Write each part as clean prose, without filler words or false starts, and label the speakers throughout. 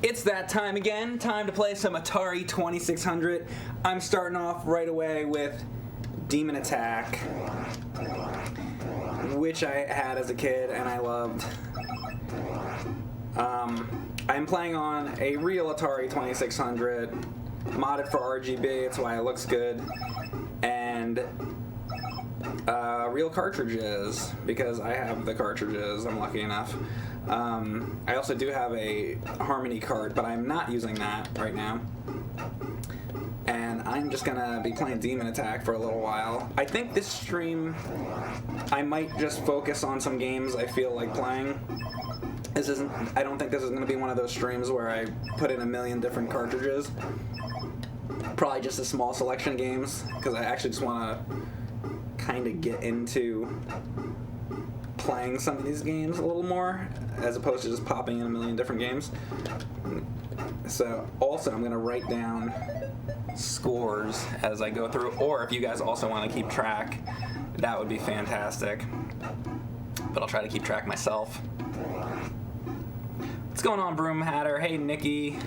Speaker 1: It's that time again. Time to play some Atari 2600. I'm starting off right away with Demon Attack, which I had as a kid and I loved. I'm playing on a real Atari 2600, modded for RGB, it's why it looks good, and real cartridges, because I have the cartridges, I'm lucky enough. I also do have a Harmony cart, but I'm not using that right now. And I'm just gonna be playing Demon Attack for a little while. I think this stream, I might just focus on some games I feel like playing. I don't think this is gonna be one of those streams where I put in a million different cartridges. Probably just a small selection of games, because I actually just wanna kind of get into playing some of these games a little more, as opposed to just popping in a million different games. So also I'm gonna write down scores as I go through, or if you guys also want to keep track, that would be fantastic, but I'll try to keep track myself. What's going on, Broom Hatter? Hey, Nikki.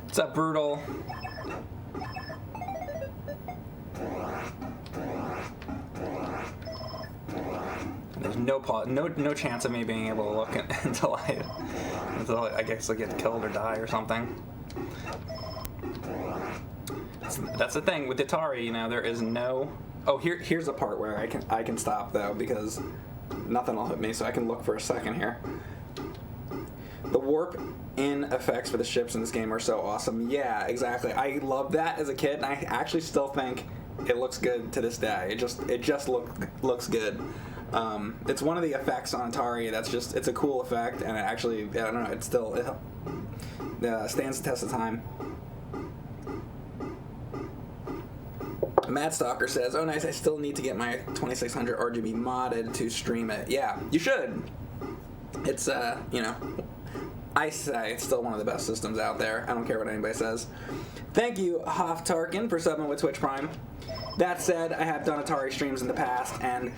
Speaker 1: What's up, Brutal? There's no chance of me being able to look until I guess I get killed or die or something. That's the thing with Atari, you know, there is no. Oh, here's the part where I can stop though, because nothing will hit me, so I can look for a second here. The warp in effects for the ships in this game are so awesome. Yeah, exactly. I loved that as a kid, and I actually still think it looks good to this day. It just looks good. It's one of the effects on Atari it's a cool effect, and it actually, I don't know, it stands the test of time. Mad Stalker says, oh nice, I still need to get my 2600 RGB modded to stream it. Yeah, you should. It's, you know, I say it's still one of the best systems out there. I don't care what anybody says. Thank you, Hoff Tarkin, for subbing with Twitch Prime. That said, I have done Atari streams in the past, and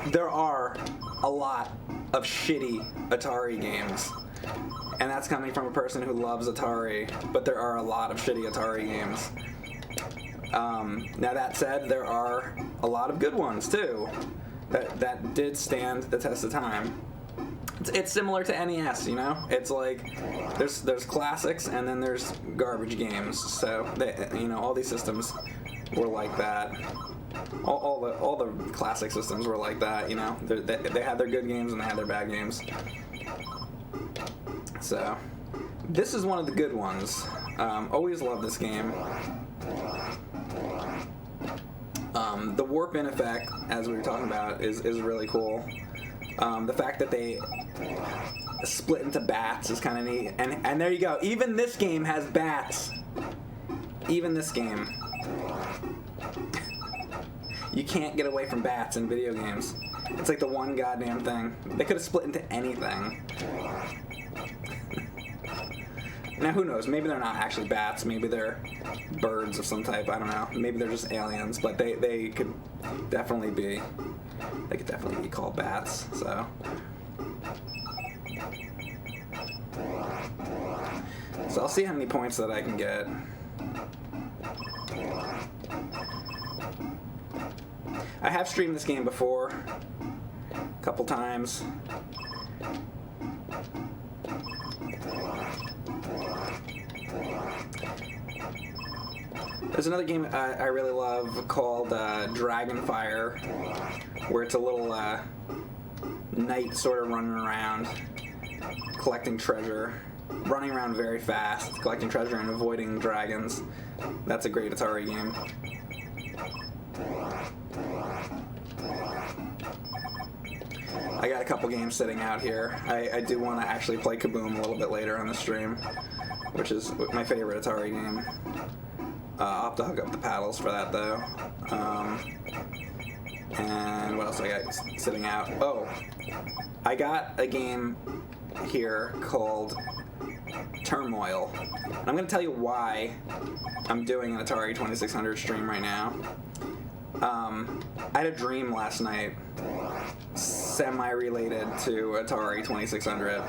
Speaker 1: there are a lot of shitty Atari games. And that's coming from a person who loves Atari, but there are a lot of shitty Atari games. Now that said, there are a lot of good ones too, that did stand the test of time. It's similar to NES, you know? It's like, there's classics and then there's garbage games, so, you know, all these systems were like that. All the classic systems were like that, you know? They had their good games and they had their bad games. So, this is one of the good ones. Always love this game. The warp in effect, as we were talking about, is really cool. The fact that they split into bats is kind of neat. And there you go. Even this game has bats. Even this game. You can't get away from bats in video games. It's like the one goddamn thing. They could have split into anything. Now, who knows? Maybe they're not actually bats. Maybe they're birds of some type. I don't know. Maybe they're just aliens. But they could definitely be. They could definitely be called bats. So. So I'll see how many points that I can get. I have streamed this game before, a couple times. There's another game I really love called Dragonfire, where it's a little knight sort of running around, collecting treasure, running around very fast, collecting treasure and avoiding dragons. That's a great Atari game. I got a couple games sitting out here. I do want to actually play Kaboom a little bit later on the stream, which is my favorite Atari game. I'll have to hook up the paddles for that though. And what else I got sitting out? Oh, I got a game here called Turmoil. And I'm going to tell you why I'm doing an Atari 2600 stream right now. I had a dream last night, semi-related to Atari 2600.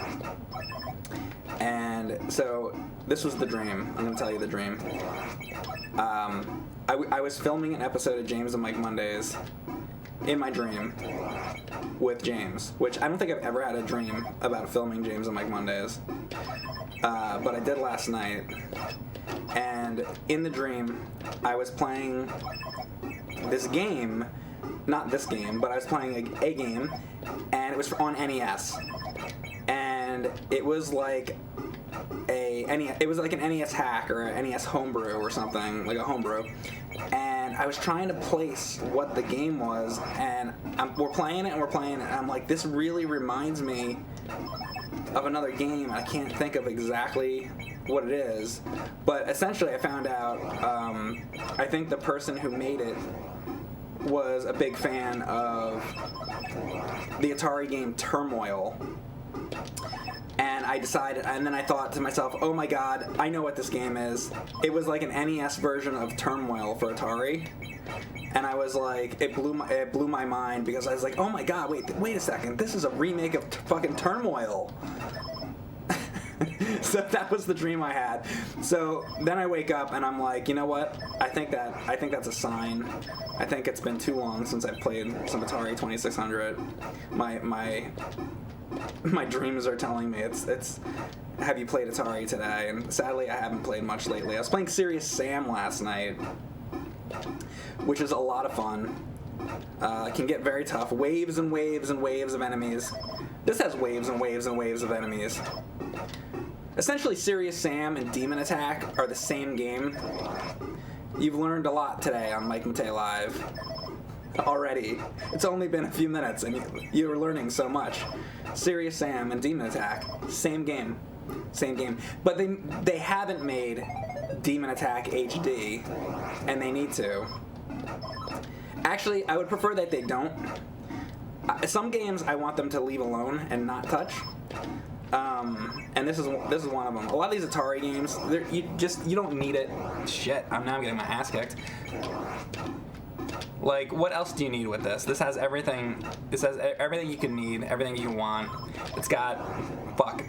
Speaker 1: And so this was the dream. I'm going to tell you the dream. I was filming an episode of James and Mike Mondays in my dream with James, which I don't think I've ever had a dream about filming James and Mike Mondays. But I did last night. And in the dream, I was playing this game, not this game, but I was playing a game, and it was on NES. And it was like it was like an NES hack or an NES homebrew or something, like a homebrew. And I was trying to place what the game was, and we're playing it, and I'm like, this really reminds me of another game. I can't think of exactly what it is, but essentially I found out, I think the person who made it was a big fan of the Atari game Turmoil. And I decided, and then I thought to myself, oh my god, I know what this game is. It was like an NES version of Turmoil for Atari. And I was like, it blew my mind, because I was like, oh my god, wait a second, this is a remake of fucking Turmoil. So that was the dream I had. So then I wake up and I'm like, you know what? I think that's a sign. I think it's been too long since I've played some Atari 2600. My dreams are telling me it's have you played Atari today? And sadly, I haven't played much lately. I was playing Serious Sam last night, which is a lot of fun. It can get very tough. Waves and waves and waves of enemies. This has waves and waves and waves of enemies. Essentially, Serious Sam and Demon Attack are the same game. You've learned a lot today on Mike Matei Live. Already. It's only been a few minutes and you're learning so much. Serious Sam and Demon Attack, same game. Same game. But they haven't made Demon Attack HD, and they need to. Actually, I would prefer that they don't. Some games I want them to leave alone and not touch. And this is one of them. A lot of these Atari games, you don't need it. Shit, I'm now getting my ass kicked. Like, what else do you need with this? This has everything. This has everything you can need, everything you want. It's got,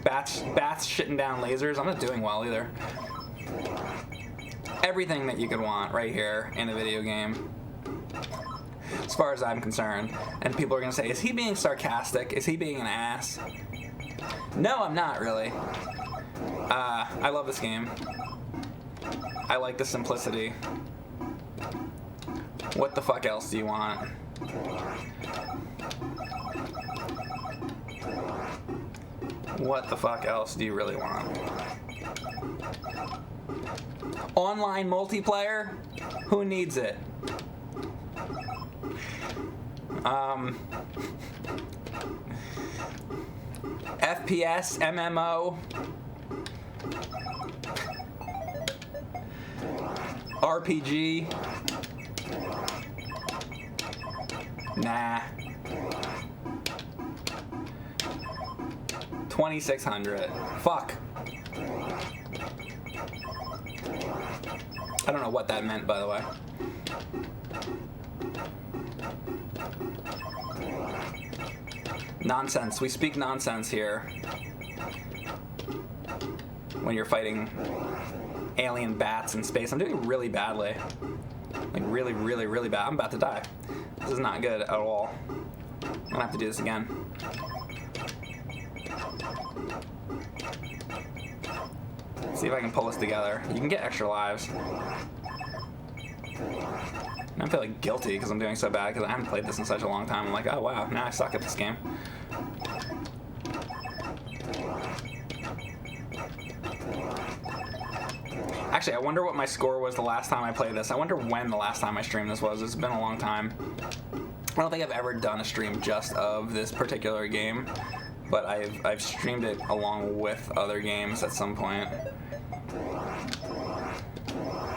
Speaker 1: bats shitting down lasers. I'm not doing well either. Everything that you could want right here in a video game, as far as I'm concerned. And people are gonna say, is he being sarcastic? Is he being an ass? No, I'm not really. I love this game. I like the simplicity. What the fuck else do you want? What the fuck else do you really want? Online multiplayer? Who needs it? FPS, MMO, RPG. Nah. 2600. Fuck. I don't know what that meant, by the way. Nonsense. We speak nonsense here. When you're fighting alien bats in space. I'm doing really badly. Like, really, really, really bad. I'm about to die. This is not good at all. I'm gonna have to do this again. See if I can pull this together. You can get extra lives. And I'm feeling guilty because I'm doing so bad because I haven't played this in such a long time. I'm like, oh wow, now I suck at this game. Actually, I wonder what my score was the last time I played this. I wonder when the last time I streamed this was. It's been a long time. I don't think I've ever done a stream just of this particular game, but I've streamed it along with other games at some point.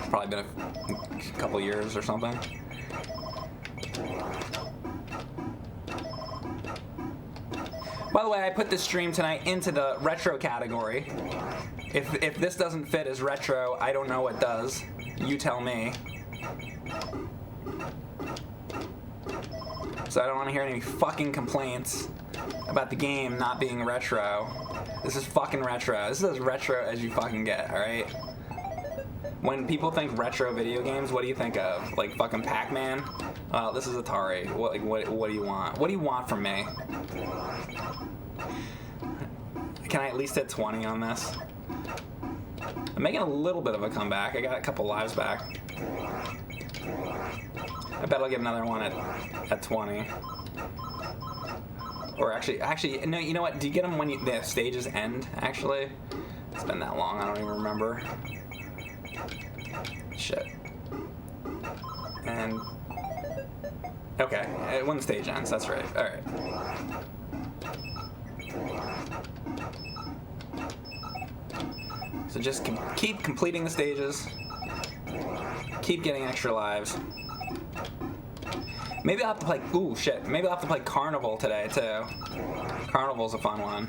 Speaker 1: Probably been a couple years or something. By the way, I put this stream tonight into the retro category. If this doesn't fit as retro, I don't know what does. You tell me. So I don't want to hear any fucking complaints about the game not being retro. This is fucking retro. This is as retro as you fucking get, alright? When people think retro video games, what do you think of? Like fucking Pac-Man? This is Atari. What do you want? What do you want from me? Can I at least hit 20 on this? I'm making a little bit of a comeback. I got a couple lives back. I bet I'll get another one at 20. Or actually, no, you know what? Do you get them when the stages end, actually? It's been that long, I don't even remember. Shit. And... okay, when the stage ends, that's right. Alright. So just keep completing the stages. Keep getting extra lives. Maybe I'll have to play... ooh, shit. Maybe I'll have to play Carnival today, too. Carnival's a fun one.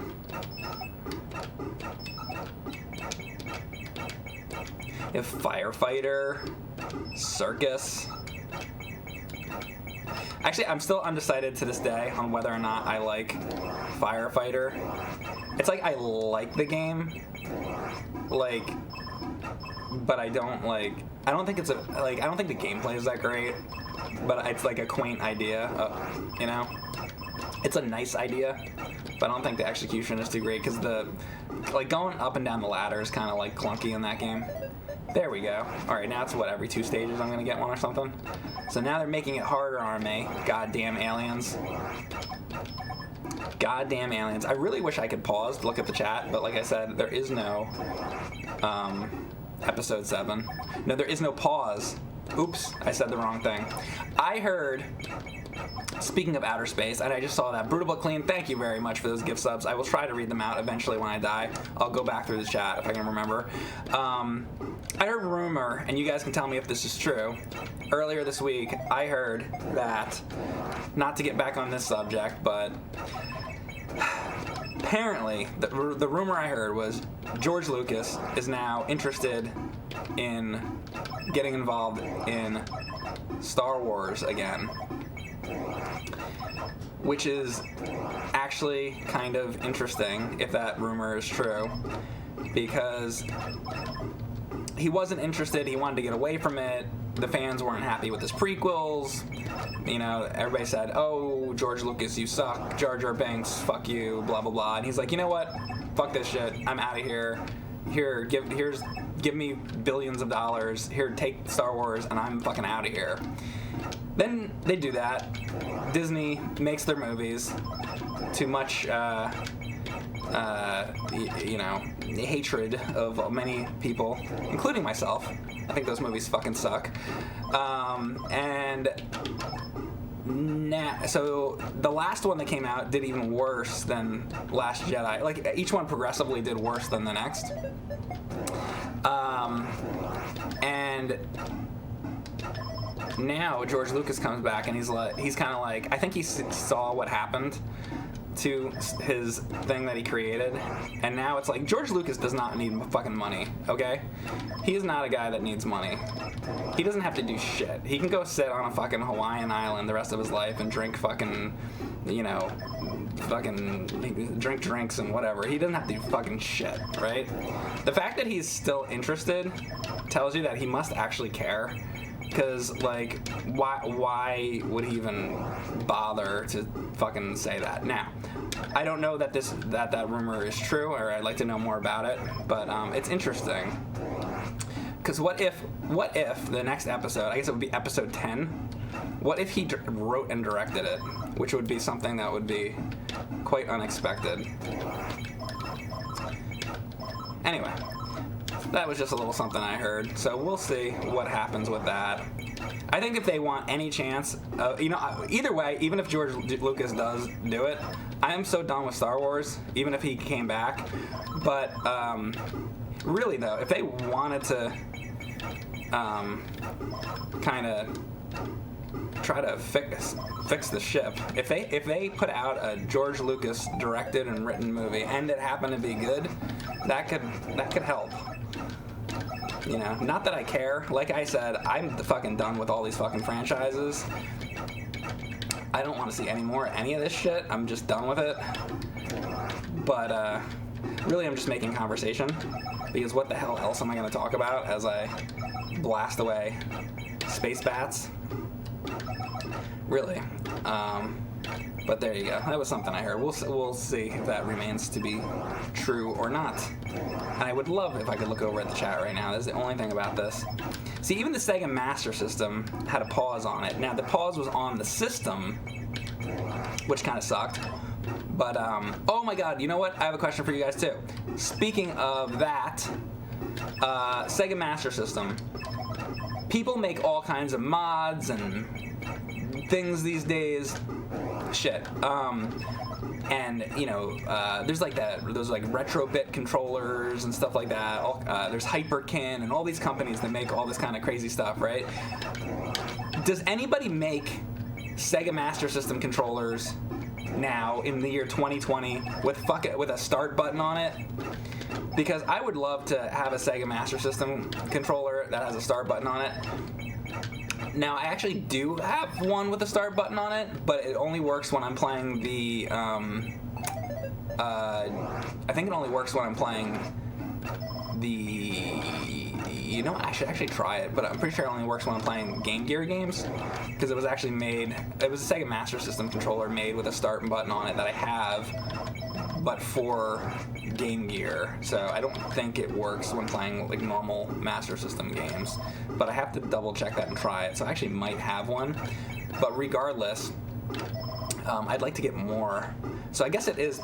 Speaker 1: You have Firefighter, Circus. Actually, I'm still undecided to this day on whether or not I like Firefighter. It's like I like the game, like, but I don't like... I don't think it's I don't think the gameplay is that great, but it's like a quaint idea, you know? It's a nice idea, but I don't think the execution is too great, because like, going up and down the ladder is kind of, like, clunky in that game. There we go. Alright, now it's, what, every 2 stages I'm gonna get one or something? So now they're making it harder on me. Goddamn aliens. Goddamn aliens. I really wish I could pause to look at the chat, but like I said, there is no, episode 7. No, there is no pause. Oops, I said the wrong thing. I heard, speaking of outer space, and I just saw that, Brutal But Clean, thank you very much for those gift subs. I will try to read them out eventually when I die. I'll go back through the chat if I can remember. I heard a rumor, and you guys can tell me if this is true. Earlier this week, I heard that, not to get back on this subject, but apparently, the rumor I heard was George Lucas is now interested in getting involved in Star Wars again, which is actually kind of interesting if that rumor is true, because he wasn't interested, he wanted to get away from it. The fans weren't happy with his prequels. You know, everybody said, oh, George Lucas, you suck. Jar Jar Binks, fuck you, blah, blah, blah. And he's like, you know what? Fuck this shit. I'm out of here. Here, give me billions of dollars. Here, take Star Wars, and I'm fucking out of here. Then they do that. Disney makes their movies. Too much, you know, hatred of many people, including myself. I think those movies fucking suck. So the last one that came out did even worse than Last Jedi. Like, each one progressively did worse than the next. And now George Lucas comes back and he's kind of like, I think he saw what happened to his thing that he created, and now it's like, George Lucas does not need fucking money, okay? He is not a guy that needs money. He doesn't have to do shit. He can go sit on a fucking Hawaiian island the rest of his life and drink fucking, you know, fucking drink drinks and whatever. He doesn't have to do fucking shit, right? The fact that he's still interested tells you that he must actually care. Because, like, why would he even bother to fucking say that? Now, I don't know that that rumor is true, or I'd like to know more about it, but it's interesting. Because what if the next episode, I guess it would be episode 10, what if he wrote and directed it? Which would be something that would be quite unexpected. Anyway. That was just a little something I heard, so we'll see what happens with that. I think if they want any chance, you know, either way, even if George Lucas does do it, I am so done with Star Wars, even if he came back. But really though, if they wanted to kind of try to fix the ship, if they put out a George Lucas directed and written movie and it happened to be good, that could help. You know, not that I care. Like I said, I'm fucking done with all these fucking franchises. I don't want to see any of this shit. I'm just done with it. But really, I'm just making conversation, because what the hell else am I going to talk about as I blast away space bats? Really. But there you go. That was something I heard. We'll see if that remains to be true or not. And I would love if I could look over at the chat right now. That's the only thing about this. See, even the Sega Master System had a pause on it. Now, the pause was on the system, which kind of sucked. But, oh my god, you know what? I have a question for you guys, too. Speaking of that, Sega Master System. People make all kinds of mods and things these days. Shit. And, you know, there's like those like Retrobit controllers and stuff like that. There's Hyperkin and all these companies that make all this kind of crazy stuff, right? Does anybody make Sega Master System controllers now in the year 2020 with a start button on it? Because I would love to have a Sega Master System controller that has a start button on it. Now, I actually do have one with a start button on it, but it only works when I'm playing the, I think it only works when I'm playing the, you know, I should actually try it, but I'm pretty sure it only works when I'm playing Game Gear games, because it was actually it was a Sega Master System controller made with a start button on it that I have, but for Game Gear, so I don't think it works when playing like normal Master System games, but I have to double check that and try it, so I actually might have one. But regardless, I'd like to get more, so I guess it is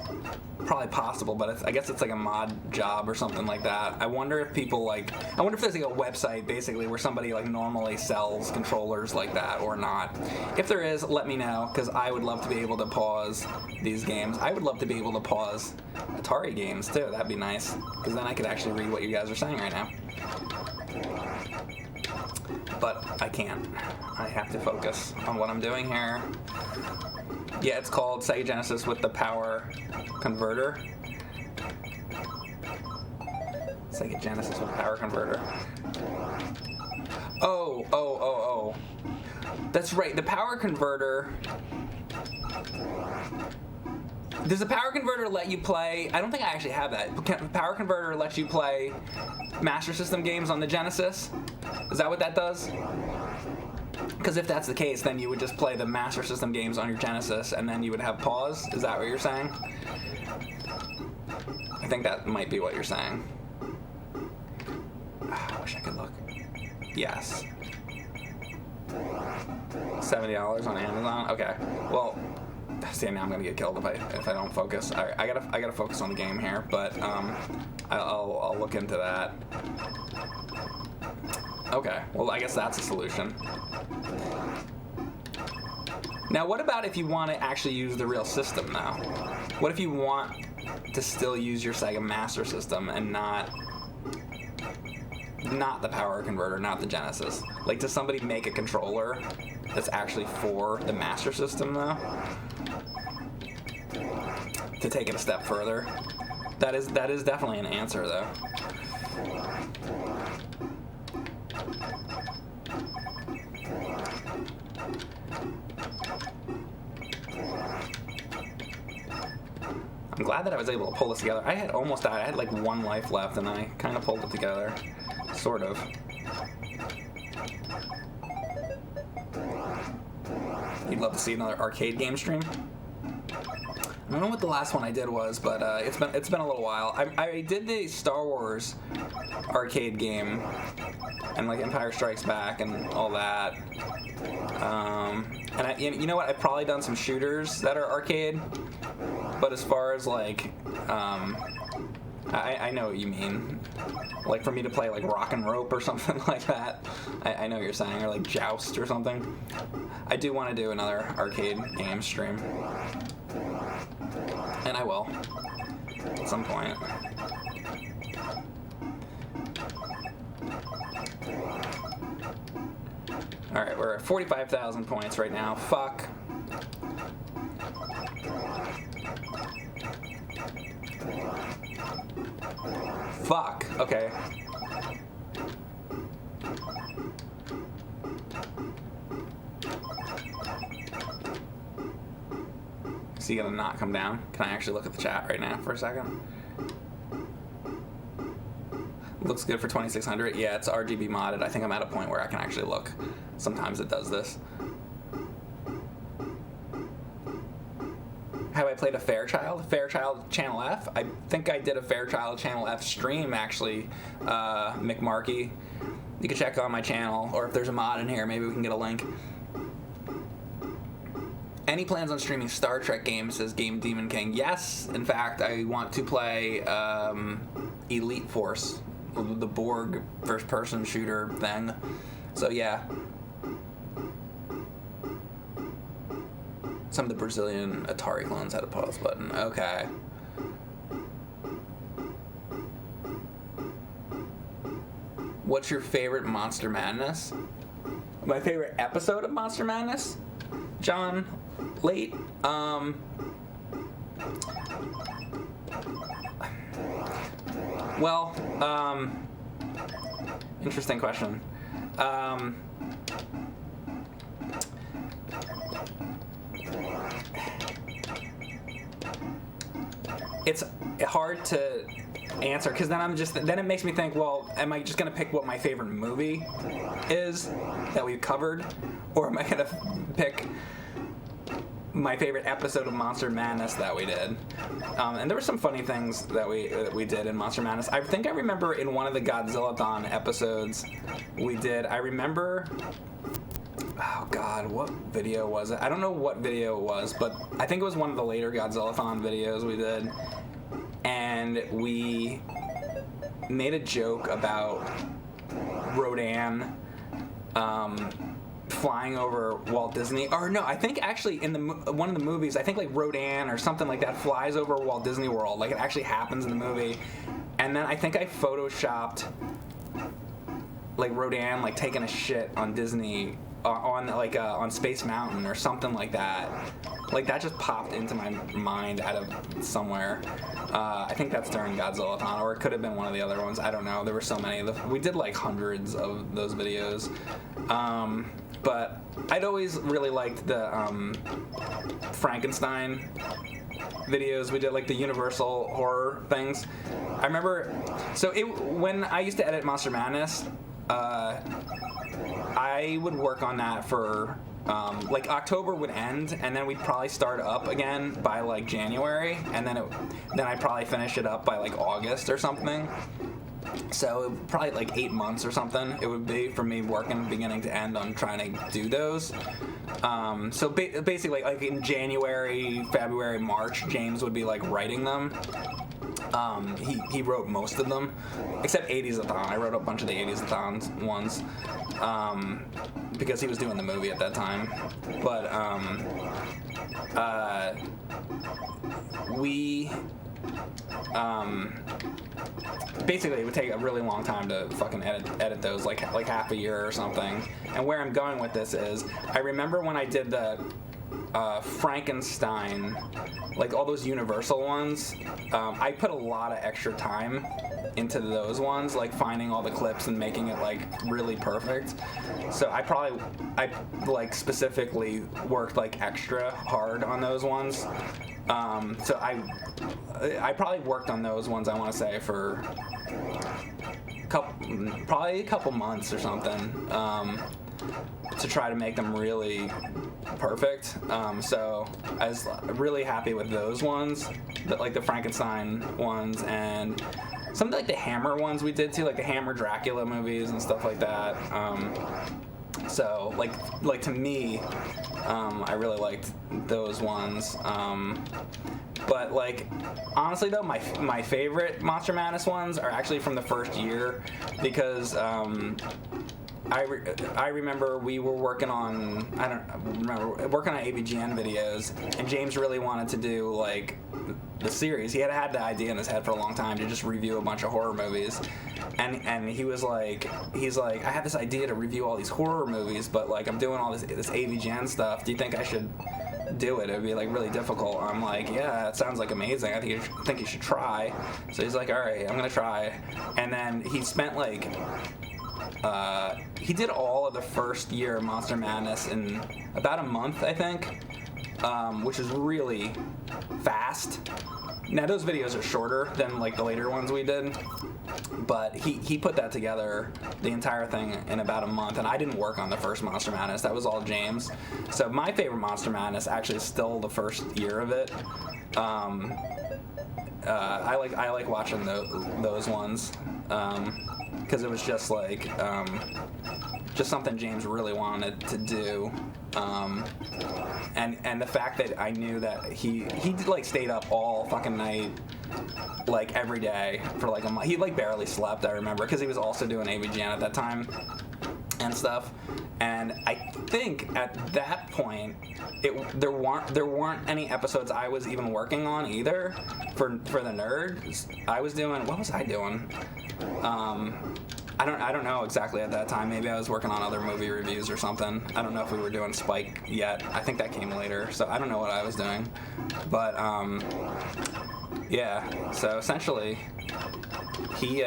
Speaker 1: probably possible, but I guess it's like a mod job or something like that. I wonder if there's like a website basically where somebody like normally sells controllers like that or not. If there is, let me know, because I would love to be able to pause these games. I would love to be able to pause Atari games too. That'd be nice, because then I could actually read what you guys are saying right now. But I can't. I have to focus on what I'm doing here. Yeah, it's called Sega Genesis with the power converter. Sega Genesis with power converter. Oh. That's right, the power converter. Does the power converter let you play? I don't think I actually have that. The power converter lets you play Master System games on the Genesis? Is that what that does? Because if that's the case, then you would just play the Master System games on your Genesis, and then you would have pause? Is that what you're saying? I think that might be what you're saying. I wish I could look. Yes. $70 on Amazon? Okay. Well, see, now I'm gonna get killed if I don't focus. All right, I gotta focus on the game here, but I'll look into that. Okay, well, I guess that's a solution. Now, what about if you want to actually use the real system now? What if you want to still use your Sega Master System and not the power converter, not the Genesis? Like, does somebody make a controller that's actually for the Master System, though? To take it a step further? That is definitely an answer, though. I'm glad that I was able to pull this together. I had almost died. I had like one life left, and I kind of pulled it together. Sort of. You'd love to see another arcade game stream? I don't know what the last one I did was, but it's been a little while. I did the Star Wars arcade game, and like Empire Strikes Back and all that. And you know what? I've probably done some shooters that are arcade, but as far as like, I know what you mean. Like for me to play like Rock and Rope or something like that. I know what you're saying, or like Joust or something. I do want to do another arcade game stream. And I will. At some point. Alright, we're at 45,000 points right now. Fuck. Fuck. Okay. Is he gonna not come down? Can I actually look at the chat right now for a second? Looks good for 2600. Yeah, it's RGB modded. I think I'm at a point where I can actually look. Sometimes it does this. Have I played a Fairchild? Fairchild Channel F? I think I did a Fairchild Channel F stream, actually, McMarkey. You can check on my channel, or if there's a mod in here, maybe we can get a link. Any plans on streaming Star Trek games, says Game Demon King? Yes, in fact, I want to play Elite Force, the Borg first-person shooter thing. So, yeah. Some of the Brazilian Atari clones had a pause button. Okay. What's your favorite Monster Madness? My favorite episode of Monster Madness? John, late. Well, interesting question. It's hard to answer because then it makes me think, well, am I just gonna pick what my favorite movie is that we've covered, or am I gonna pick my favorite episode of Monster Madness that we did? And there were some funny things that we did in Monster Madness. I think I remember in one of the Godzilla-thon episodes we did, I remember, oh god, what video was it? I don't know what video it was, but I think it was one of the later Godzilla-thon videos we did, and we made a joke about Rodan flying over Walt Disney, or no, I think actually in one of the movies, I think like Rodan or something like that flies over Walt Disney World, like it actually happens in the movie, and then I think I photoshopped like Rodan like taking a shit on Disney on Space Mountain or something like that. Like that just popped into my mind out of somewhere. I think that's during Godzilla-thon, or it could have been one of the other ones. I don't know. There were so many. We did like hundreds of those videos. But I'd always really liked the Frankenstein videos. We did like the Universal horror things. I remember, when I used to edit Monster Madness, I would work on that for like October would end, and then we'd probably start up again by like January, and then I'd probably finish it up by like August or something. So probably like 8 months or something it would be for me working beginning to end on trying to do those. So basically like in January, February, March, James would be like writing them. He wrote most of them, except 80s-a-thon. I wrote a bunch of the 80s-a-thon ones because he was doing the movie at that time. But we basically it would take a really long time to fucking edit those, like half a year or something. And where I'm going with this is, I remember when I did the Frankenstein, like all those Universal ones, I put a lot of extra time into those ones, like finding all the clips and making it like really perfect. So I like specifically worked like extra hard on those ones. So I probably worked on those ones, I want to say, for probably a couple months or something, to try to make them really perfect. So I was really happy with those ones, like the Frankenstein ones, and some of like the Hammer ones we did too, like the Hammer Dracula movies and stuff like that. So like to me, I really liked those ones. But like honestly though, my favorite Monster Madness ones are actually from the first year, because I remember we were working on AVGN videos, and James really wanted to do like the series. He had the idea in his head for a long time to just review a bunch of horror movies, and he's like, I have this idea to review all these horror movies, but like I'm doing all this AVGN stuff. Do you think I should do it? It'd be like really difficult. I'm like, yeah, it sounds like amazing. I think you should try. So he's like, all right, I'm gonna try. And then he spent like he did all of the first year of Monster Madness in about a month, I think. which is really fast. Now those videos are shorter than like the later ones we did, but he put that together, the entire thing, in about a month, and I didn't work on the first Monster Madness. That was all James. So my favorite Monster Madness actually is still the first year of it. I like watching those ones because it was just like just something James really wanted to do. And the fact that I knew that he like stayed up all fucking night, like every day for like a month. He like barely slept, I remember, because he was also doing AVGN at that time and stuff. And I think at that point, there weren't any episodes I was even working on either for the nerds. I was doing, what was I doing? I don't know exactly at that time. Maybe I was working on other movie reviews or something. I don't know if we were doing Spike yet. I think that came later, so I don't know what I was doing. But yeah. So essentially, he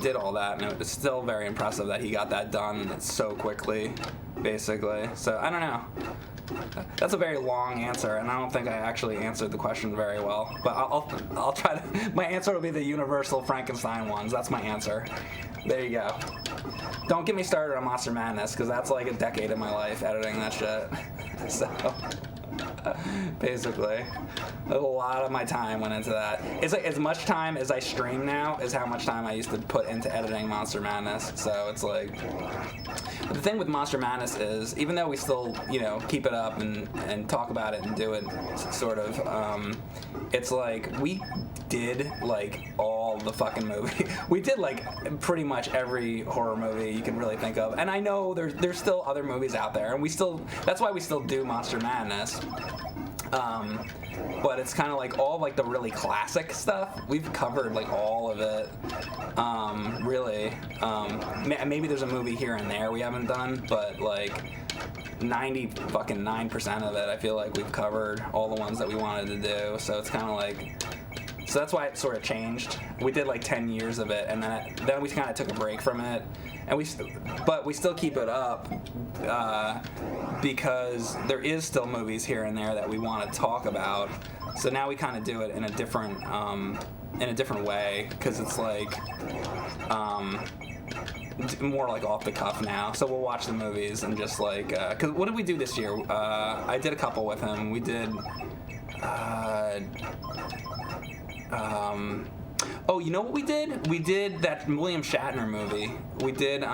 Speaker 1: did all that, and it's still very impressive that he got that done so quickly, basically. So I don't know. That's a very long answer, and I don't think I actually answered the question very well. But I'll try to. My answer will be the universal Frankenstein ones. That's my answer. There you go. Don't get me started on Monster Madness, because that's like a decade of my life editing that shit. So basically, a lot of my time went into that. It's like as much time as I stream now is how much time I used to put into editing Monster Madness. So it's like, the thing with Monster Madness is, even though we still, keep it up and talk about it and do it, sort of, it's like we did like all the fucking movie. We did like pretty much every horror movie you can really think of. And I know there's still other movies out there, and that's why we still do Monster Madness. But it's kind of like all like the really classic stuff. We've covered like all of it, really. Maybe there's a movie here and there we haven't done, but like 99% of it, I feel like we've covered all the ones that we wanted to do. So it's kind of like, so that's why it sort of changed. We did like 10 years of it, and then we kind of took a break from it, and but we still keep it up because there is still movies here and there that we want to talk about. So now we kind of do it in a different way, because it's like more like off the cuff now. So we'll watch the movies and just like, cause what did we do this year? I did a couple with him. We did. Oh, you know what we did? We did that William Shatner movie. We did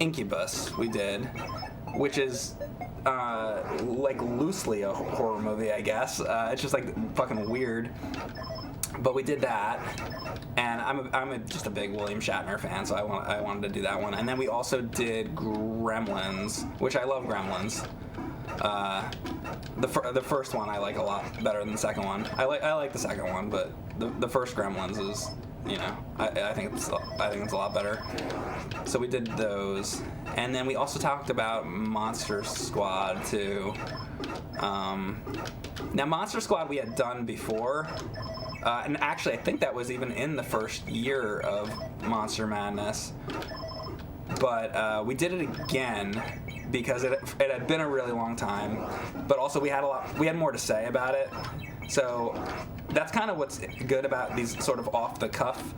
Speaker 1: Incubus. We did, which is like loosely a horror movie, I guess. It's just like fucking weird. But we did that, and I'm just a big William Shatner fan, so I wanted to do that one. And then we also did Gremlins, which I love Gremlins. The first one I like a lot better than the second one. I like the second one, but the first Gremlins is, I think it's a lot better. So we did those, and then we also talked about Monster Squad too. Now Monster Squad we had done before, and actually I think that was even in the first year of Monster Madness. But we did it again because it had been a really long time, but also we had more to say about it. So that's kind of what's good about these sort of off the cuff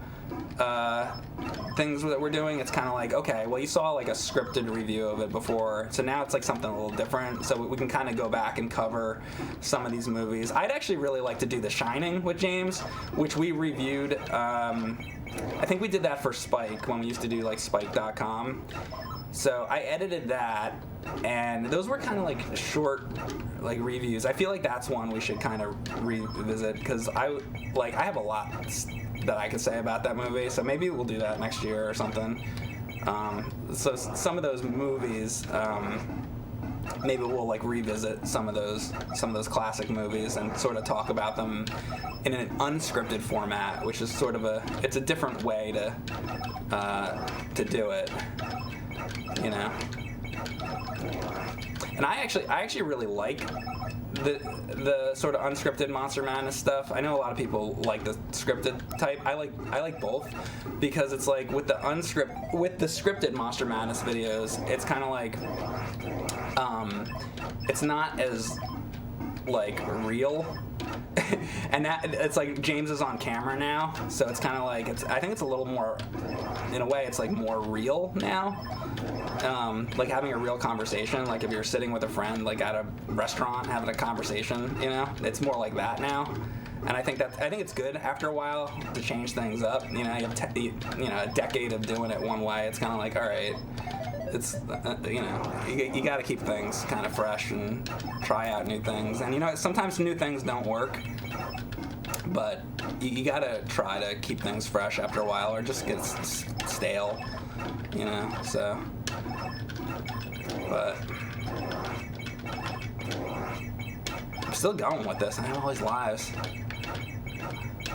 Speaker 1: things that we're doing. It's kind of like, okay, well, you saw like a scripted review of it before, so now it's like something a little different, so we can kind of go back and cover some of these movies. I'd actually really like to do The Shining with James, which we reviewed. I think we did that for Spike when we used to do like Spike.com. So I edited that, and those were kind of like short like reviews. I feel like that's one we should kind of revisit, because I have a lot that I could say about that movie, so maybe we'll do that next year or something. So some of those movies, maybe we'll like revisit some of those classic movies and sort of talk about them in an unscripted format, which is sort of it's a different way to do it, And I actually really like the sort of unscripted Monster Madness stuff. I know a lot of people like the scripted type. I like both, because it's like with the scripted Monster Madness videos, it's kind of like it's not as like real. And that it's like James is on camera now, so it's kind of like I think it's a little more, in a way, it's like more real now. Like having a real conversation, like if you're sitting with a friend, like at a restaurant having a conversation, you know, it's more like that now. And I think it's good after a while to change things up. You know, you have a decade of doing it one way. It's kind of like, all right, it's you got to keep things kind of fresh and try out new things. And sometimes new things don't work, but you got to try to keep things fresh after a while, or just get stale. So. But I'm still going with this. I have all these lives.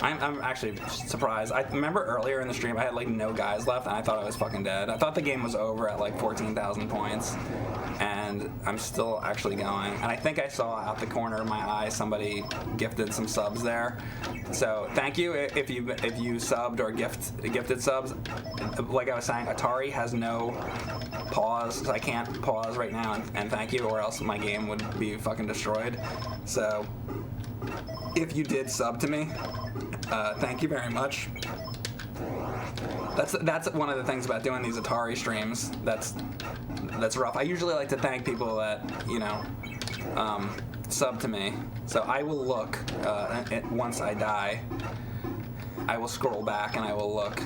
Speaker 1: I'm actually surprised. I remember earlier in the stream I had like no guys left, and I thought I was fucking dead. I thought the game was over at like 14,000 points, and I'm still actually going. And I think I saw out the corner of my eye somebody gifted some subs there. So thank you if you subbed or gifted subs. Like I was saying, Atari has no pause, so I can't pause right now and thank you, or else my game would be fucking destroyed. So if you did sub to me, thank you very much. That's one of the things about doing these Atari streams that's rough. I usually like to thank people that sub to me. So I will look once I die. I will scroll back and I will look.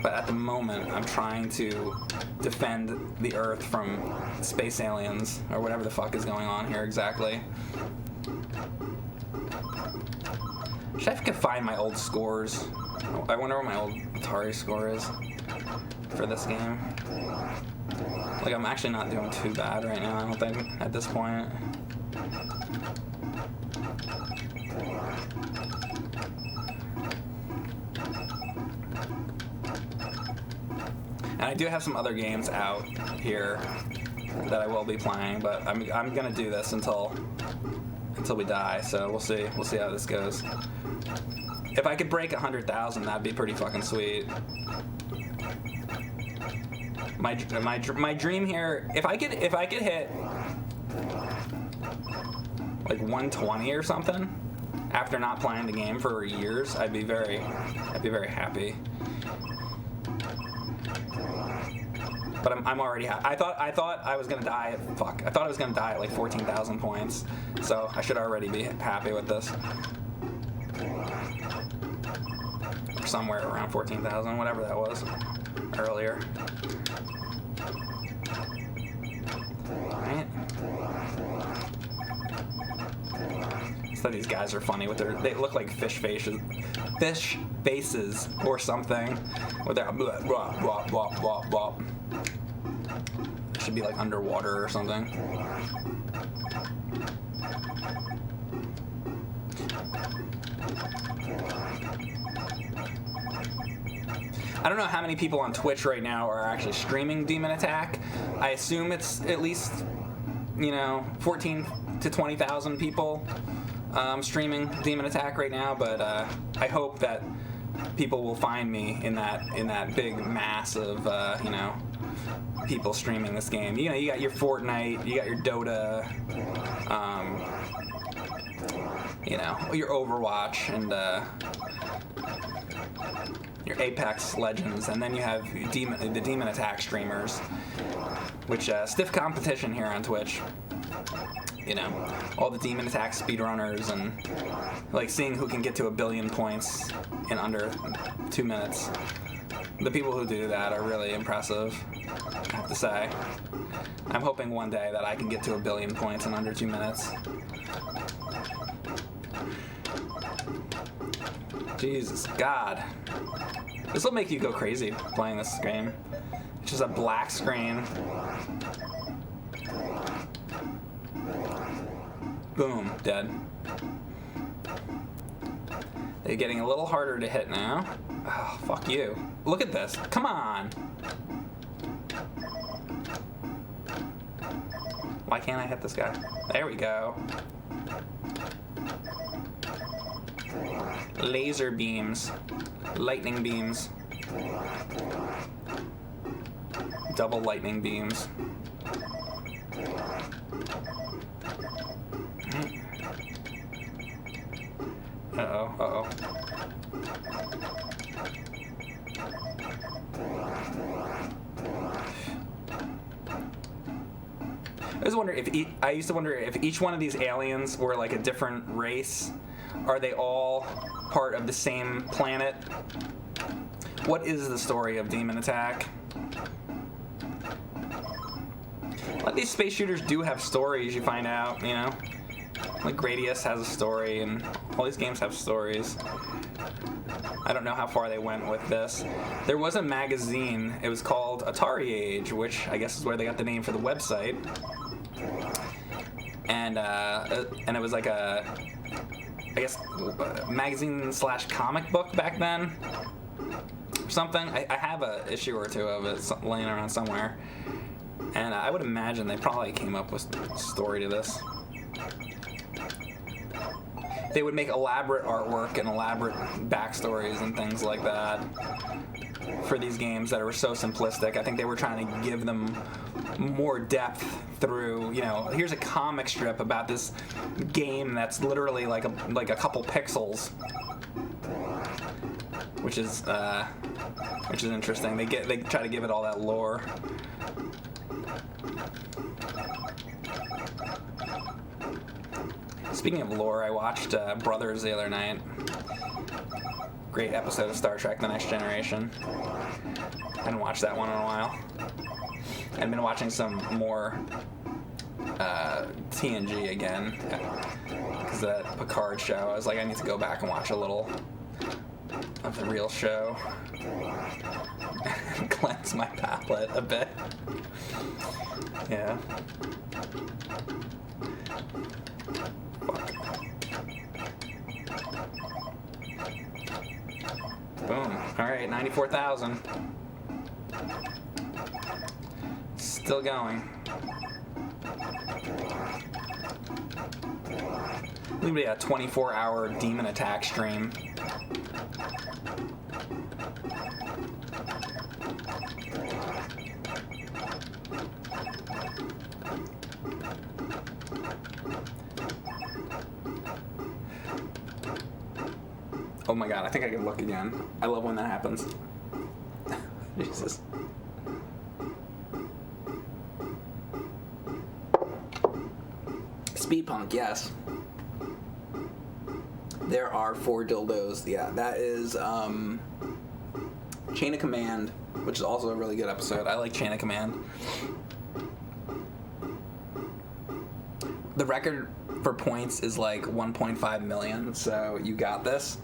Speaker 1: But at the moment, I'm trying to defend the Earth from space aliens, or whatever the fuck is going on here exactly. Should I can find my old scores? I wonder what my old Atari score is for this game. Like, I'm actually not doing too bad right now, I don't think, at this point. And I do have some other games out here that I will be playing, but I'm gonna do this until we die. So we'll see how this goes. If I could break 100,000, that'd be pretty fucking sweet. My dream here, if I could hit like 120 or something after not playing the game for years, I'd be very happy. But I'm already happy. I thought I was gonna die at I thought I was gonna die at like 14,000 points, so I should already be happy with this. Or somewhere around 14,000, whatever that was earlier. Alright. So these guys are funny with they look like fish faces or something. With their blah blah blah blah blah blah. Should be like underwater or something. I don't know how many people on Twitch right now are actually streaming Demon Attack. I assume it's at least 14 to 20,000 people streaming Demon Attack right now, but I hope that people will find me in that big mass of people streaming this game. You got your Fortnite, you got your Dota, your Overwatch, and your Apex Legends, and then you have the Demon Attack streamers, which stiff competition here on Twitch. All the Demon Attack speedrunners, and like seeing who can get to 1 billion points in under 2 minutes. The people who do that are really impressive, I have to say. I'm hoping one day that I can get to 1 billion points in under 2 minutes. Jesus, God. This will make you go crazy playing this game. It's just a black screen. Boom, dead. They're getting a little harder to hit now. Oh, fuck you. Look at this. Come on. Why can't I hit this guy? There we go. Laser beams. Lightning beams. Double lightning beams. Uh-oh, uh-oh. I used to wonder if each one of these aliens were like a different race. Are they all part of the same planet? What is the story of Demon Attack? A lot of these space shooters do have stories, you find out, you know? Like Gradius has a story, and all these games have stories. I don't know how far they went with this. There was a magazine, it was called Atari Age, which I guess is where they got the name for the website. And it was like a, I guess, magazine / comic book back then, or something. I have an issue or two of it laying around somewhere. And I would imagine they probably came up with a story to this. They would make elaborate artwork and elaborate backstories and things like that for these games that were so simplistic. I think they were trying to give them more depth through, you know, here's a comic strip about this game that's literally like a couple pixels, which is interesting. They try to give it all that lore. Speaking of lore, I watched Brothers the other night. Great episode of Star Trek: The Next Generation. I hadn't watched that one in a while. I've been watching some more TNG again, because that Picard show, I was like, I need to go back and watch a little of the real show. Cleanse my palate a bit. Yeah. Fuck. Boom. Alright, 94,000. Still going. It'll be a 24-hour Demon Attack stream. Oh my god, I think I can look again. I love when that happens. Jesus. Speed Punk, yes. There are 4 dildos. Yeah, that is Chain of Command, which is also a really good episode. I like Chain of Command. The record for points is like 1.5 million, so you got this.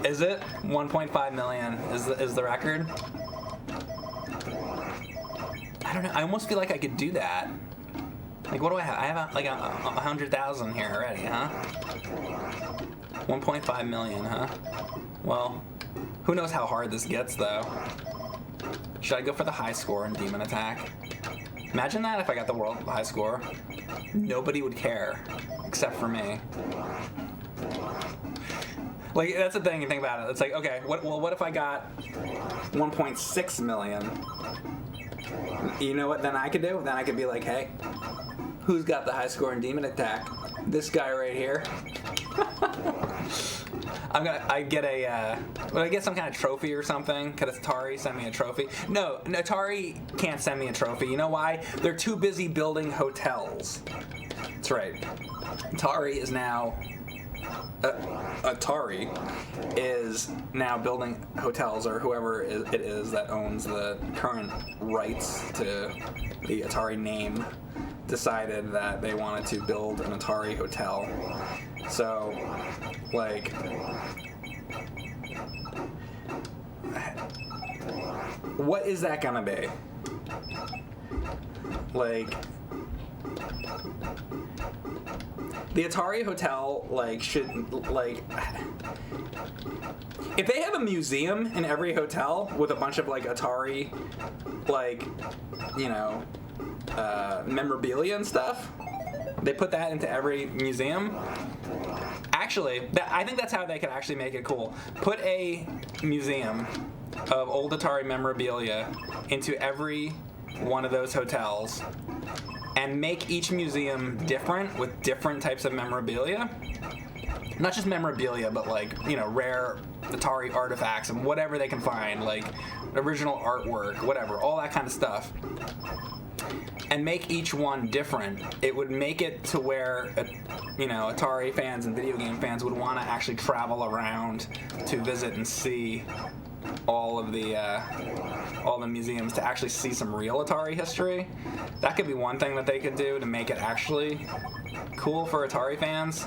Speaker 1: Is it? 1.5 million is the record? I don't know. I almost feel like I could do that. Like, what do I have? I have like 100,000 here already, huh? 1.5 million, huh? Well, who knows how hard this gets, though. Should I go for the high score in Demon Attack? Imagine that if I got the world high score. Nobody would care, except for me. Like, that's the thing, you think about it. It's like, okay, what if I got 1.6 million? You know what then I could do? Then I could be like, hey, who's got the high score in Demon Attack? This guy right here. I get some kind of trophy or something? Could Atari send me a trophy? No, Atari can't send me a trophy. You know why? They're too busy building hotels. That's right. Atari is now building hotels, or whoever it is that owns the current rights to the Atari name decided that they wanted to build an Atari hotel. So, like, what is that gonna be? Like, the Atari hotel, like, should, like, if they have a museum in every hotel with a bunch of, like, Atari, like, you know, memorabilia and stuff. They put that into every museum. Actually, I think that's how they could actually make it cool. Put a museum of old Atari memorabilia into every one of those hotels and make each museum different with different types of memorabilia. Not just memorabilia, but like, you know, rare Atari artifacts and whatever they can find, like original artwork, whatever, all that kind of stuff. And make each one different. It would make it to where, you know, Atari fans and video game fans would want to actually travel around to visit and see all the museums to actually see some real Atari history. That could be one thing that they could do to make it actually cool for Atari fans.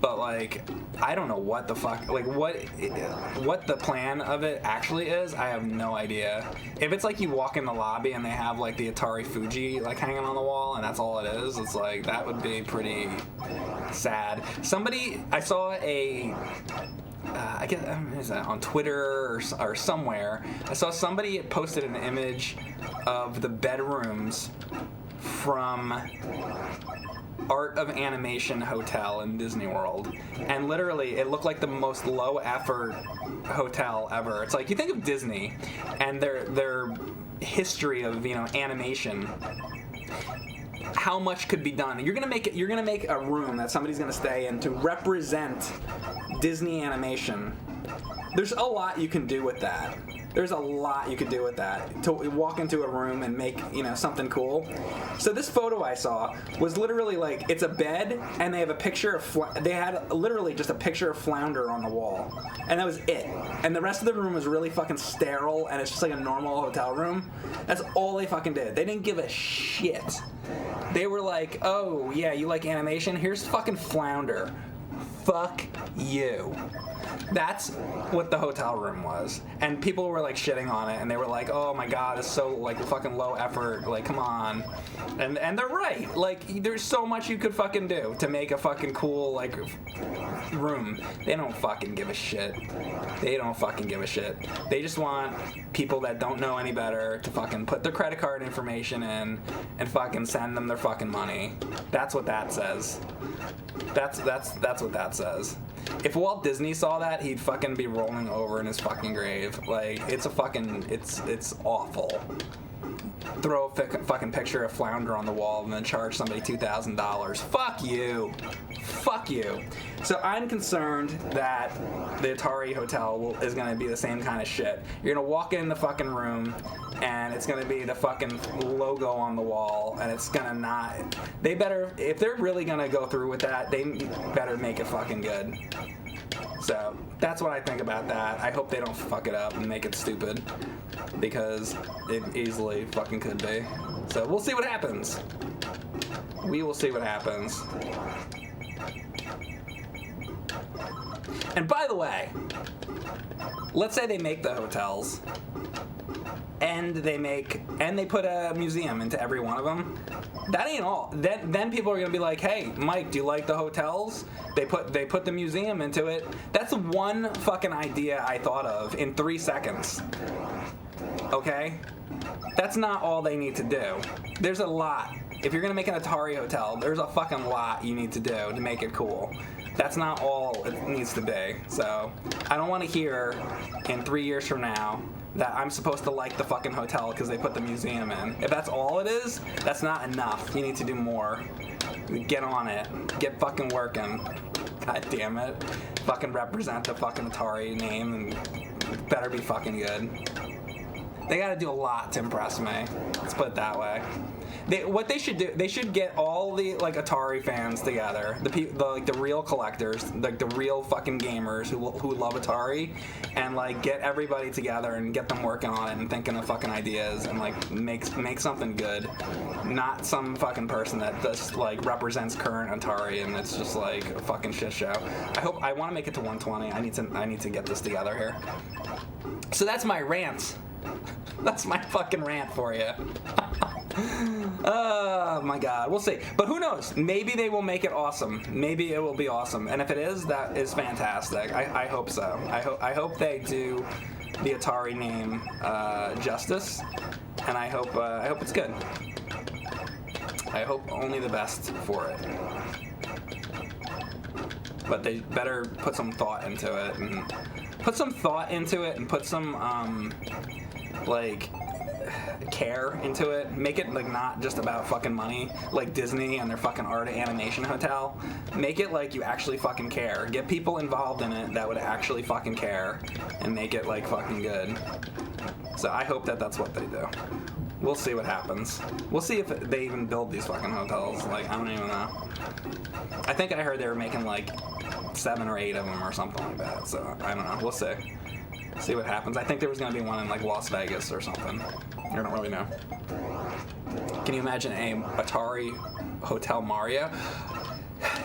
Speaker 1: But like, I don't know what the fuck, like what the plan of it actually is. I have no idea. If it's like you walk in the lobby and they have like the Atari Fuji like hanging on the wall and that's all it is, it's like, that would be pretty sad. I saw I guess is that on Twitter or somewhere. I saw somebody posted an image of the bedrooms from Art of Animation Hotel in Disney World, and literally it looked like the most low effort hotel ever. It's like, you think of Disney and their history of, you know, animation, how much could be done. You're gonna make a room that somebody's gonna stay in to represent Disney animation. There's a lot you can do with that. To walk into a room and make, you know, something cool. So this photo I saw was literally like, it's a bed and they have a picture of they had literally just a picture of Flounder on the wall, and that was it. And the rest of the room was really fucking sterile, and it's just like a normal hotel room. That's all they fucking did. They didn't give a shit. They were like, oh yeah, you like animation? Here's fucking Flounder. Fuck you. That's what the hotel room was. And people were like shitting on it, and they were like, oh my god, it's so like fucking low effort, like come on. And they're right. Like, there's so much you could fucking do to make a fucking cool like room. They don't fucking give a shit. They just want people that don't know any better to fucking put their credit card information in and fucking send them their fucking money. That's what that says. That's what that says. If Walt Disney saw that, he'd fucking be rolling over in his fucking grave. Like, it's awful. Throw a fucking picture of Flounder on the wall and then charge somebody $2,000. Fuck you. So I'm concerned that the Atari Hotel is going to be the same kind of shit. You're going to walk in the fucking room and it's going to be the fucking logo on the wall, and it's going to not... They better... If they're really going to go through with that, they better make it fucking good. So that's what I think about that. I hope they don't fuck it up and make it stupid, because it easily fucking could be. So we'll see what happens. We will see what happens. And by the way, let's say they make the hotels, and they put a museum into every one of them. That ain't all. Then people are gonna be like, hey, Mike, do you like the hotels? They put the museum into it. That's one fucking idea I thought of in 3 seconds. Okay? That's not all they need to do. There's a lot. If you're gonna make an Atari hotel, there's a fucking lot you need to do to make it cool. That's not all it needs to be. So I don't want to hear in 3 years from now that I'm supposed to like the fucking hotel because they put the museum in. If that's all it is, that's not enough. You need to do more. Get on it. Get fucking working. God damn it. Fucking represent the fucking Atari name, and it better be fucking good. They gotta do a lot to impress me. Let's put it that way. What they should do, they should get all the like Atari fans together, the real collectors, like the real fucking gamers who love Atari, and like get everybody together and get them working on it and thinking of fucking ideas and like make something good, not some fucking person that just like represents current Atari and it's just like a fucking shit show. I want to make it to 120. I need to get this together here. So that's my rant. That's my fucking rant for you. Oh my god, we'll see. But who knows? Maybe they will make it awesome. Maybe it will be awesome. And if it is, that is fantastic. I hope so. I hope they do the Atari name justice. and I hope it's good. I hope only the best for it. But they better put some thought into it, and put some like care into it. Make it like not just about fucking money, like Disney and their fucking art animation hotel. Make it like you actually fucking care. Get people involved in it that would actually fucking care, and make it like fucking good. So I hope that that's what they do. We'll see what happens. We'll see if they even build these fucking hotels. Like, I don't even know. I think I heard they were making like 7 or 8 of them or something like that. So I don't know. We'll see. See what happens. I think there was gonna be one in like Las Vegas or something. I don't really know. Can you imagine a Atari Hotel Mario?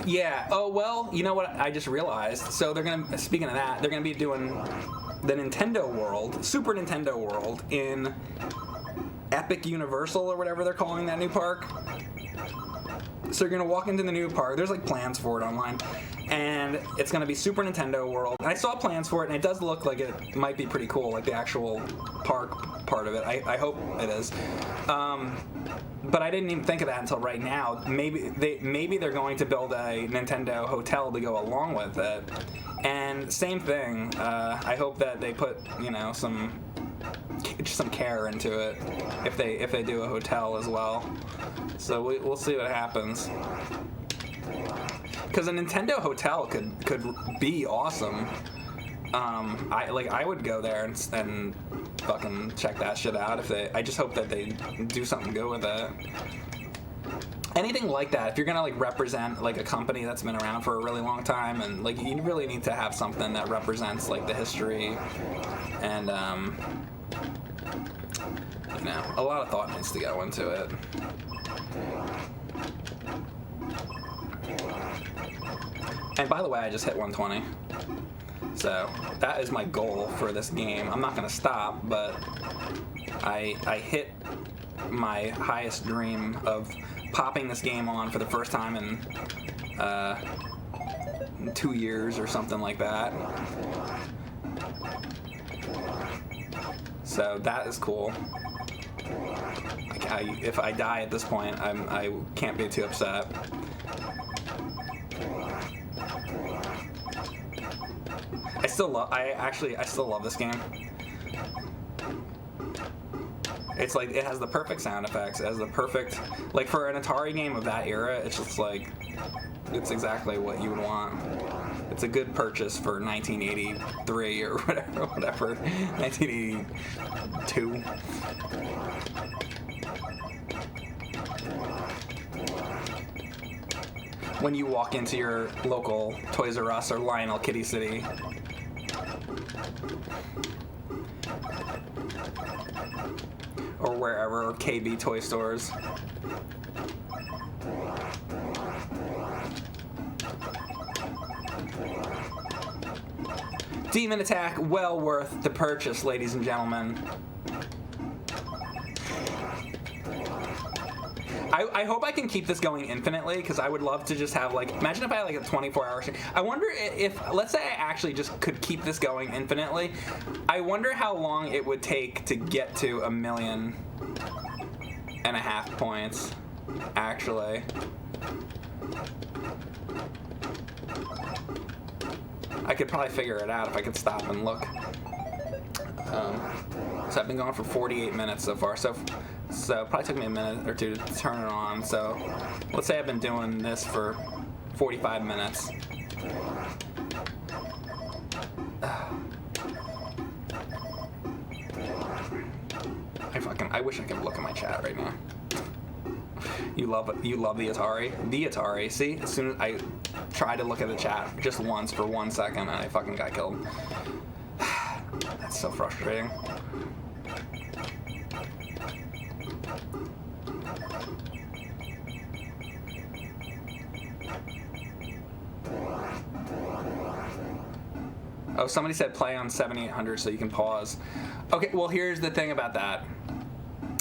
Speaker 1: Yeah. Oh well. You know what? I just realized. So they're gonna. Speaking of that, they're gonna be doing the Nintendo World, Super Nintendo World in Epic Universal or whatever they're calling that new park. So you're gonna walk into the new park. There's like plans for it online, and it's gonna be Super Nintendo World. And I saw plans for it, and it does look like it might be pretty cool, like the actual park part of it. I hope it is. But I didn't even think of that until right now. Maybe they're going to build a Nintendo hotel to go along with it. And same thing. I hope that they put some care into it if they do a hotel as well. So we'll see what happens. Because a Nintendo hotel could be awesome. I would go there and fucking check that shit out. I just hope that they do something good with it. Anything like that, if you're gonna like represent like a company that's been around for a really long time, and like you really need to have something that represents like the history, and a lot of thought needs to go into it. And by the way, I just hit 120. So that is my goal for this game. I'm not gonna stop, but I hit my highest dream of popping this game on for the first time in 2 years or something like that. So that is cool. If I die at this point, I can't be too upset. I still love this game. It's like, it has the perfect sound effects. It has the perfect, like for an Atari game of that era, it's just like, it's exactly what you would want. It's a good purchase for 1983 or whatever, 1982. When you walk into your local Toys R Us or Lionel Kitty City. Or wherever, KB toy stores. Demon Attack, well worth the purchase, ladies and gentlemen. I hope I can keep this going infinitely, because I would love to just have, like, imagine if I had, like, a 24-hour stream. I wonder if, let's say I actually just could keep this going infinitely, I wonder how long it would take to get to 1.5 million points, actually. I could probably figure it out if I could stop and look. So I've been going for 48 minutes so far. So it probably took me a minute or two to turn it on. So let's say I've been doing this for 45 minutes. I wish I could look at my chat right now. You love the Atari? The Atari. See, as soon as I tried to look at the chat just once for 1 second, and I fucking got killed. That's so frustrating. Oh, somebody said play on 7800 so you can pause. Okay, well, here's the thing about that.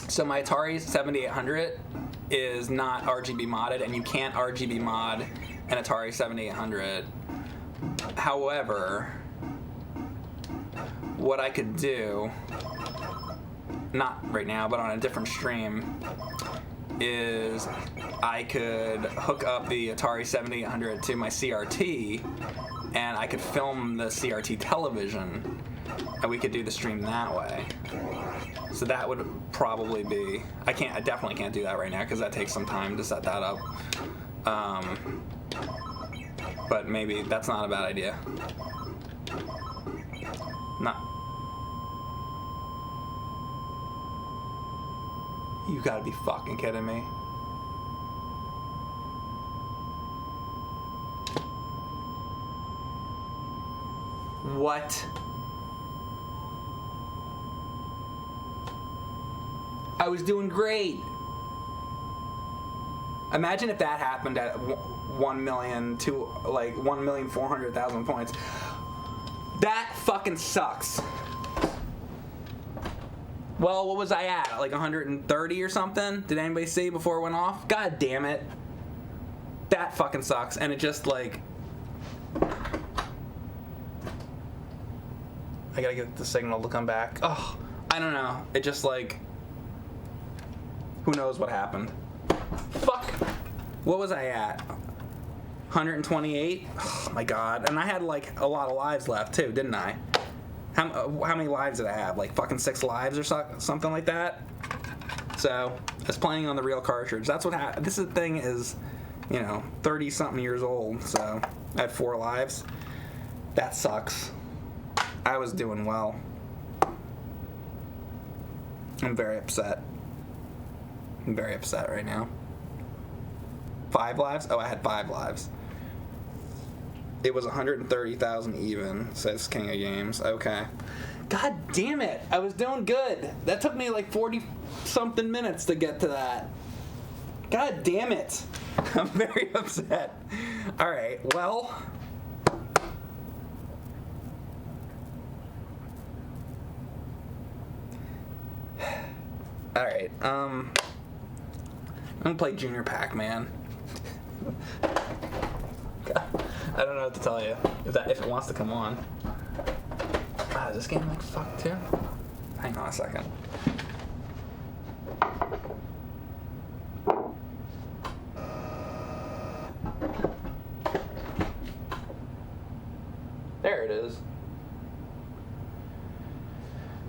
Speaker 1: So my Atari 7800 is not RGB modded, and you can't RGB mod an Atari 7800. However, what I could do not right now, but on a different stream, is I could hook up the Atari 7800 to my CRT, and I could film the CRT television, and we could do the stream that way. So that would probably be... I definitely can't do that right now because that takes some time to set that up. But maybe that's not a bad idea. You gotta be fucking kidding me. What? I was doing great. Imagine if that happened at 1,000,000 to like 1,400,000 points. That fucking sucks. Well, what was I at? Like 130 or something? Did anybody see before it went off? God damn it. That fucking sucks. And it just like... I gotta get the signal to come back. Oh, I don't know. It just like... Who knows what happened? Fuck. What was I at? 128? Oh my god. And I had like a lot of lives left too, didn't I? How many lives did I have? Like fucking 6 lives or something like that? So, I was playing on the real cartridge. That's what happened. This thing is, 30-something years old, so I had 4 lives. That sucks. I was doing well. I'm very upset. I'm very upset right now. 5 lives? Oh, I had 5 lives. It was 130,000 even, says King of Games. Okay. God damn it. I was doing good. That took me like 40-something minutes to get to that. God damn it. I'm very upset. All right, well... All right, I'm gonna play Junior Pac-Man. I don't know what to tell you if it wants to come on. Is this game like fuck too? Hang on a second. There it is.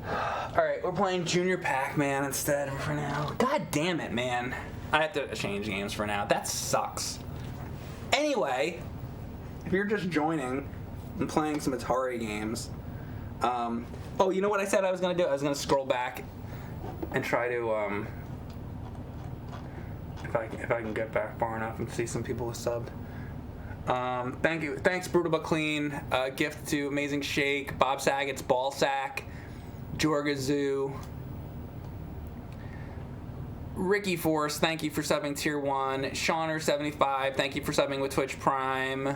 Speaker 1: Alright, we're playing Junior Pac-Man instead for now. God damn it, man. I have to change games for now. That sucks. Anyway, if you're just joining and playing some Atari games, oh, you know what I said I was going to do? I was going to scroll back and try to, if I can get back far enough and see some people who subbed. Thank you. Thanks, Brutal But Clean. Gift to Amazing Shake, Bob Saget's Ball Sack, Jorgazoo, Ricky Force, thank you for subbing Tier 1. Shauner75, thank you for subbing with Twitch Prime.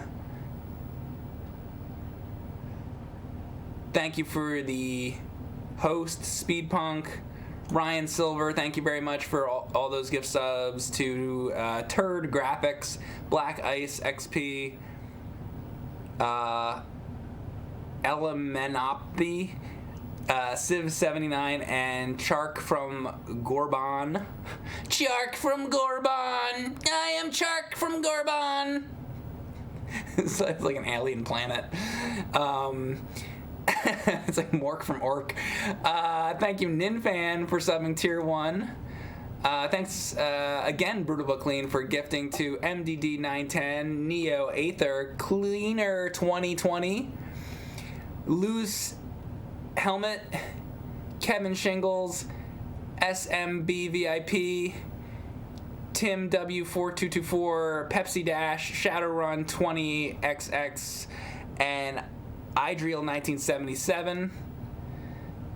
Speaker 1: Thank you for the host, Speedpunk. Ryan Silver, thank you very much for all those gift subs to Turd Graphics, Black Ice XP, Elemenopy, Civ79, and Chark from Gorbon. Chark from Gorbon! I am Chark from Gorbon! It's like an alien planet. It's like Mork from Orc. Thank you, Ninfan, for subbing Tier 1. Thanks again, Brutal But Clean, for gifting to MDD910, Neo Aether, Cleaner 2020, Loose Helmet, Kevin Shingles, SMBVIP, Tim W4224, Pepsi Dash, Shadowrun 20XX, and Idreal1977.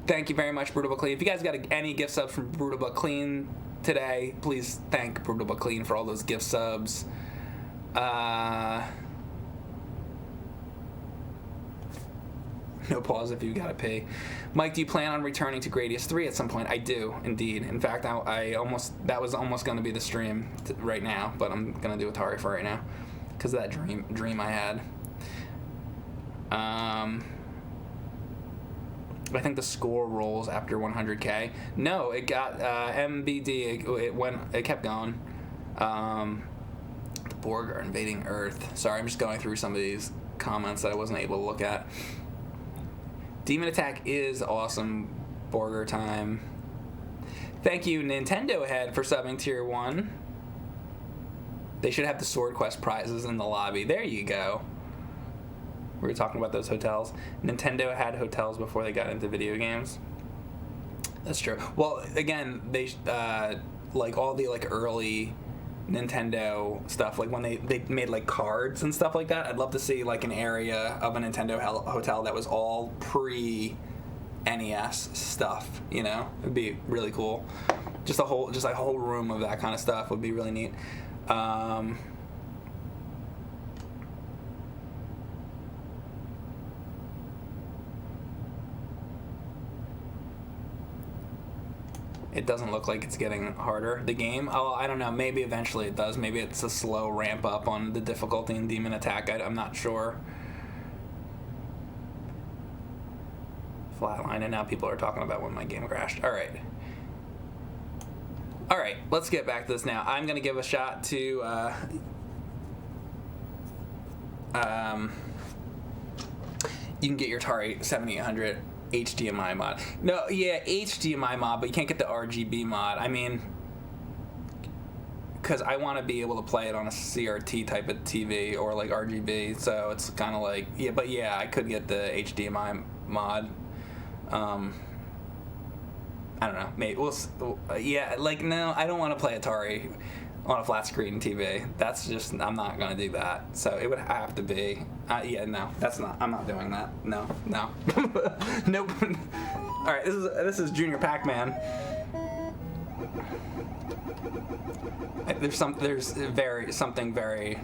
Speaker 1: Thank you very much, Brutal But Clean. If you guys got any gift subs from Brutal But Clean today, please thank Brutal But Clean for all those gift subs. No pause if you gotta pay. Mike, do you plan on returning to Gradius 3 at some point? I do, indeed. In fact, that was almost gonna be the stream right now, but I'm gonna do Atari for right now because of that dream I had. I think the score rolls after 100K. No, it got MBD. It kept going. The Borg are invading Earth. Sorry, I'm just going through some of these comments that I wasn't able to look at. Demon Attack is awesome. Borger time. Thank you, Nintendo Head, for subbing Tier 1. They should have the Sword Quest prizes in the lobby. There you go. We were talking about those hotels. Nintendo had hotels before they got into video games. That's true. Well, again, they like all the like early Nintendo stuff, like when they made like cards and stuff like that. I'd love to see like an area of a Nintendo hotel that was all pre NES stuff. You know, it'd be really cool. Just like a whole room of that kind of stuff would be really neat. It doesn't look like it's getting harder, the game. Oh, I don't know. Maybe eventually it does. Maybe it's a slow ramp up on the difficulty in Demon Attack. I'm not sure. Flatline, and now people are talking about when my game crashed. All right. All right, let's get back to this now. I'm going to give a shot to... you can get your Atari 7800 HDMI mod. No, yeah, HDMI mod, but you can't get the RGB mod. I mean, because I want to be able to play it on a CRT type of TV or like RGB, so it's kind of like, yeah, but yeah, I could get the HDMI mod. I don't know, maybe yeah, like, no, I don't want to play Atari on a flat screen TV. That's just, I'm not gonna do that. So it would have to be, yeah, no, I'm not doing that. No. Nope. All right, this is Junior Pac-Man. There's something very.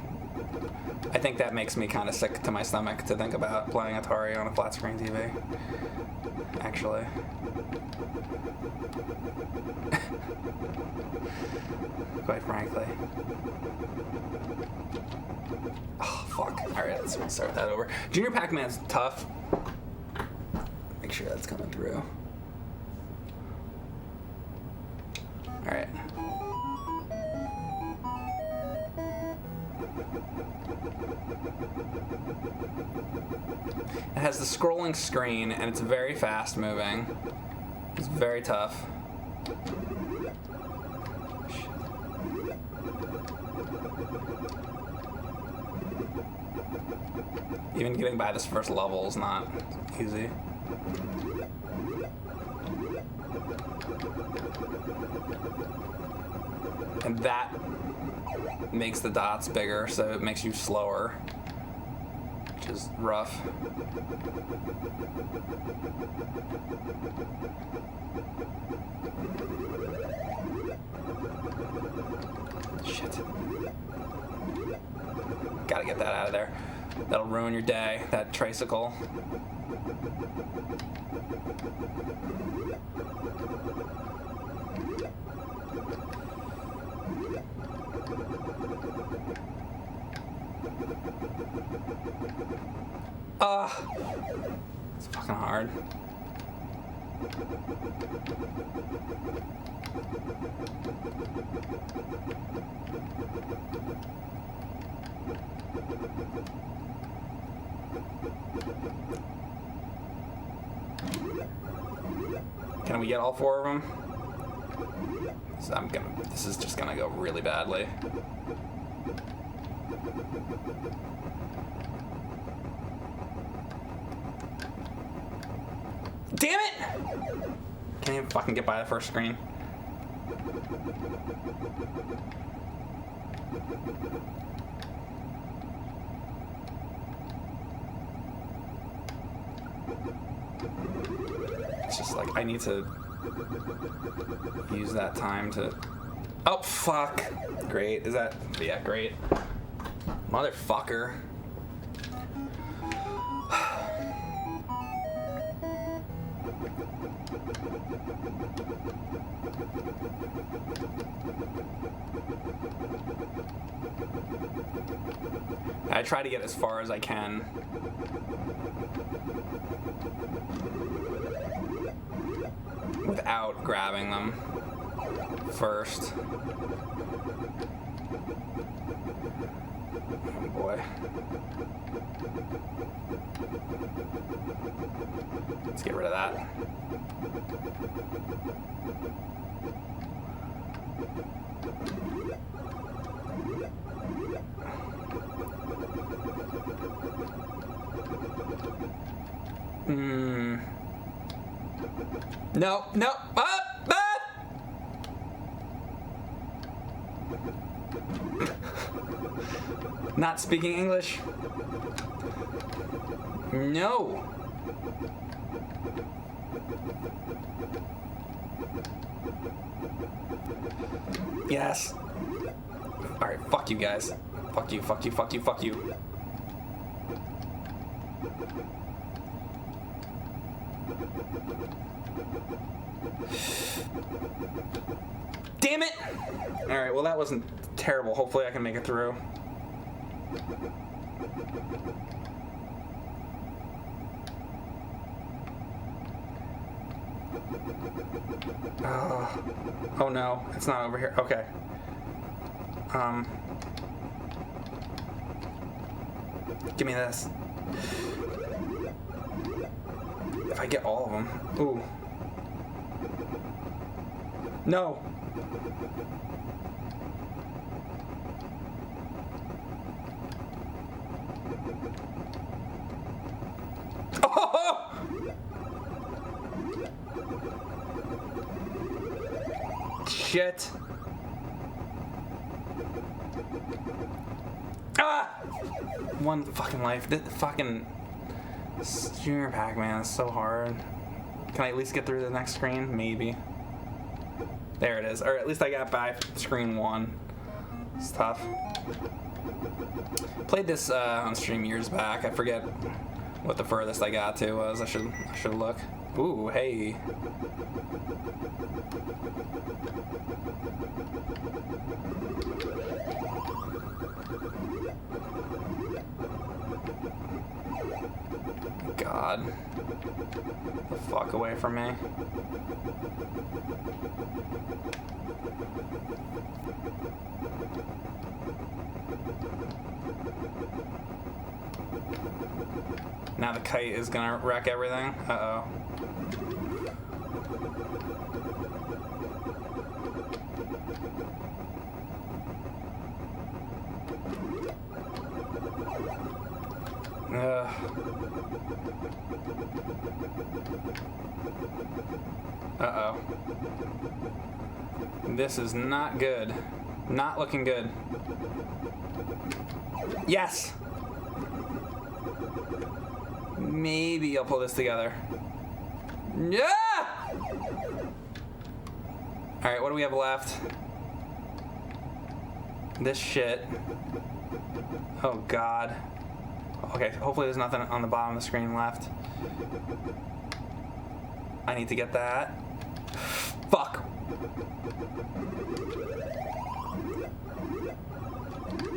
Speaker 1: I think that makes me kind of sick to my stomach to think about playing Atari on a flat screen TV. Actually. Quite frankly. Oh, fuck. Alright, let's start that over. Junior Pac-Man's tough. Make sure that's coming through. Alright. It has the scrolling screen, and it's very fast moving. It's very tough. Even getting by this first level is not easy. And that makes the dots bigger, so it makes you slower, which is rough. Shit. Gotta get that out of there. That'll ruin your day, that tricycle. It's fucking hard. Can we get all four of them? So this is just gonna go really badly. Damn it! Can't even fucking get by the first screen. It's just like, I need to use that time to... Oh, fuck. Great. Is that... Yeah, great. Motherfucker. I try to get as far as I can. without grabbing them first. Oh boy. Let's get rid of that. No, no. Not speaking English. No. Yes. Alright, fuck you guys. Fuck you, fuck you, fuck you, fuck you. Damn it! Alright, well that wasn't terrible. Hopefully I can make it through. Oh no, it's not over here. Okay. Give me this. If I get all of them. Ooh. No. Oh! Shit. Ah! One fucking life. This fucking Junior Pac-Man is so hard. Can I at least get through the next screen? Maybe. There it is. Or at least I got by screen 1. It's tough. Played this on stream years back. I forget what the furthest I got to was. I should look. Ooh, hey. God. Get the fuck away from me. Now the kite is gonna wreck everything. Uh-oh. Uh-oh. This is not good. Not looking good. Yes! Maybe I'll pull this together. Yeah! Alright, what do we have left? This shit. Oh god. Okay, hopefully there's nothing on the bottom of the screen left. I need to get that. Fuck.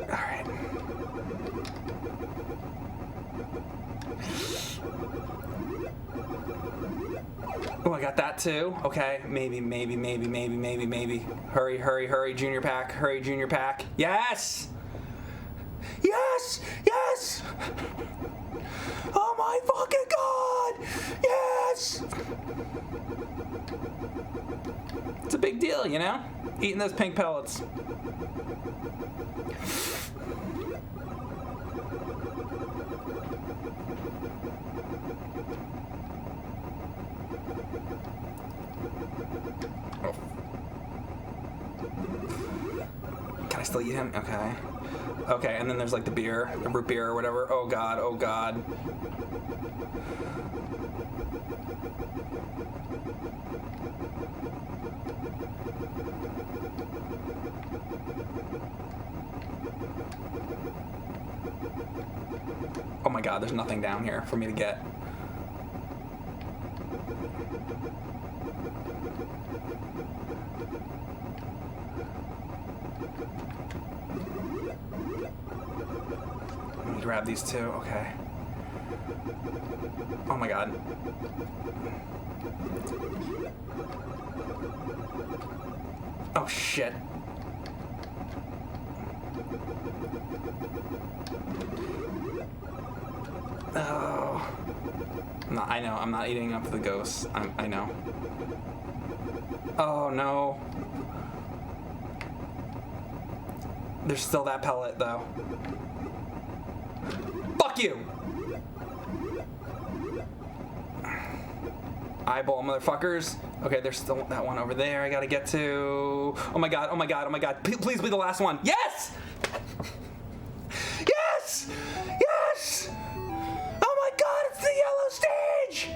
Speaker 1: Alright. Oh, I got that too. Okay, maybe. Hurry, Junior Pac. Hurry, Junior Pac. Yes! Yes! Yes! Oh my fucking god! Yes! It's a big deal, you know? Eating those pink pellets. Oh. Can I still eat him? Okay. Okay, and then there's like the beer, the root beer or whatever. Oh god, oh god. Oh my god, there's nothing down here for me to get. Let me grab these two, okay. Oh my god. Oh shit. Oh. No, I know. I'm not eating up the ghosts. I know. Oh no. There's still that pellet though. Fuck you! Eyeball motherfuckers. Okay, there's still that one over there I gotta get to. Oh my god, oh my god, oh my god. Please be the last one. Yes! Yes! Yes! Oh my god, it's the yellow stage!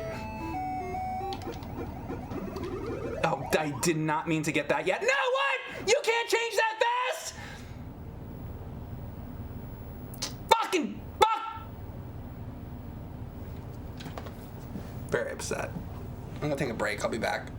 Speaker 1: Oh, I did not mean to get that yet. No, what? You can't change that fast! Fucking fuck! Very upset. I'm gonna take a break. I'll be back.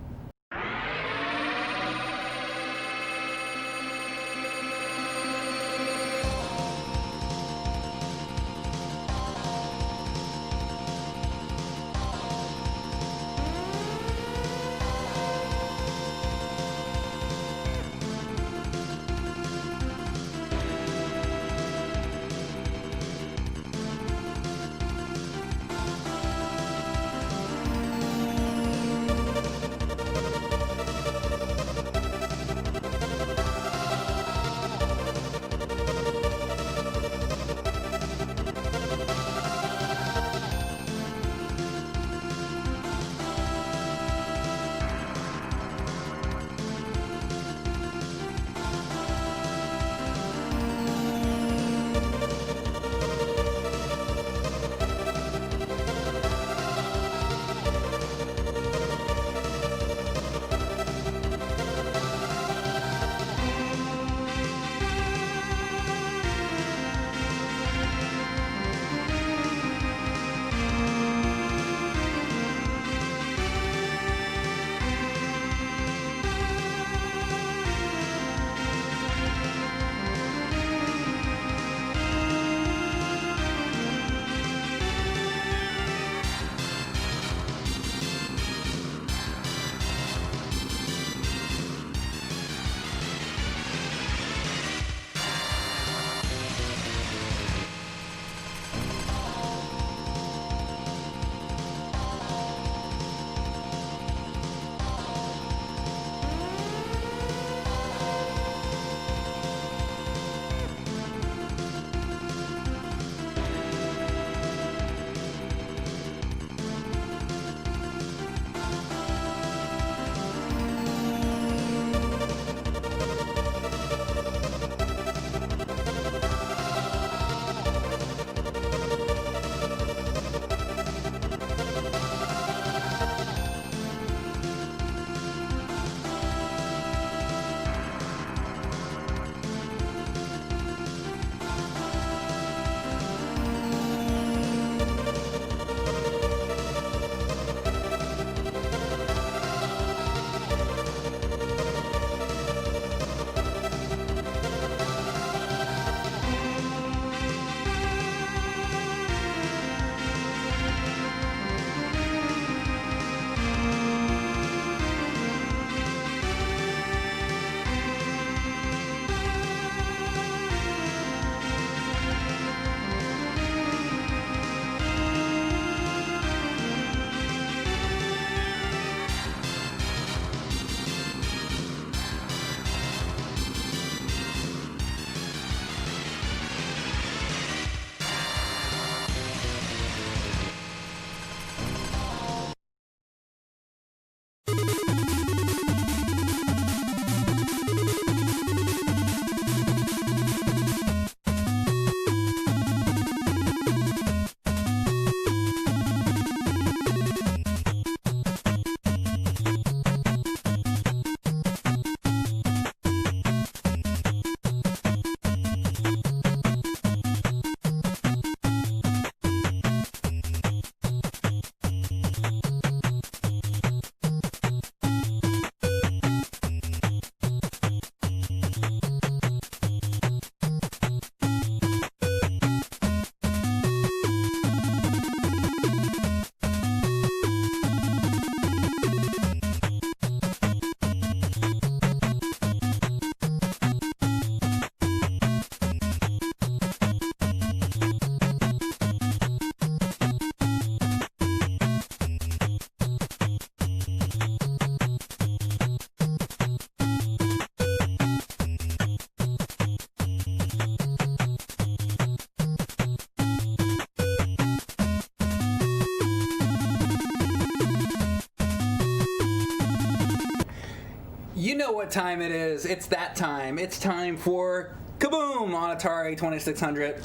Speaker 1: what time it is. It's that time. It's time for Kaboom on Atari 2600.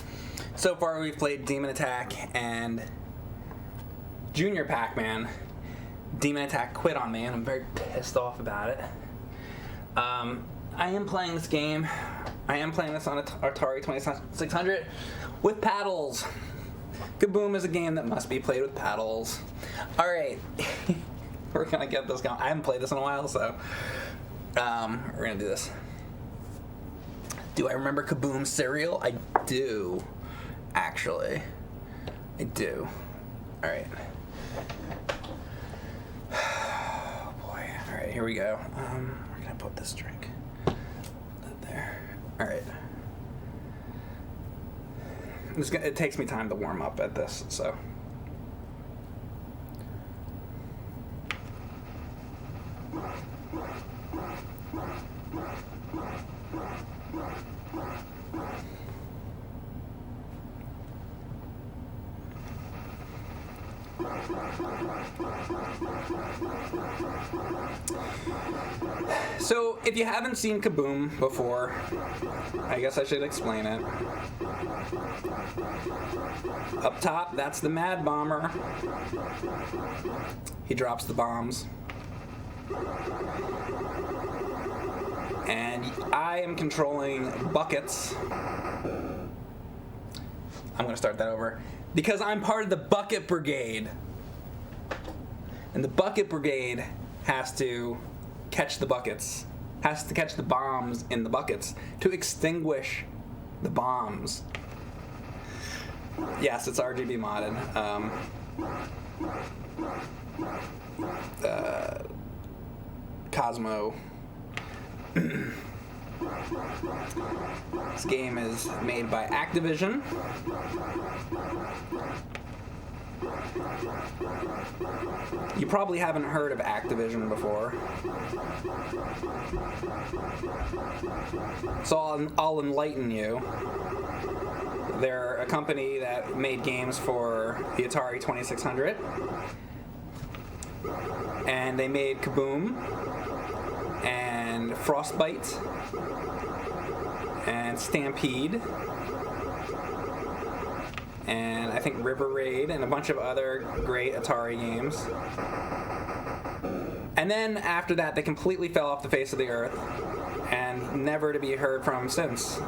Speaker 1: So far we've played Demon Attack and Junior Pac-Man. Demon Attack quit on me and I'm very pissed off about it. I am playing this game. I am playing this on Atari 2600 with paddles. Kaboom is a game that must be played with paddles. Alright. We're gonna get this going. I haven't played this in a while, so we're gonna do this. Do I remember Kaboom cereal? I do, actually. I do. Alright. Oh boy. Alright, here we go. We're gonna put this drink there. Alright. It takes me time to warm up at this, so. So, if you haven't seen Kaboom before, I guess I should explain it. Up top, that's the Mad Bomber. He drops the bombs. And I am controlling buckets. I'm going to start that over. Because I'm part of the Bucket Brigade. And the Bucket Brigade has to catch the buckets. Has to catch the bombs in the buckets to extinguish the bombs. Yes, it's RGB modded. Cosmo. This game is made by Activision. You probably haven't heard of Activision before. So I'll enlighten you. They're a company that made games for the Atari 2600. And they made Kaboom and Frostbite and Stampede and I think River Raid and a bunch of other great Atari games. And then after that, they completely fell off the face of the earth and never to be heard from since.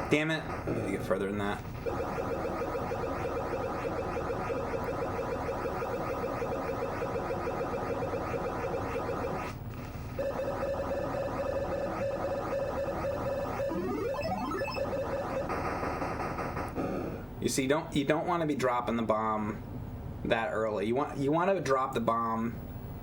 Speaker 1: Damn it. I need to get further than that. You see, you don't want to be dropping the bomb that early. You want to drop the bomb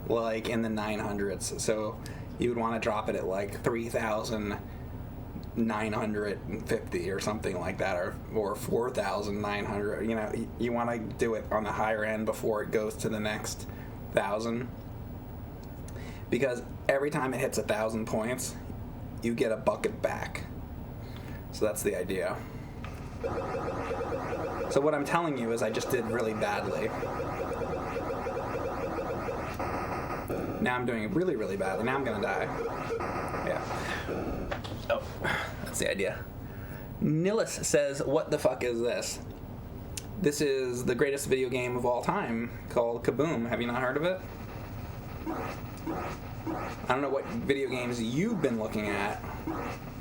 Speaker 1: like in the 900s. So you would want to drop it at like 3,950 or something like that, or 4,900. You know, you want to do it on the higher end before it goes to the next 1,000, because every time it hits 1,000 points, you get a bucket back. So that's the idea. So what I'm telling you is I just did really badly. Now I'm doing really, really badly. Now I'm gonna die. Yeah. Oh, that's the idea. Nillis says, what the fuck is this? This is the greatest video game of all time called Kaboom. Have you not heard of it? I don't know what video games you've been looking at,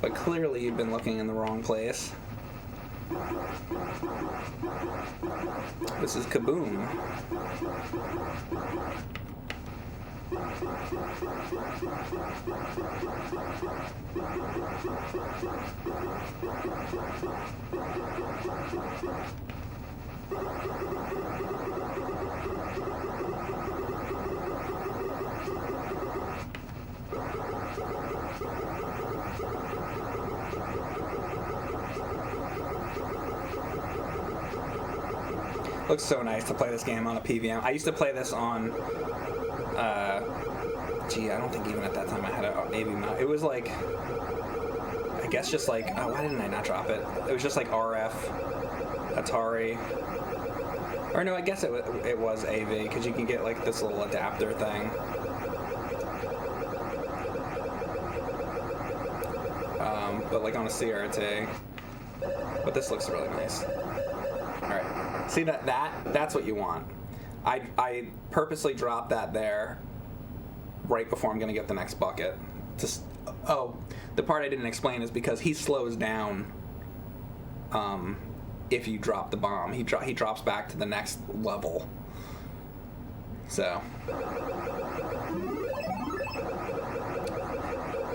Speaker 1: but clearly you've been looking in the wrong place. This is Kaboom. Looks so nice to play this game on a PVM. I used to play this on, gee, I don't think even at that time I had a AV mount. It was like, I guess just like, oh, why didn't I not drop it? It was just like RF, Atari, or no, I guess it was AV, because you can get like this little adapter thing. But like on a CRT. But this looks really nice. Alright. See that's what you want. I purposely dropped that there right before I'm gonna get the next bucket. The part I didn't explain is because he slows down if you drop the bomb. He drops back to the next level. So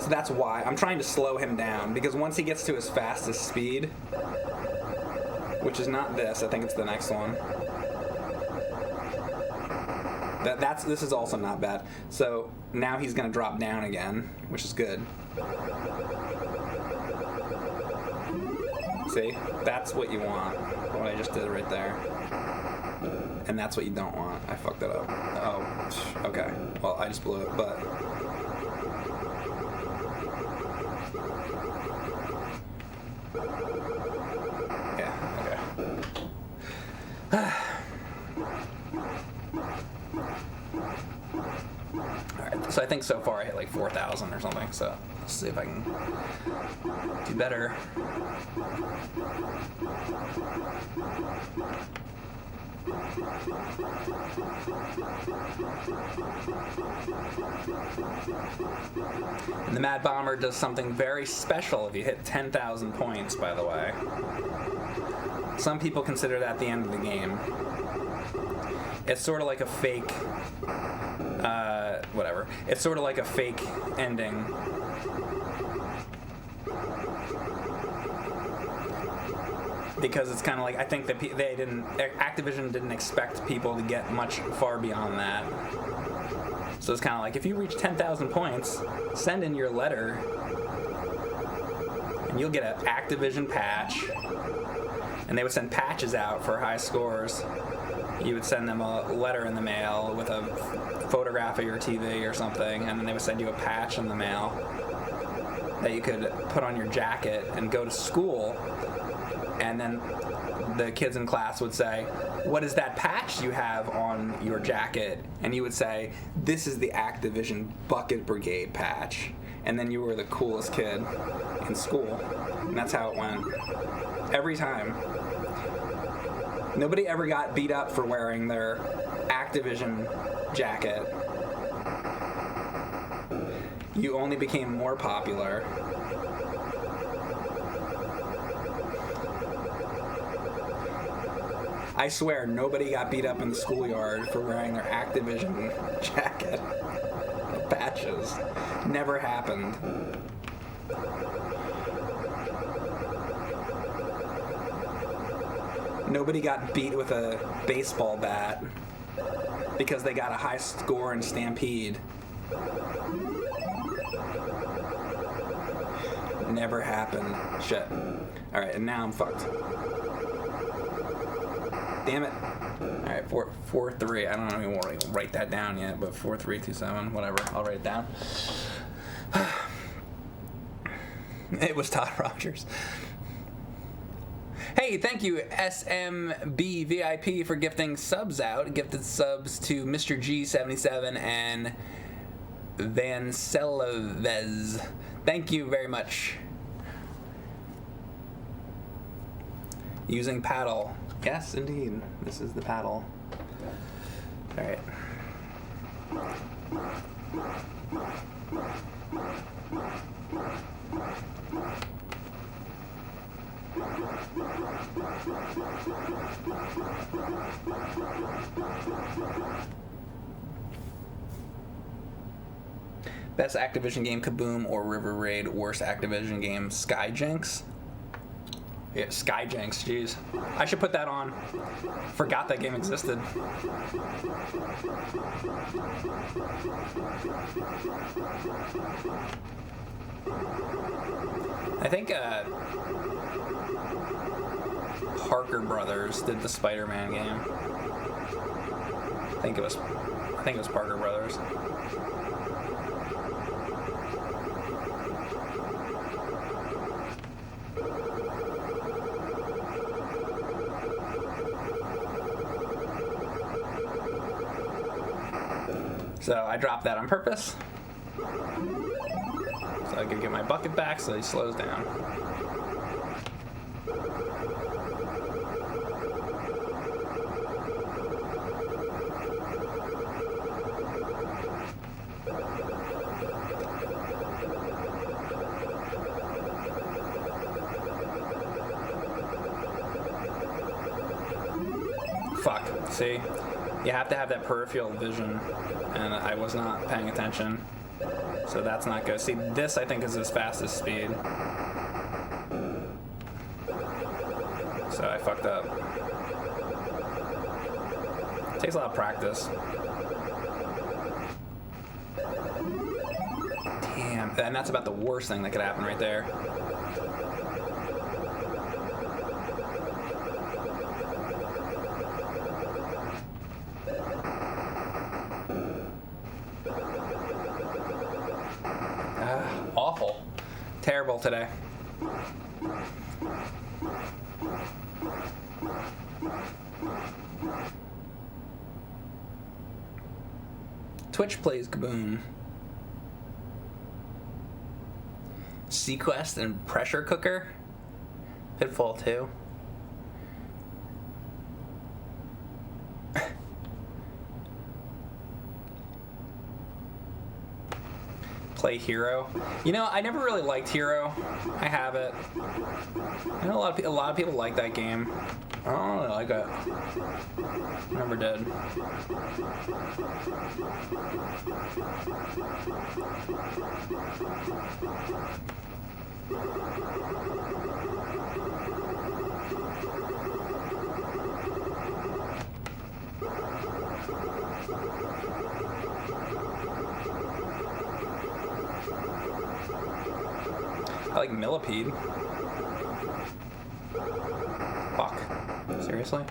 Speaker 1: that's why I'm trying to slow him down, because once he gets to his fastest speed, which is not this, I think it's the next one. This is also not bad. So now he's gonna drop down again, which is good. See, that's what you want. What I just did right there. And that's what you don't want. I fucked it up. Oh, okay. Well, I just blew it, but. Yeah, okay. Alright, so I think so far I hit like 4,000 or something, so let's see if I can do better. And the Mad Bomber does something very special if you hit 10,000 points, by the way. Some people consider that the end of the game. It's sort of like a fake, whatever. It's sort of like a fake ending. Because it's kind of like, I think that Activision didn't expect people to get much far beyond that. So it's kind of like, if you reach 10,000 points, send in your letter, and you'll get an Activision patch. And they would send patches out for high scores. You would send them a letter in the mail with a photograph of your TV or something, and then they would send you a patch in the mail that you could put on your jacket and go to school. And then the kids in class would say, "What is that patch you have on your jacket?" And you would say, "This is the Activision Bucket Brigade patch." And then you were the coolest kid in school. And that's how it went. Every time. Nobody ever got beat up for wearing their Activision jacket. You only became more popular. I swear, nobody got beat up in the schoolyard for wearing their Activision jacket. Patches. Never happened. Nobody got beat with a baseball bat because they got a high score in Stampede. Never happened. Shit. Alright, and now I'm fucked. Damn it. Alright, 4-3. I don't even want to write that down yet, but 4-3-2-7, whatever. I'll write it down. It was Todd Rogers. Hey, thank you, SMBVIP, for gifting subs out. Gifted subs to Mr. G77 and Van Selves. Thank you very much. Using paddle. Yes, indeed. This is the paddle. All right. Best Activision game, Kaboom or River Raid. Worst Activision game, Skyjinx. Yeah, Skyjinx, jeez. I should put that on. Forgot that game existed. I think Parker Brothers did the Spider-Man game. I think it was Parker Brothers. So I dropped that on purpose. So I could get my bucket back so he slows down. Fuck, see? You have to have that peripheral vision, and I was not paying attention. So that's not good. See, this I think is his fastest speed. So I fucked up. It takes a lot of practice. Damn, and that's about the worst thing that could happen right there. Awful. Terrible today. Twitch plays Kaboom. Sequest and Pressure Cooker. Pitfall 2. Play Hero. You know, I never really liked Hero. I have it. I know a lot of people like that game. I don't really like it. Never did. I like Millipede. Fuck. Seriously?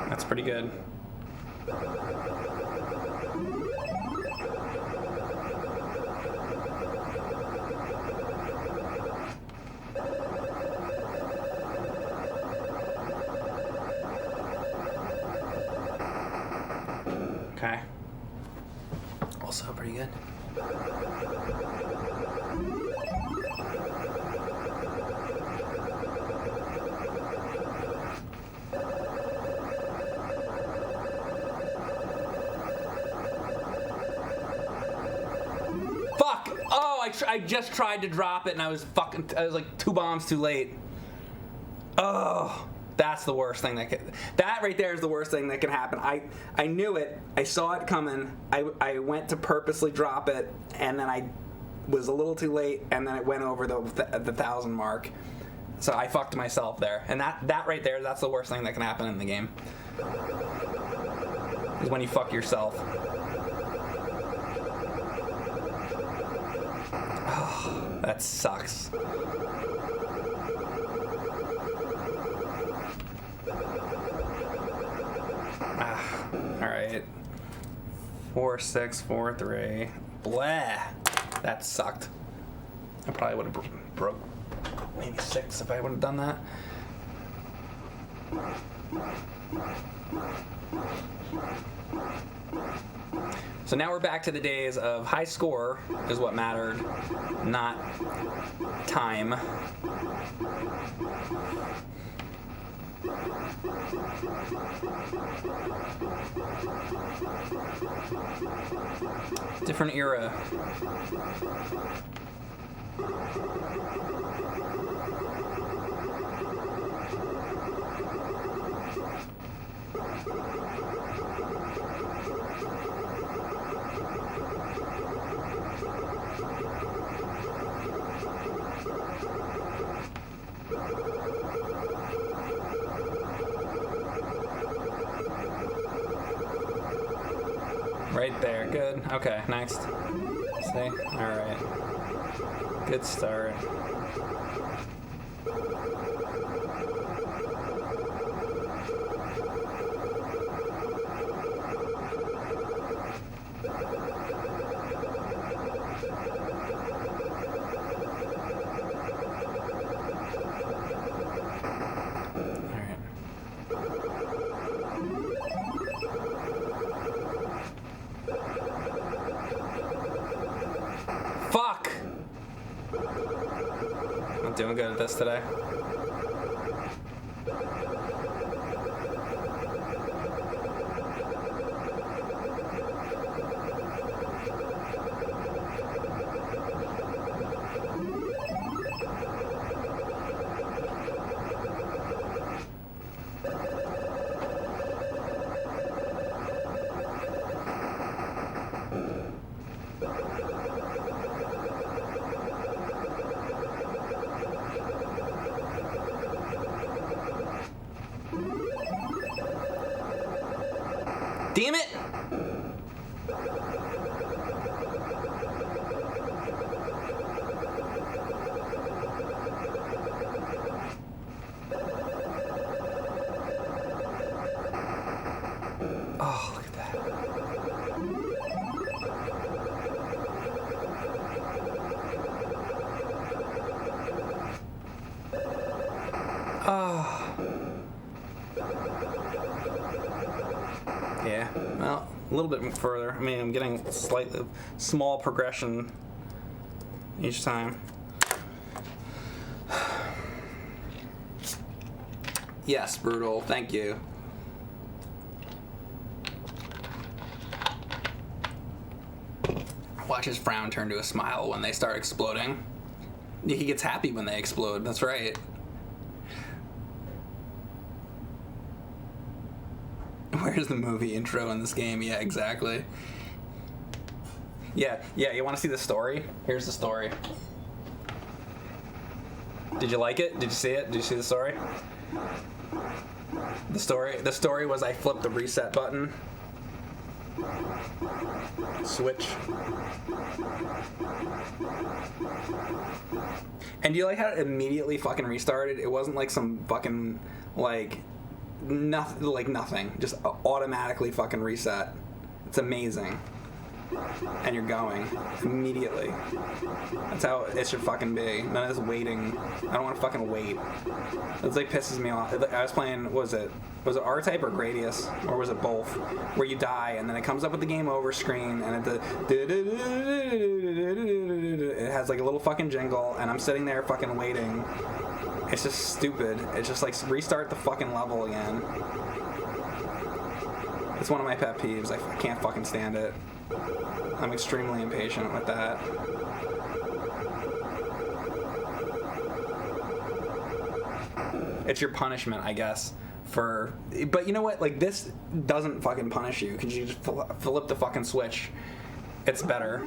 Speaker 1: That's pretty good. Okay. Also pretty good. I just tried to drop it and I was like 2 bombs too late. Oh, that's the worst thing that right there is the worst thing that can happen. I knew it. I saw it coming. I went to purposely drop it and then I was a little too late and then it went over the 1,000 mark. So I fucked myself there. And that right there, that's the worst thing that can happen in the game. Is when you fuck yourself. Oh, that sucks. Alright. 4, 6, 4, 3. Blah. That sucked. I probably would have broke maybe 6 if I would have done that. So now we're back to the days of high score is what mattered, not time. Different era. Right there, good. Okay, next. See? Alright. Good start. Fuck! I'm doing good at this today. Damn it! Oh, look at that. Oh. Yeah, well, a little bit further. I mean, I'm getting slightly small progression each time. Yes, brutal. Thank you. Watch his frown turn to a smile when they start exploding. He gets happy when they explode. That's right. Where's the movie intro in this game? Yeah, exactly. Yeah, you want to see the story? Here's the story. Did you like it? Did you see it? Did you see the story? The story was I flipped the reset button. Switch. And do you like how it immediately fucking restarted? It wasn't like some fucking, like, nothing. Just automatically fucking reset. It's amazing. And you're going immediately. That's how it should fucking be. None of this waiting. I don't want to fucking wait. It's like pisses me off. I was playing, was it R-Type or Gradius? Or was it both? Where you die and then it comes up with the game over screen and it has like a little fucking jingle and I'm sitting there fucking waiting. It's just stupid. It's just like restart the fucking level again. It's one of my pet peeves. I can't fucking stand it. I'm extremely impatient with that. It's your punishment, I guess. But you know what? Like, this doesn't fucking punish you because you just flip the fucking switch. It's better.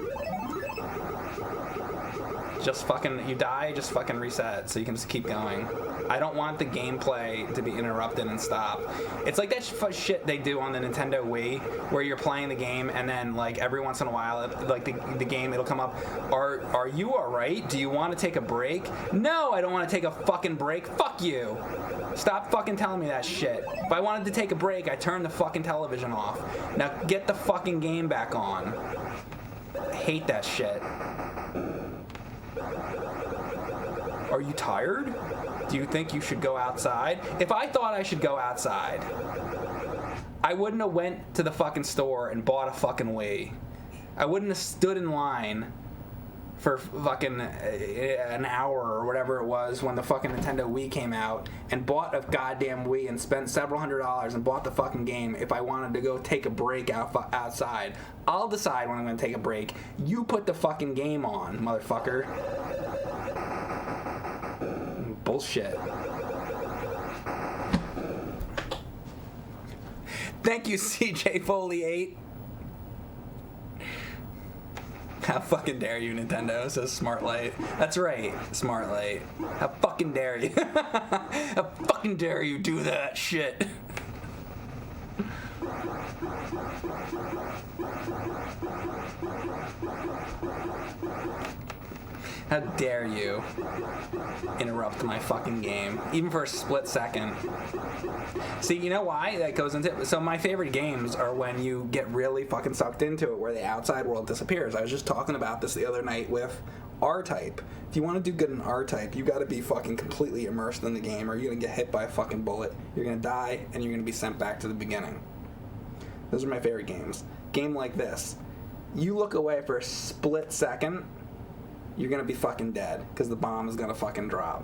Speaker 1: Just fucking, you die, just fucking reset so you can just keep going. I don't want the gameplay to be interrupted and stop. It's like that shit they do on the Nintendo Wii where you're playing the game and then like every once in a while, like the game, it'll come up, are you alright? Do you want to take a break? No, I don't want to take a fucking break. Fuck you. Stop fucking telling me that shit. If I wanted to take a break, I turn the fucking television off. Now get the fucking game back on. I hate that shit. Are you tired? Do you think you should go outside? If I thought I should go outside, I wouldn't have went to the fucking store and bought a fucking Wii. I wouldn't have stood in line for fucking an hour or whatever it was when the fucking Nintendo Wii came out and bought a goddamn Wii and spent several $100s and bought the fucking game if I wanted to go take a break outside. I'll decide when I'm going to take a break. You put the fucking game on, motherfucker. Bullshit. Thank you, CJ Foley 8. How fucking dare you, Nintendo, says Smart Light. That's right, Smart Light. How fucking dare you? How fucking dare you do that shit? How dare you interrupt my fucking game, even for a split second. See, you know why that goes into it? So my favorite games are when you get really fucking sucked into it, where the outside world disappears. I was just talking about this the other night with R-Type. If you want to do good in R-Type, you got to be fucking completely immersed in the game, or you're going to get hit by a fucking bullet, you're going to die, and you're going to be sent back to the beginning. Those are my favorite games. Game like this, you look away for a split second, you're gonna be fucking dead, because the bomb is gonna fucking drop.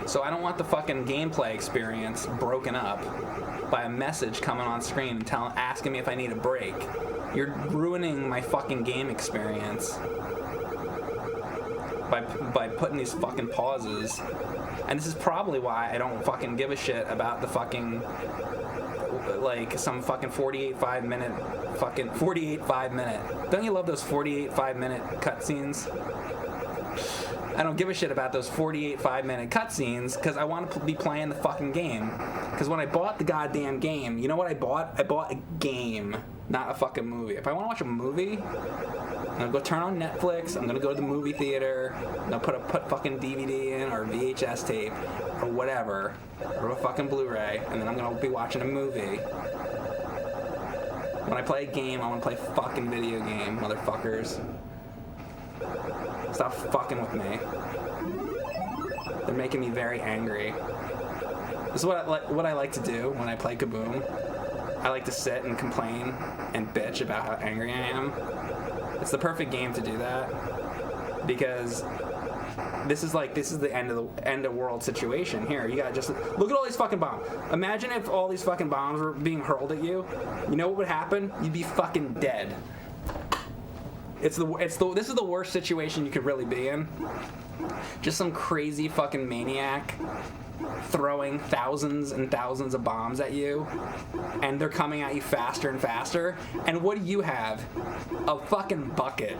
Speaker 1: So I don't want the fucking gameplay experience broken up by a message coming on screen and asking me if I need a break. You're ruining my fucking game experience by putting these fucking pauses. And this is probably why I don't fucking give a shit about the fucking, like, some fucking 48 5-minute. Don't you love those 48 5-minute cutscenes? I don't give a shit about those 48 5-minute cutscenes because I want to be playing the fucking game. Because when I bought the goddamn game, you know what I bought? I bought a game, not a fucking movie. If I want to watch a movie, I'm gonna go turn on Netflix. I'm gonna go to the movie theater. I'm gonna put fucking DVD in or VHS tape or whatever, or a fucking Blu-ray, and then I'm gonna be watching a movie. When I play a game, I wanna play a fucking video game, motherfuckers. Stop fucking with me. They're making me very angry. This is what I like to do when I play Kaboom. I like to sit and complain and bitch about how angry I am. It's the perfect game to do that, because this is the end of world situation here. You gotta just look at all these fucking bombs. Imagine if all these fucking bombs were being hurled at you. You know what would happen? You'd be fucking dead. This is the worst situation you could really be in. Just some crazy fucking maniac throwing thousands and thousands of bombs at you, and they're coming at you faster and faster. And what do you have? A fucking bucket.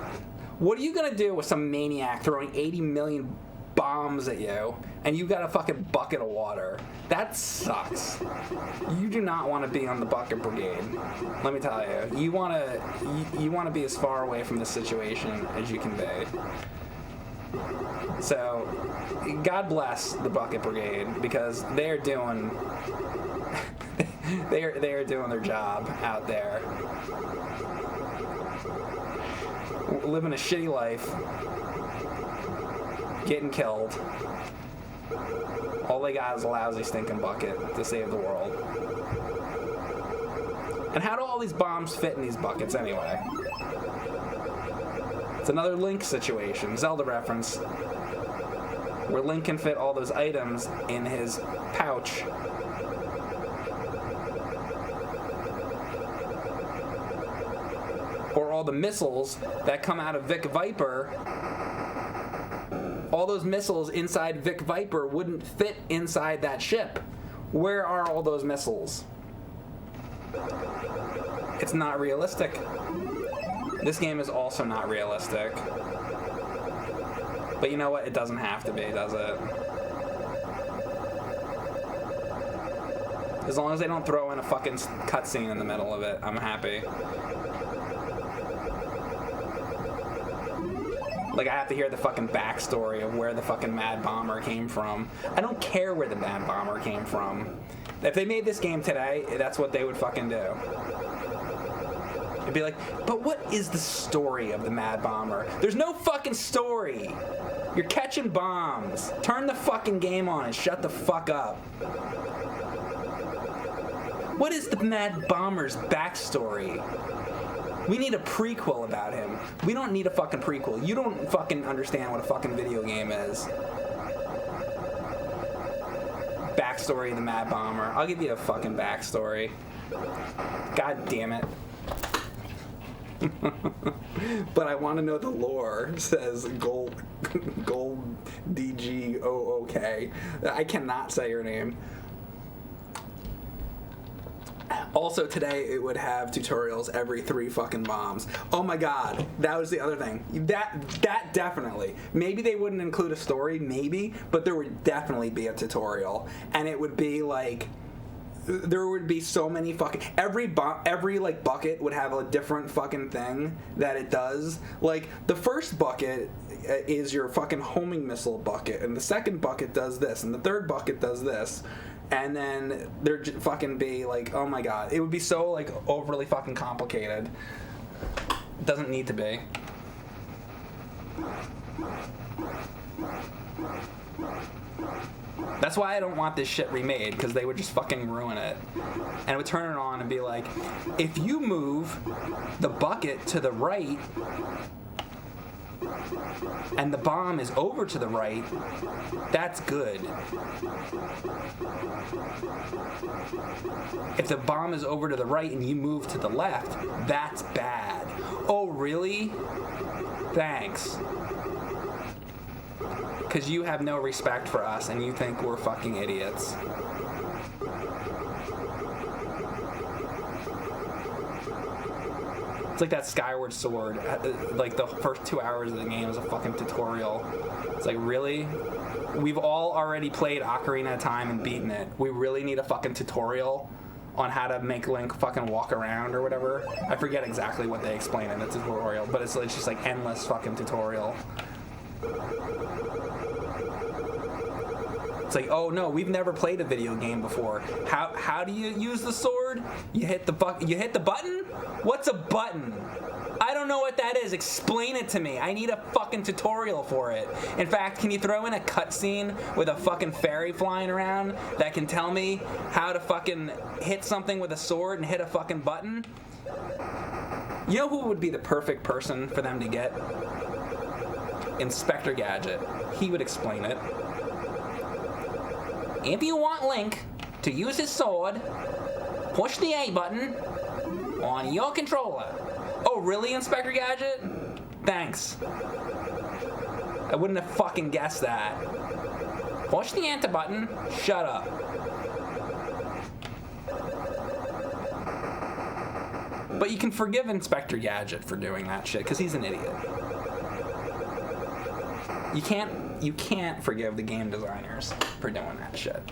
Speaker 1: What are you gonna do with some maniac throwing 80 million bombs at you, and you got a fucking bucket of water? That sucks. You do not want to be on the bucket brigade. Let me tell you. You want to be as far away from this situation as you can be. So, God bless the bucket brigade, because they're doing they're doing their job out there, living a shitty life, getting killed. All they got is a lousy stinking bucket to save the world. And how do all these bombs fit in these buckets anyway? It's another Link situation, Zelda reference, where Link can fit all those items in his pouch. Or all the missiles that come out of Vic Viper. All those missiles inside Vic Viper wouldn't fit inside that ship. Where are all those missiles? It's not realistic. This game is also not realistic. But you know what? It doesn't have to be, does it? As long as they don't throw in a fucking cutscene in the middle of it, I'm happy. Like, I have to hear the fucking backstory of where the fucking Mad Bomber came from. I don't care where the Mad Bomber came from. If they made this game today, that's what they would fucking do. I'd be like, but what is the story of the Mad Bomber? There's no fucking story. You're catching bombs. Turn the fucking game on and shut the fuck up. What is the Mad Bomber's backstory? We need a prequel about him. We don't need a fucking prequel. You don't fucking understand what a fucking video game is. Backstory of the Mad Bomber. I'll give you a fucking backstory. God damn it. But I want to know the lore, says Gold DGOOK. I cannot say your name. Also today it would have tutorials every 3 fucking bombs. Oh my god, that was the other thing. That definitely. Maybe they wouldn't include a story, maybe, but there would definitely be a tutorial. And it would be like, there would be so many fucking, every like bucket would have a different fucking thing that it does. Like the first bucket is your fucking homing missile bucket, and the second bucket does this, and the third bucket does this. And then there'd fucking be like, oh my god, it would be so like overly fucking complicated. It doesn't need to be. That's why I don't want this shit remade, because they would just fucking ruin it. And it would turn it on and be like, if you move the bucket to the right and the bomb is over to the right, that's good. If the bomb is over to the right and you move to the left, that's bad. Oh, really? Thanks. Because you have no respect for us and you think we're fucking idiots. It's like that Skyward Sword. Like the first 2 hours of the game is a fucking tutorial. It's like, really? We've all already played Ocarina of Time and beaten it. We really need a fucking tutorial on how to make Link fucking walk around or whatever. I forget exactly what they explain in the tutorial, but it's just like endless fucking tutorial. It's like, oh no, we've never played a video game before. How do you use the sword? You hit the button? What's a button? I don't know what that is. Explain it to me. I need a fucking tutorial for it. In fact, can you throw in a cutscene with a fucking fairy flying around that can tell me how to fucking hit something with a sword and hit a fucking button? You know who would be the perfect person for them to get? Inspector Gadget. He would explain it. If you want Link to use his sword, push the A button on your controller. Oh, really, Inspector Gadget? Thanks. I wouldn't have fucking guessed that. Push the enter button, shut up. But you can forgive Inspector Gadget for doing that shit, because he's an idiot. You can't forgive the game designers for doing that shit.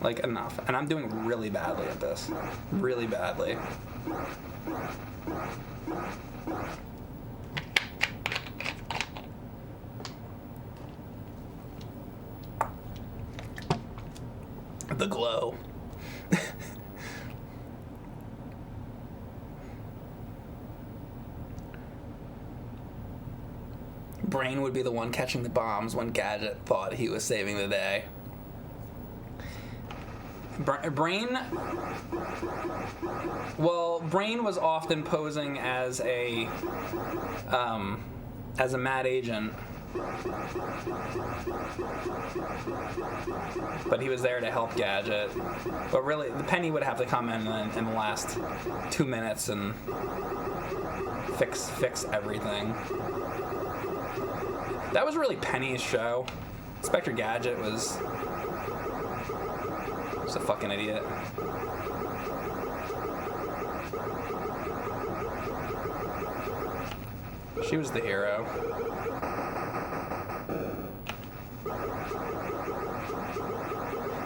Speaker 1: Like, enough. And I'm doing really badly at this. Really badly. The glow. Brain would be the one catching the bombs when Gadget thought he was saving the day. Brain was often posing as a mad agent, but he was there to help Gadget. But really, the Penny would have to come in the last 2 minutes and fix everything. That was really Penny's show. Inspector Gadget was a fucking idiot. She was the hero.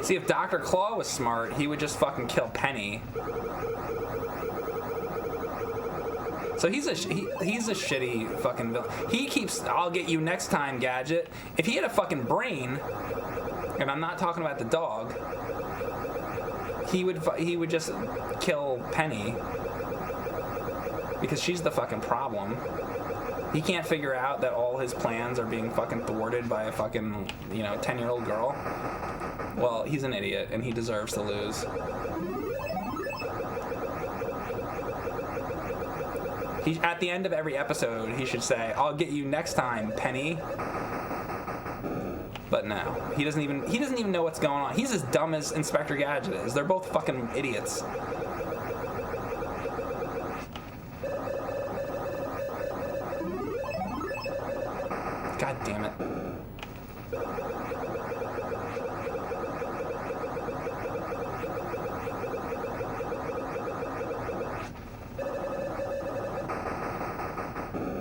Speaker 1: See, if Dr. Claw was smart, he would just fucking kill Penny. So he's a shitty fucking villain. He keeps, I'll get you next time, Gadget. If he had a fucking brain, and I'm not talking about the dog, he would just kill Penny. Because she's the fucking problem. He can't figure out that all his plans are being fucking thwarted by a fucking, 10-year-old girl. Well, he's an idiot, and he deserves to lose. At the end of every episode, he should say, "I'll get you next time, Penny." But no, he doesn't even know what's going on. He's as dumb as Inspector Gadget is. They're both fucking idiots. God damn it.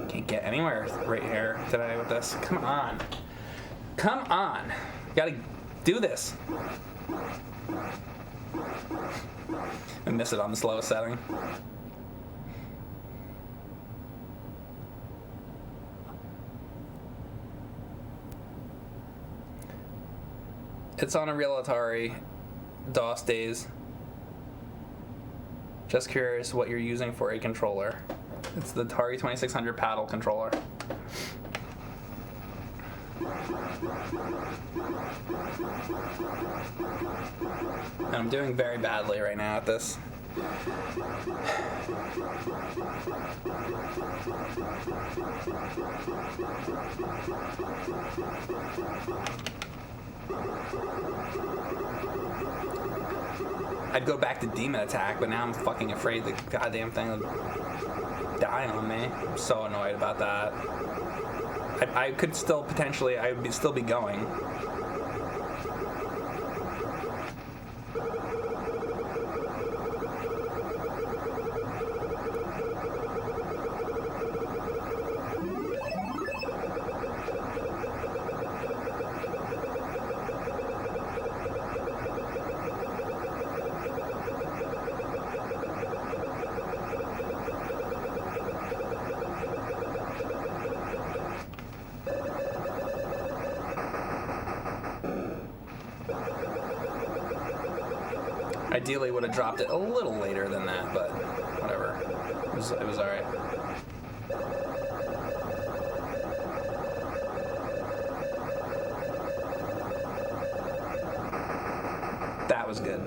Speaker 1: Can't get anywhere right here today with this. Come on. Come on. Gotta do this. I miss it on the slowest setting. It's on a real Atari. DOS days. Just curious what you're using for a controller. It's the Atari 2600 paddle controller. And I'm doing very badly right now at this. I'd go back to Demon Attack, but now I'm fucking afraid the goddamn thing will die on me. I'm so annoyed about that. I could still potentially, I would still be going. Ideally would have dropped it a little later than that, but whatever. It was alright. That was good.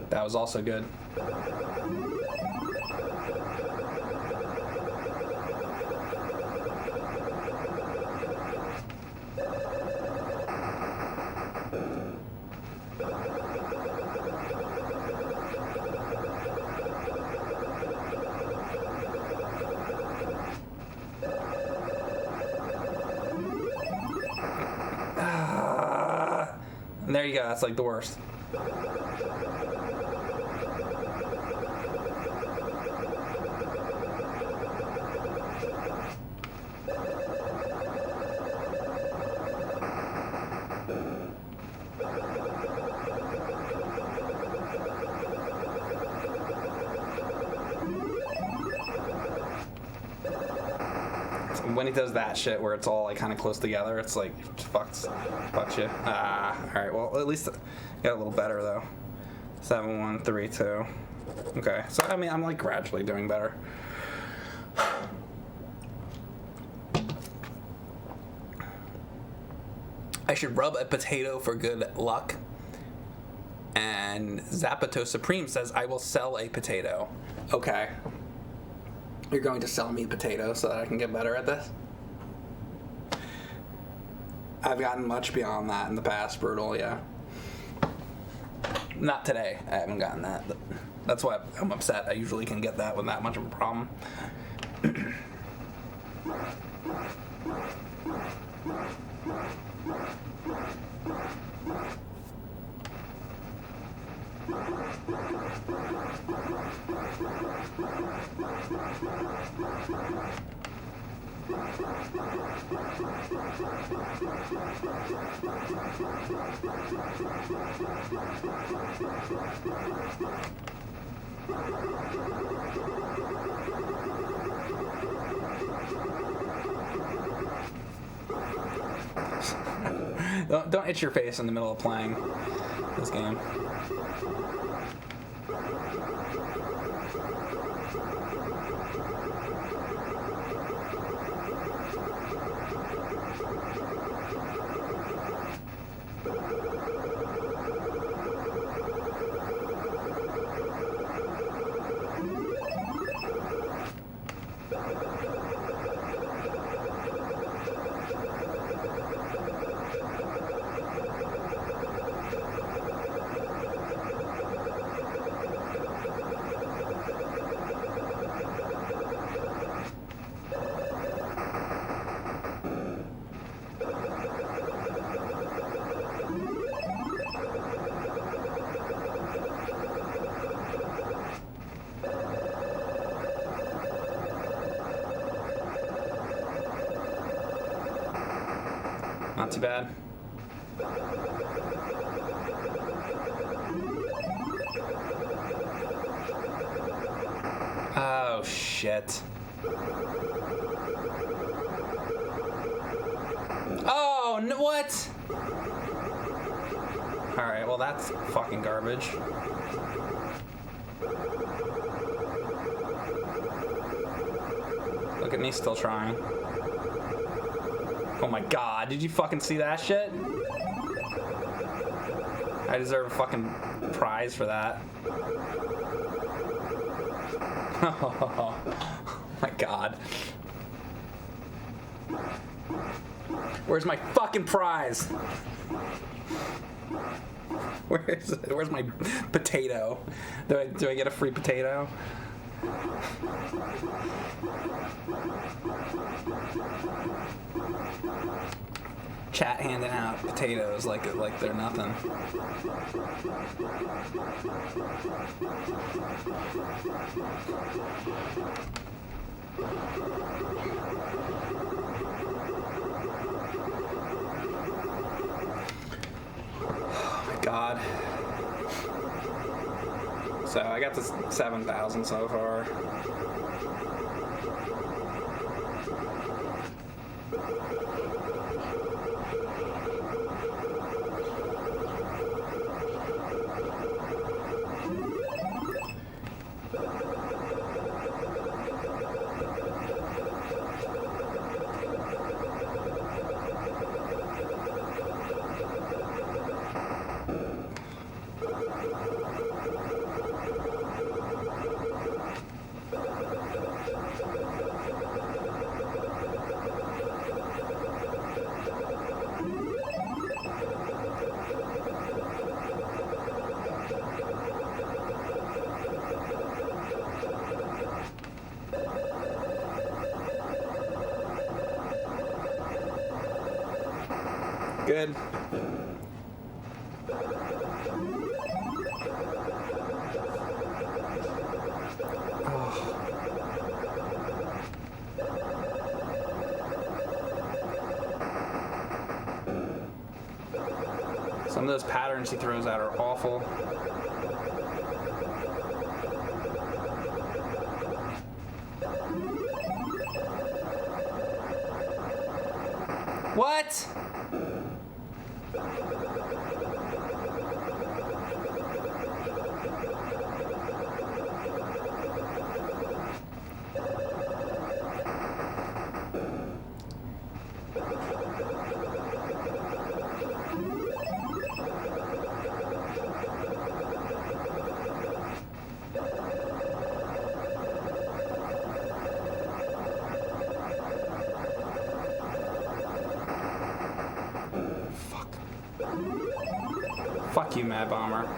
Speaker 1: That was also good. And there you go, that's like the worst. When he does that shit where it's all like kind of close together, it's like fucks you. Alright, well at least got a little better though. 7-1-3-2. Okay, so I mean I'm like gradually doing better. I should rub a potato for good luck. And Zapato Supreme says I will sell a potato. Okay. You're going to sell me potatoes so that I can get better at this? I've gotten much beyond that in the past, Brutal, yeah. Not today. I haven't gotten that. But that's why I'm upset. I usually can get that with that much of a problem. Don't itch your face in the middle of playing this game. Not too bad. Oh, shit. Oh, no, what? Alright, well, that's fucking garbage. Look at me still trying. Oh my god, did you fucking see that shit? I deserve a fucking prize for that. Oh my god. Where's my fucking prize? Where is it? Where's my potato? Do I get a free potato? Chat handing out potatoes like they're nothing. Oh my god. So I got this 7,000 so far. Good. Oh. Some of those patterns he throws out are awful. What? Fuck you, Mad Bomber.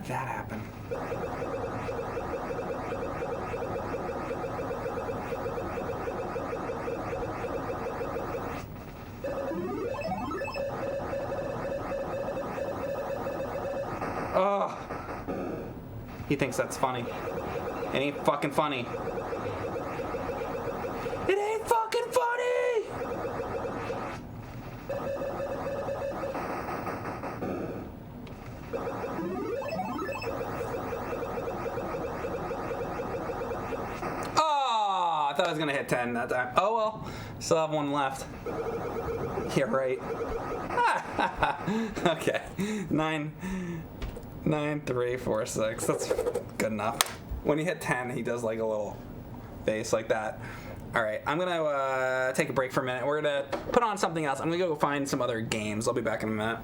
Speaker 1: that happen? Oh, he thinks that's funny. It ain't fucking funny. It ain't fucking funny! Oh, I thought I was gonna hit 10 that time. Oh well, still have one left. Yeah, right. Okay, 9, 3, 4, 6. That's good enough. When you hit 10, he does like a little face like that. All right, I'm gonna take a break for a minute. We're gonna put on something else. I'm gonna go find some other games. I'll be back in a minute.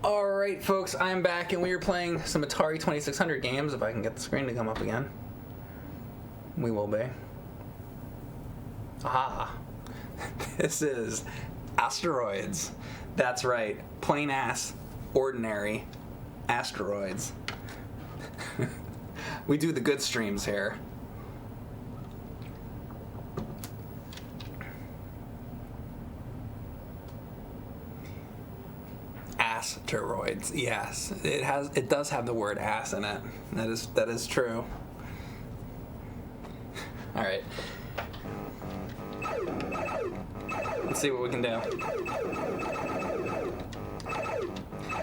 Speaker 1: Alright folks, I'm back and we are playing some Atari 2600 games, if I can get the screen to come up again. We will be. Ah, this is Asteroids. That's right, plain ass, ordinary Asteroids. We do the good streams here. Asteroids, yes, it does have the word ass in it. That is true. All right, let's see what we can do.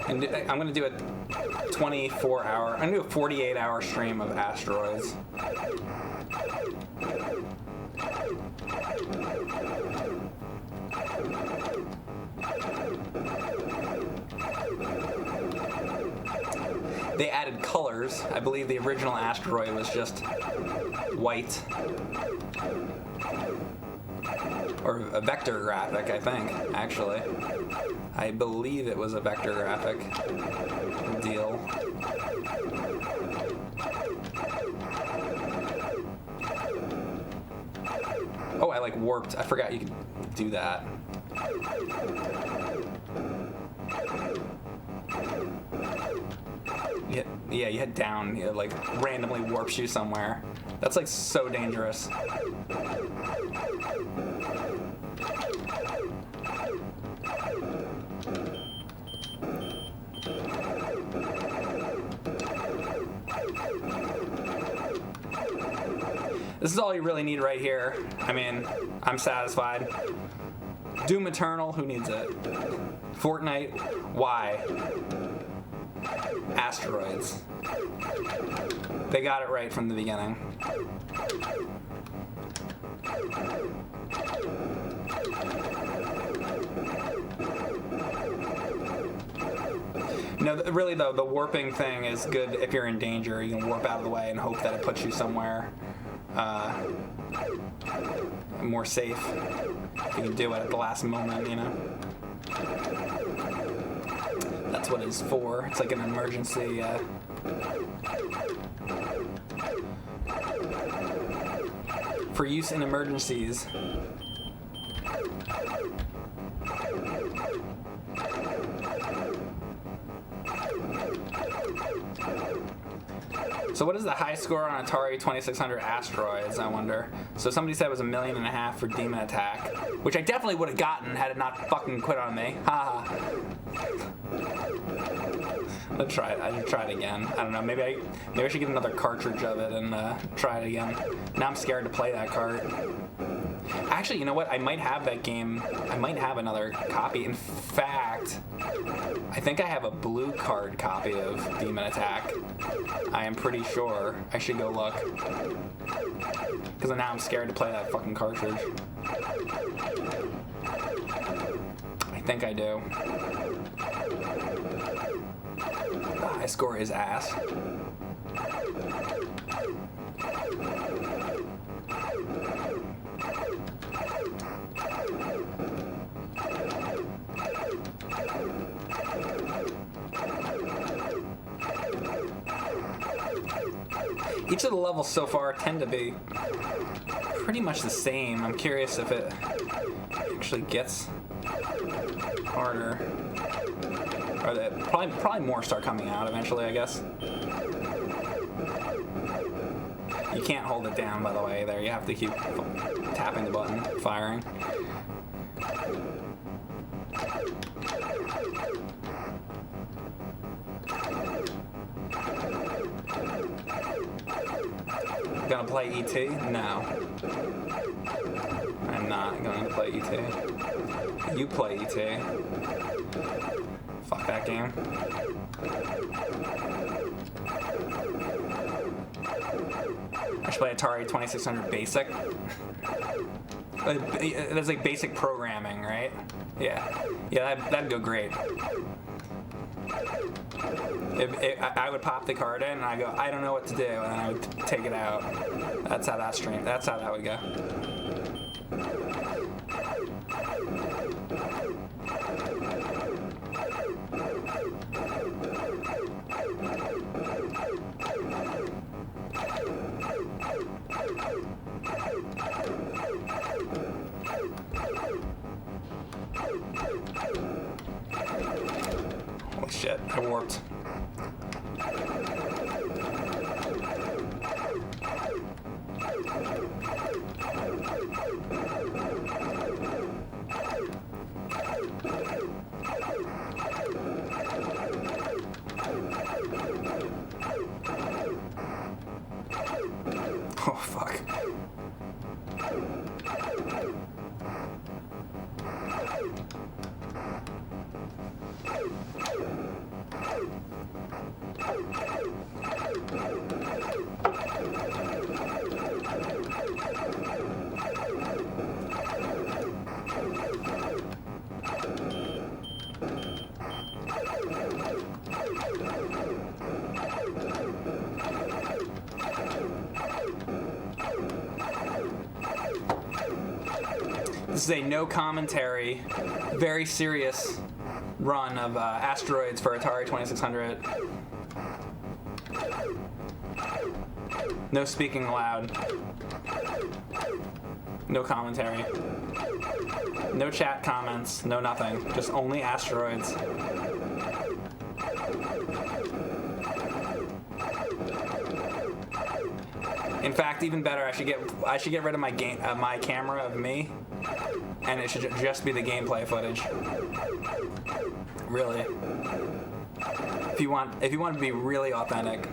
Speaker 1: And I'm gonna do a 24-hour. I'm gonna do a 48-hour stream of Asteroids. They added colors. I believe the original Asteroid was just white. Or a vector graphic, I think, actually. I believe it was a vector graphic deal. Oh, I like warped. I forgot you could do that. Yeah, you hit down, it like randomly warps you somewhere. That's like so dangerous. This is all you really need right here. I mean, I'm satisfied. Doom Eternal, who needs it? Fortnite, why? Asteroids. They got it right from the beginning. No, really though, the warping thing is good if you're in danger. You can warp out of the way and hope that it puts you somewhere more safe. You can do it at the last moment, you know. That's what it's for. It's like an emergency. For use in emergencies. So what is the high score on Atari 2600 Asteroids, I wonder? So somebody said it was $1.5 million for Demon Attack, which I definitely would have gotten had it not fucking quit on me. Haha. Let's try it. I should try it again. I don't know. Maybe I should get another cartridge of it and try it again. Now I'm scared to play that cart. Actually, you know what? I might have that game. I might have another copy. In fact, I think I have a blue card copy of Demon Attack. I am pretty sure. I should go look. Because now I'm scared to play that fucking cartridge. I think I do. The high score is ass. Each of the levels so far tend to be pretty much the same. I'm curious if it actually gets harder. Or that probably more start coming out eventually, I guess. You can't hold it down, by the way, there. You have to keep tapping the button, firing. Gonna play E.T.? No. I'm not going to play E.T. You play E.T. Fuck that game. I should play Atari 2600 Basic. There's like basic programming, right? Yeah. Yeah, that'd go great. I would pop the card in and I go, I don't know what to do, and then I would take it out. That's how that would go. Shit, I warped. Oh, fuck. This is a no commentary, very serious run of Asteroids for Atari 2600. No speaking aloud. No commentary. No chat comments. No nothing. Just only Asteroids. In fact, even better, I should get rid of my my camera of me, and it should just be the gameplay footage. Really. If you want to be really authentic,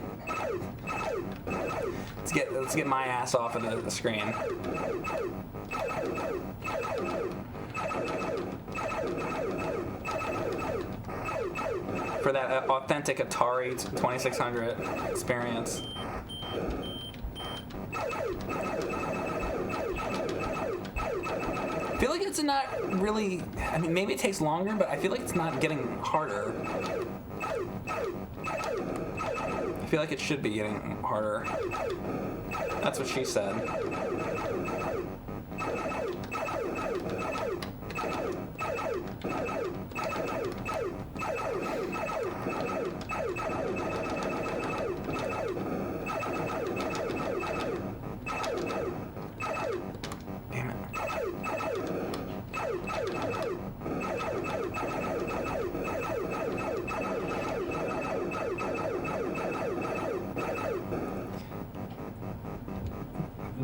Speaker 1: let's get my ass off of the screen. For that authentic Atari 2600 experience. I feel like it's not really, I mean, maybe it takes longer, but I feel like it's not getting harder. I feel like it should be getting harder. That's what she said.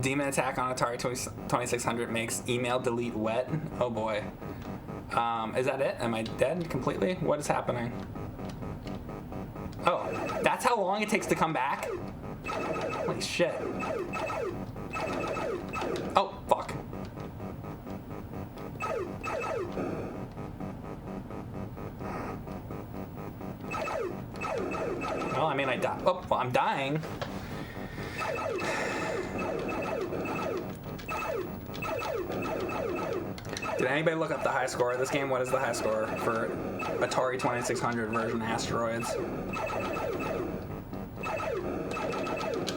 Speaker 1: Demon attack on Atari 2600 makes email delete wet. Oh boy. Is that it? Am I dead completely? What is happening? Oh, that's how long it takes to come back? Holy shit. Oh, fuck. Well, I mean, I died. Oh, well, I'm dying. Did anybody look up the high score of this game? What is the high score for Atari 2600 version Asteroids?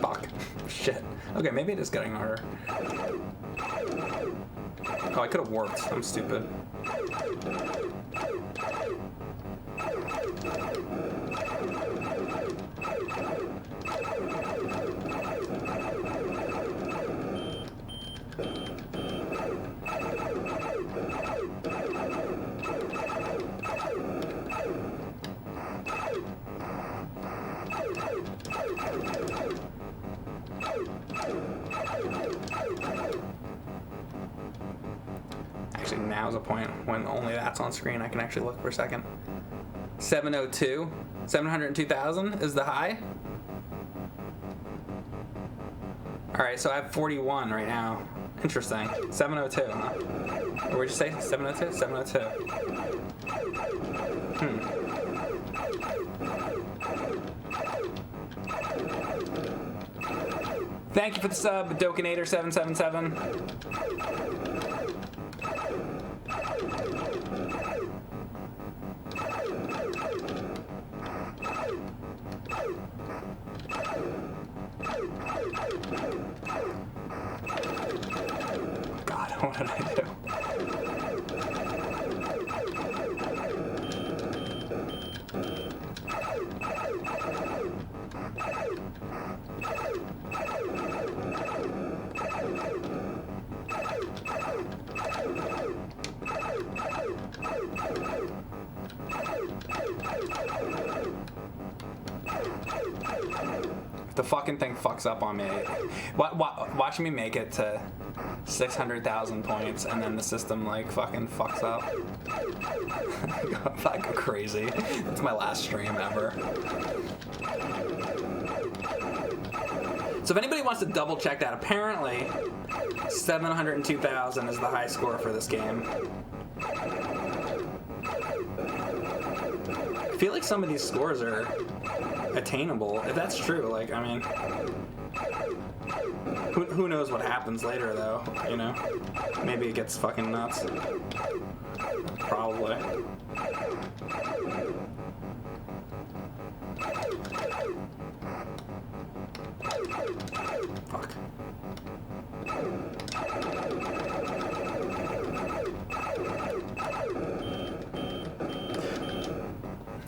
Speaker 1: Fuck. Shit. Okay, maybe it is getting harder. Oh, I could have warped. I'm stupid. Actually, now's a point when only that's on screen. I can actually look for a second. 702. 702,000 is the high. Alright, so I have 41 right now. Interesting. 702, huh? Or what'd you say? 702? 702. Thank you for the sub, Dokinator777. God, what did I do? If the fucking thing fucks up on me, watch me make it to 600,000 points, and then the system like fucking fucks up. I go crazy. It's my last stream ever. So if anybody wants to double check that, apparently 702,000 is the high score for this game. I feel like some of these scores are attainable. If that's true, like, I mean, who knows what happens later, though, you know? Maybe it gets fucking nuts. Probably. Fuck.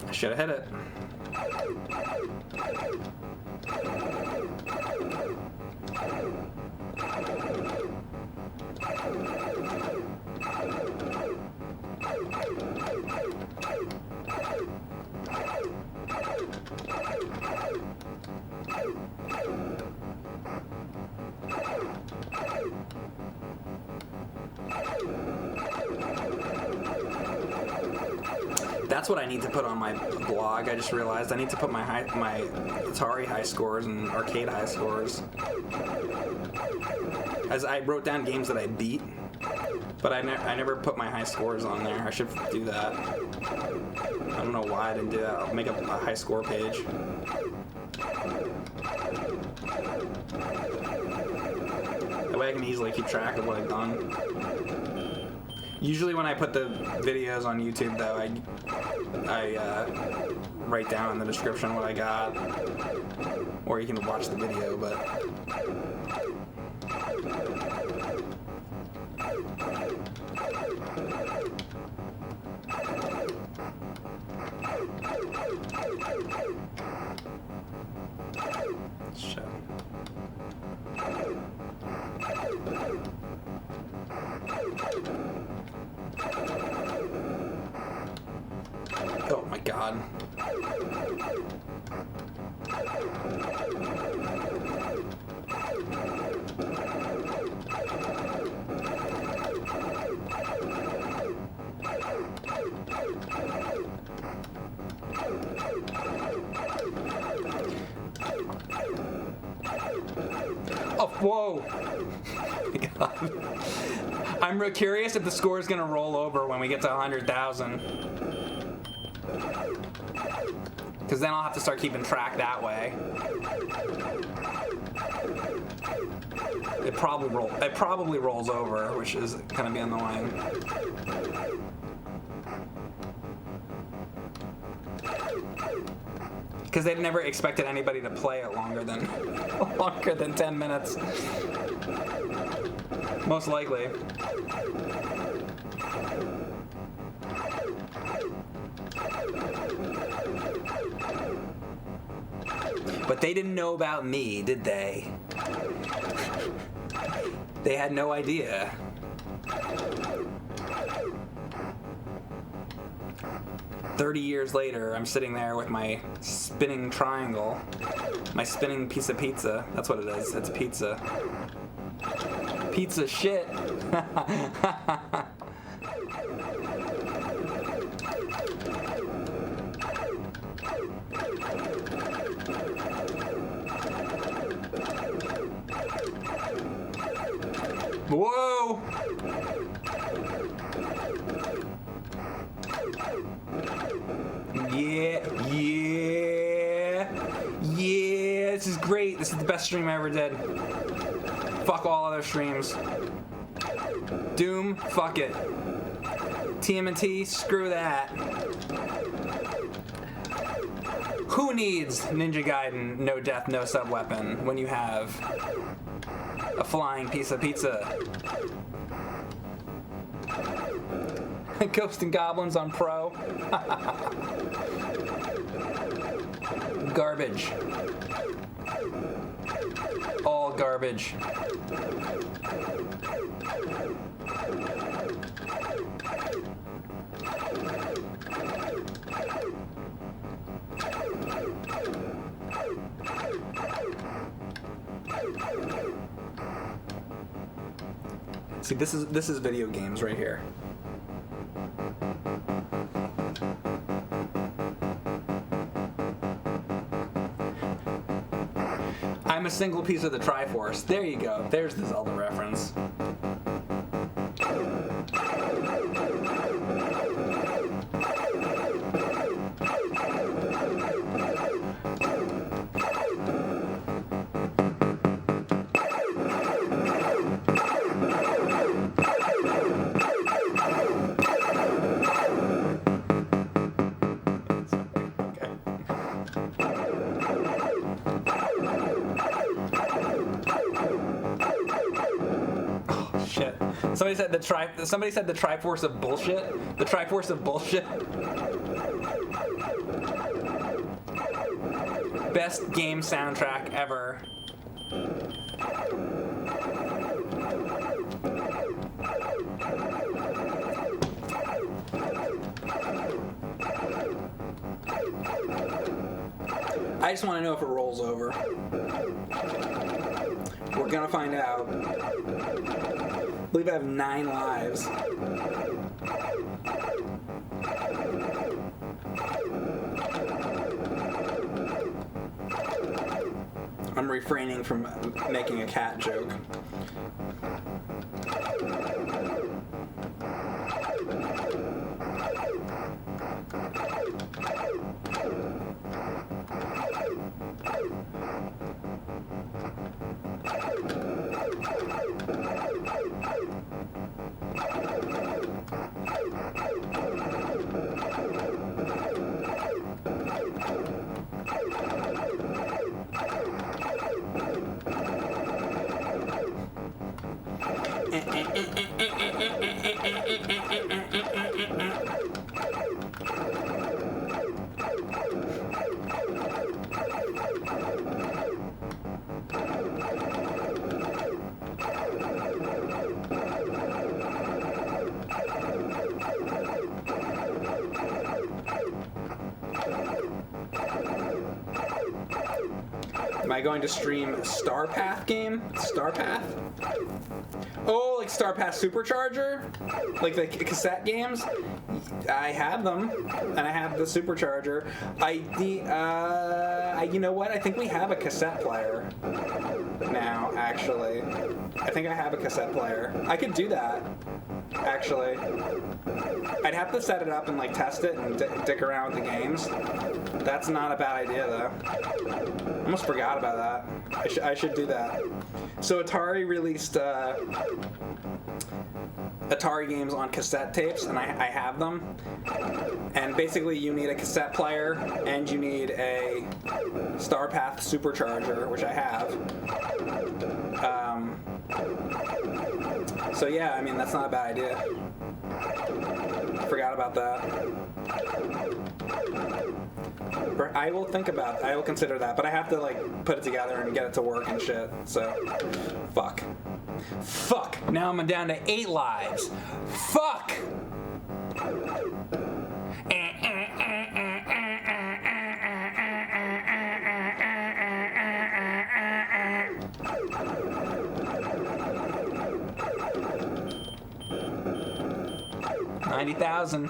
Speaker 1: I should have hit it. That's what I need to put on my blog. I just realized I need to put my Atari high scores and arcade high scores. As I wrote down games that I beat, but I never put my high scores on there. I should do that. I don't know why I didn't do that. I'll make a high score page. That way I can easily keep track of what I've done. Usually when I put the videos on YouTube, though, I write down in the description what I got, or you can watch the video, but... Shit. Oh my god. Oh, whoa! Oh my god. I'm real curious if the score is gonna roll over when we get to 100,000. Because then I'll have to start keeping track that way. It probably rolls over, which is gonna be annoying. Because they've never expected anybody to play it longer than 10 minutes. Most likely. But they didn't know about me, did they? They had no idea. "30 years later, I'm sitting there with my spinning triangle, my spinning piece of pizza." That's what it is. It's pizza. Pizza shit. Whoa! Yeah, this is great. This is the best stream I ever did. Fuck all other streams. Doom, fuck it. TMNT, screw that. Who needs Ninja Gaiden, no death, no sub-weapon when you have a flying piece of pizza? Ghosts and Goblins on Pro. Garbage. All garbage. See, this is video games right here. I'm a single piece of the Triforce. There you go. There's the Zelda reference. Somebody said the Triforce of bullshit. The Triforce of bullshit. Best game soundtrack ever. I just want to know if it rolls over. We're gonna find out. I believe I have 9 lives. I'm refraining from making a cat joke. Am I going to stream Star Path game? Star Path? Oh, like Star Path Supercharger? Like the cassette games? I have them, and I have the Supercharger. You know what? I think we have a cassette player now, actually. I think I have a cassette player. I could do that, actually. I'd have to set it up and like test it and dick around with the games. That's not a bad idea, though. I almost forgot about that. I should do that. So Atari released Atari games on cassette tapes, and I have them. And basically, you need a cassette player, and you need a Star Path Supercharger, which I have. So yeah, I mean, that's not a bad idea. Forgot about that. I will I will consider that, but I have to like put it together and get it to work and shit, so fuck. Now I'm down to 8 lives. Fuck! $90,000.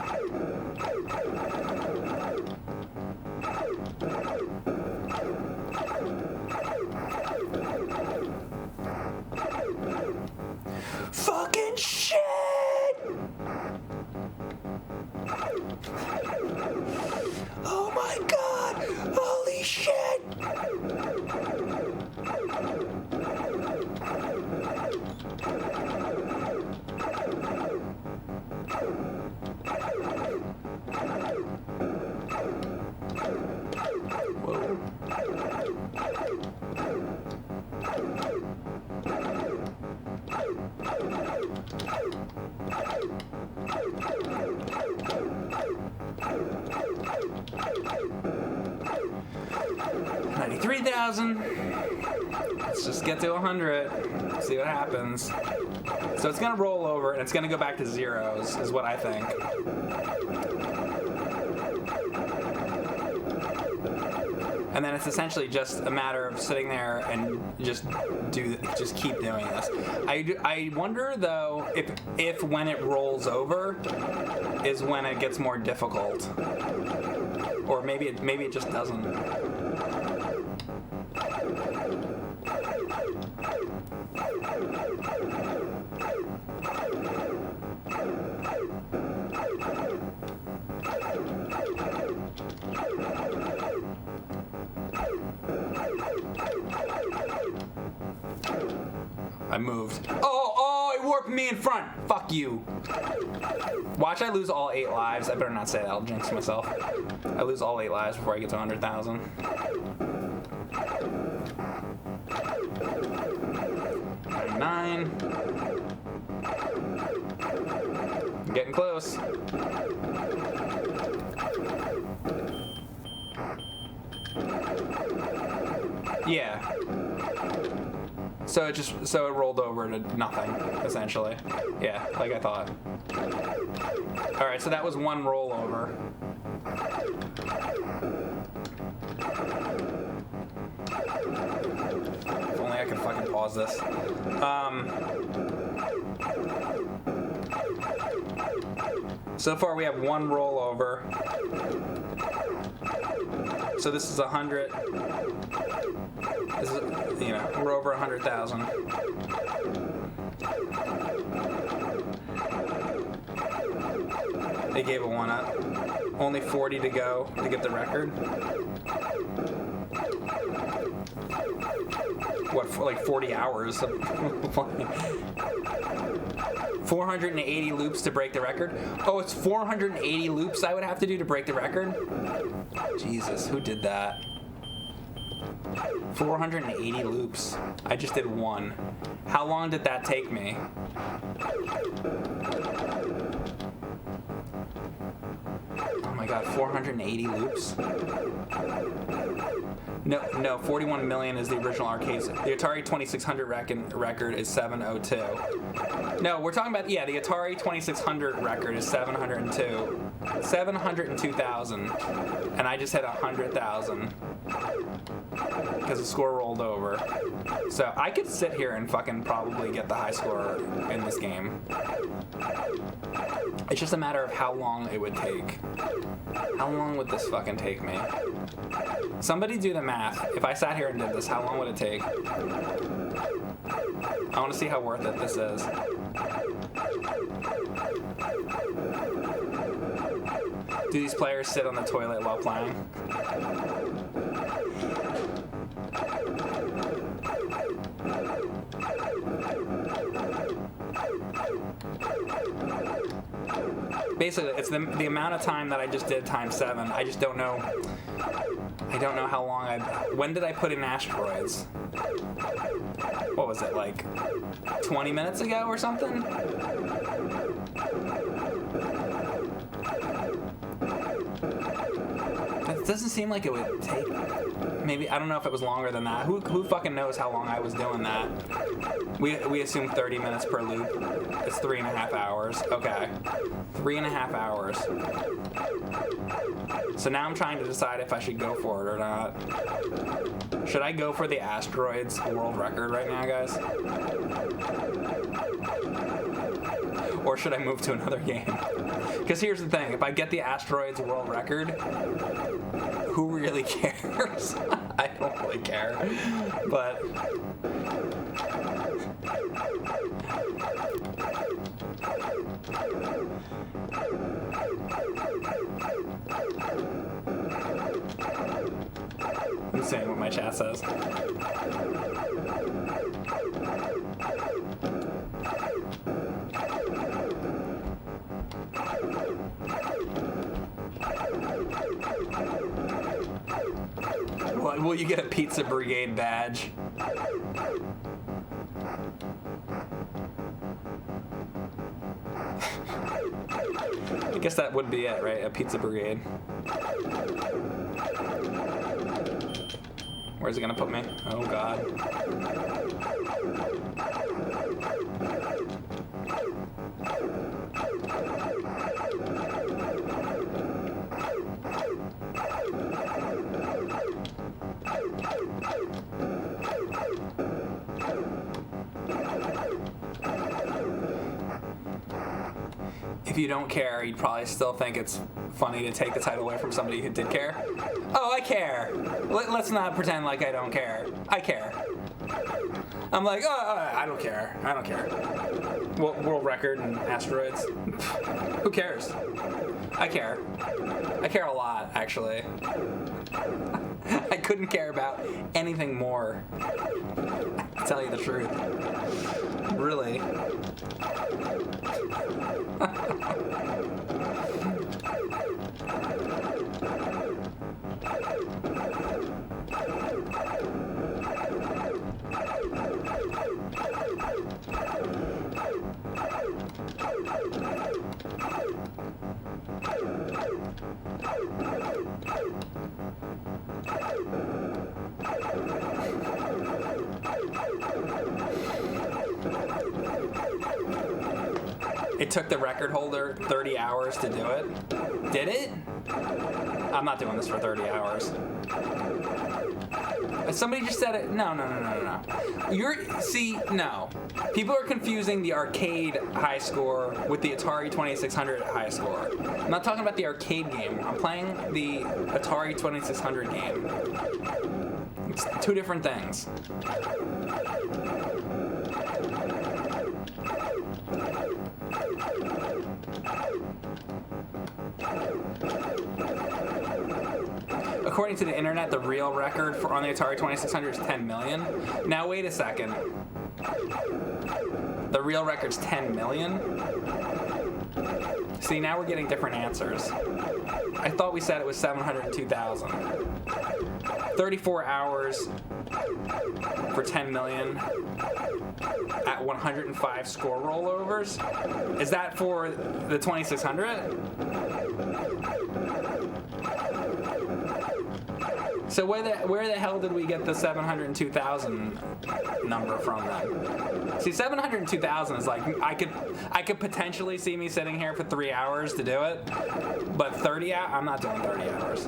Speaker 1: Fucking shit! Oh my god! Holy shit! Whoa. $93,000. Let's just get to 100. See what happens. So it's gonna roll over and it's gonna go back to zeros, is what I think. And then it's essentially just a matter of sitting there and just keep doing this. I wonder though if when it rolls over is when it gets more difficult, or maybe it just doesn't. I moved. Oh, it warped me in front. Fuck you. Watch, I lose all 8 lives. I better not say that. I'll jinx myself. I lose all 8 lives before I get to 100,000. 9. I'm getting close. Yeah. So it rolled over to nothing, essentially. Yeah, like I thought. Alright, so that was one rollover. If only I could fucking pause this. So far we have one rollover. So this is 100. This is, we're over 100,000. They gave a 1-up. Only 40 to go to get the record. What, for like 40 hours of playing? 480 loops to break the record? Oh, it's 480 loops I would have to do to break the record? Jesus, who did that? 480 loops. I just did one. How long did that take me? Oh my god, 480 loops? No, 41 million is the original arcade. The Atari 2600 record is 702. No, we're talking about, the Atari 2600 record is 702. 702,000. And I just hit 100,000. Because the score rolled over. So I could sit here and fucking probably get the high score in this game. It's just a matter of how long it would take. How long would this fucking take me? Somebody do the math. If I sat here and did this, how long would it take? I want to see how worth it this is. Do these players sit on the toilet while playing? Basically, it's the amount of time that I just did times 7. I just don't know. I don't know how long when did I put in Asteroids? What was it, like 20 minutes ago or something? It doesn't seem like it would take. Maybe, I don't know if it was longer than that. Who fucking knows how long I was doing that? We assume 30 minutes per loop. It's 3.5 hours. Okay. 3.5 hours. So now I'm trying to decide if I should go for it or not. Should I go for the Asteroids world record right now, guys? Or should I move to another game? Because here's the thing, if I get the Asteroids world record, who really cares? I don't really care, but... I'm saying what my chat says. Will you get a Pizza Brigade badge? I guess that would be it, right? A Pizza Brigade. Where's it gonna put me? Oh god. if you don't care, you'd probably still think it's funny to take the title away from somebody who did care. Oh, I care. Let's not pretend like I don't care. I care. I'm like, oh, I don't care. I don't care. World record in Asteroids. Who cares? I care. I care a lot, actually. I couldn't care about anything more. To tell you the truth. Really. It took the record holder 30 hours to do it. Did it? I'm not doing this for 30 hours. Somebody just said it. No. No. People are confusing the arcade high score with the Atari 2600 high score. I'm not talking about the arcade game. I'm playing the Atari 2600 game. It's two different things. According to the internet, the real record on the Atari 2600 is 10 million. Now, wait a second. The real record's 10 million? See, now we're getting different answers. I thought we said it was 702,000. 34 hours for 10 million at 105 score rollovers? Is that for the 2600? So where the hell did we get the 702,000 number from then? See, 702,000 is like I could potentially see me sitting here for 3 hours to do it, but 30 hours, I'm not doing 30 hours.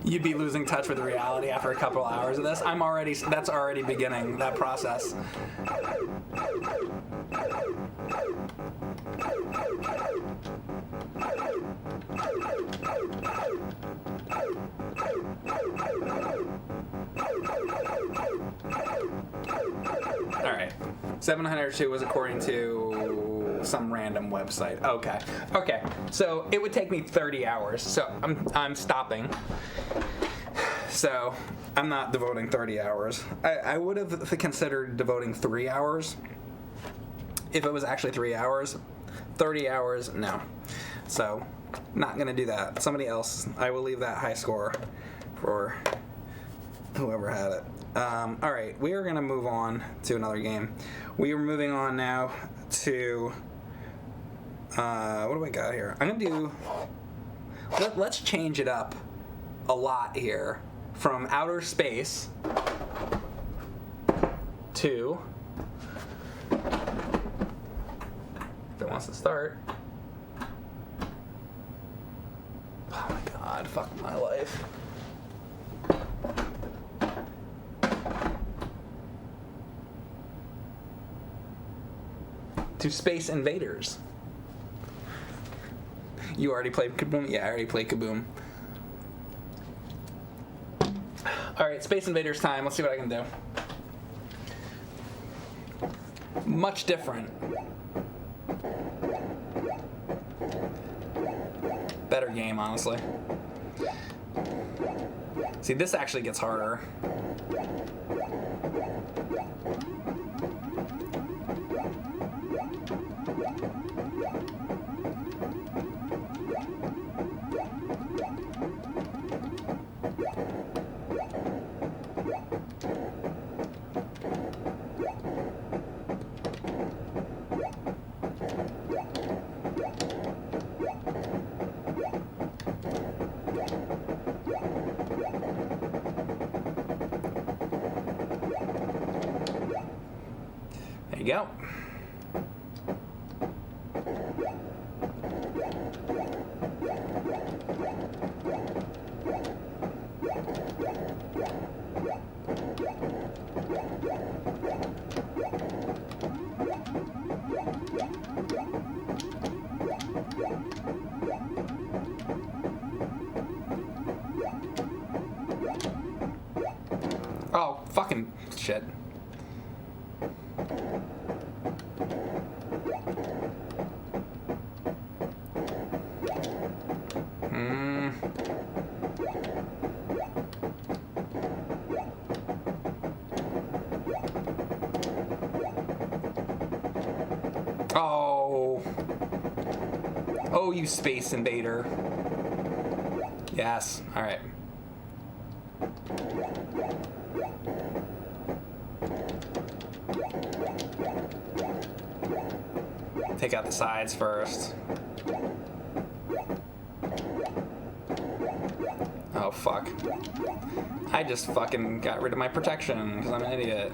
Speaker 1: You'd be losing touch with reality after a couple of hours of this. That's already beginning that process. All right, 702 was according to some random website. Okay. So it would take me 30 hours. So I'm stopping. So I'm not devoting 30 hours. I would have considered devoting 3 hours if it was actually 3 hours. 30 hours, no. So not gonna do that. Somebody else. I will leave that high score for whoever had it. All right, we are gonna move on to another game. We are moving on now to what do I got here? I'm gonna do. Let's change it up a lot here from outer space to. If it wants to start. Oh my god! Fuck my life. To Space Invaders. You already played Kaboom? Yeah, I already played Kaboom. Alright, Space Invaders time. Let's see what I can do. Much different. Better game, honestly. See, this actually gets harder. There you go. Oh, fucking shit. Oh. Oh, you space invader. Yes. All right. Take out the sides first. Oh, fuck. I just fucking got rid of my protection because I'm an idiot.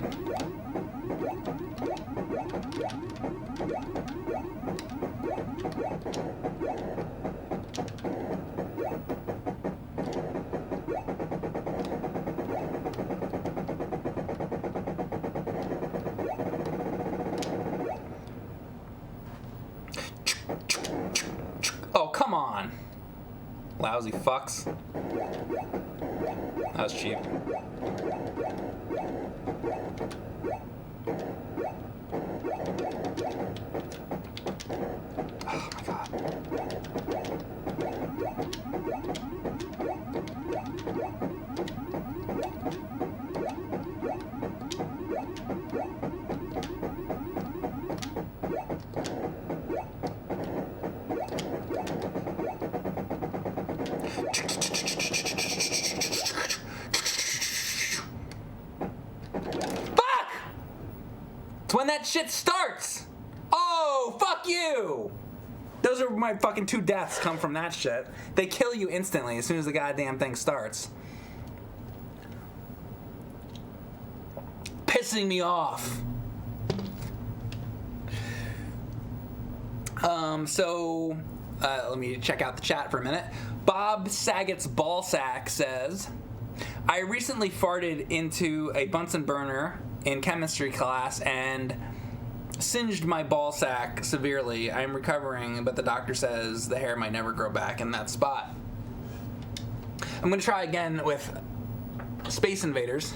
Speaker 1: Oh, come on. Lousy fucks. That was cheap. Oh my god. It's when that shit starts. Oh, fuck you. Those are my fucking 2 deaths come from that shit. They kill you instantly as soon as the goddamn thing starts. Pissing me off. Let me check out the chat for a minute. Bob Saget's Ballsack says, I recently farted into a Bunsen burner in chemistry class and singed my ballsack severely. I'm recovering, but the doctor says the hair might never grow back in that spot. I'm going to try again with Space Invaders.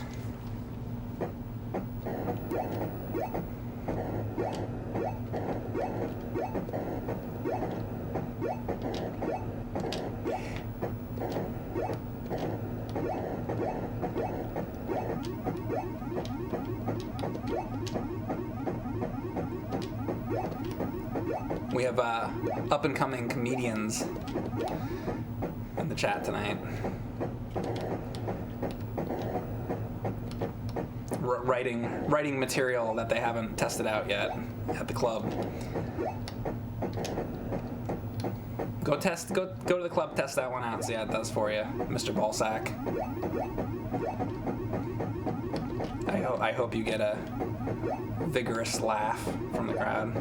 Speaker 1: We have up-and-coming comedians in the chat tonight. Writing material that they haven't tested out yet at the club. Go to the club, test that one out, and see how it does for you, Mr. Ballsack. I hope you get a vigorous laugh from the crowd.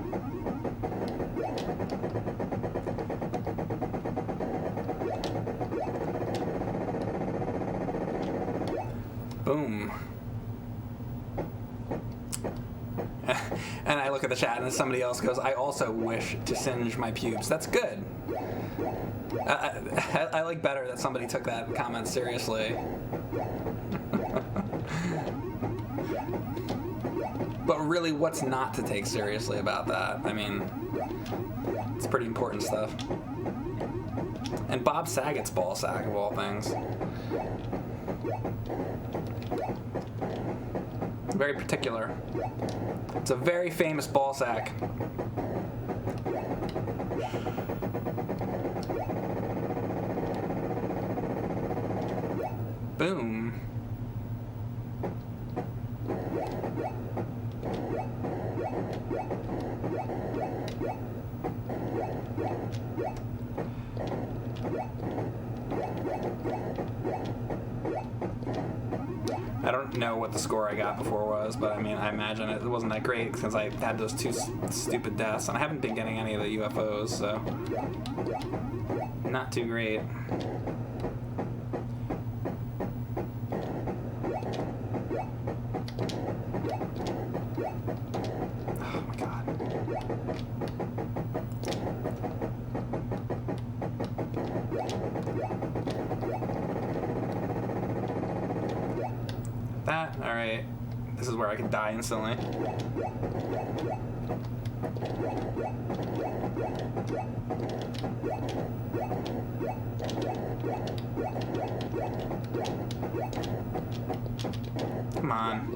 Speaker 1: Boom. And I look at the chat and somebody else goes, I also wish to singe my pubes. That's good. I like better that somebody took that comment seriously. But really, what's not to take seriously about that? I mean, it's pretty important stuff. And Bob Saget's Ballsack, of all things. Very particular. It's a very famous ballsack. Boom. I don't know what the score I got before was, but I mean, I imagine it wasn't that great since I had those 2 stupid deaths, and I haven't been getting any of the UFOs, so not too great. Oh my god. that? Alright. This is where I could die instantly. Come on.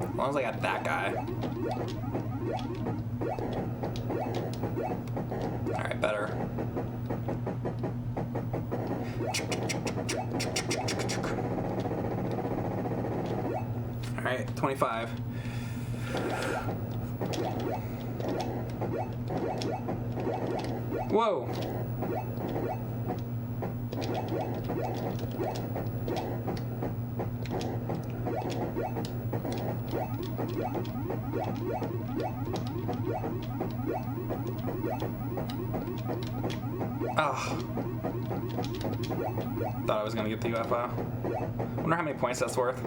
Speaker 1: As long as I got that guy. Alright, better. Alright, 25. Whoa! Oh. Thought I was gonna get the UFO. Wonder how many points that's worth.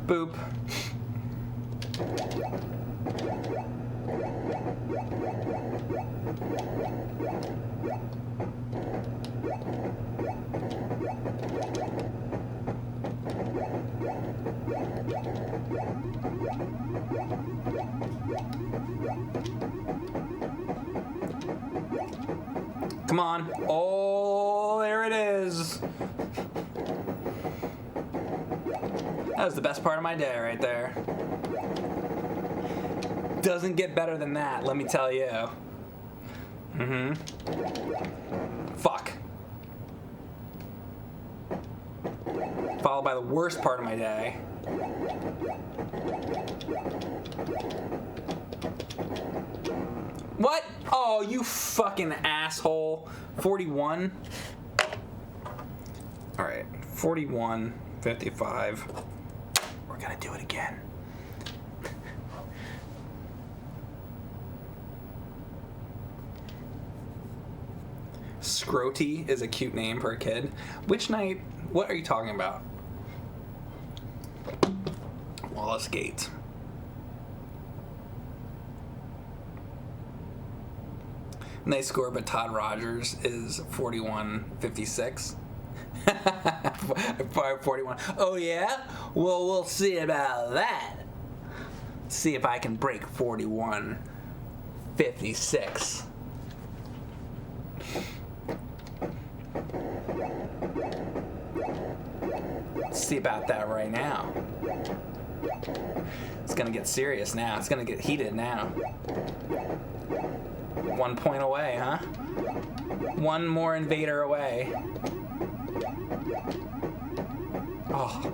Speaker 1: Boop. Come on. Oh, there it is. That was the best part of my day right there. Doesn't get better than that, let me tell you. Fuck. Followed by the worst part of my day. What? Oh, you fucking asshole. 41. Alright, 41, 55. We're gonna do it again. Scroty is a cute name for a kid. Which night? What are you talking about? Wallace Gate. Nice score, but Todd Rogers is 41-56. 41. Oh yeah? Well, we'll see about that. See if I can break 41-56. See about that right now. It's gonna get serious now. It's gonna get heated now. 1 point away, huh? One more invader away. Oh.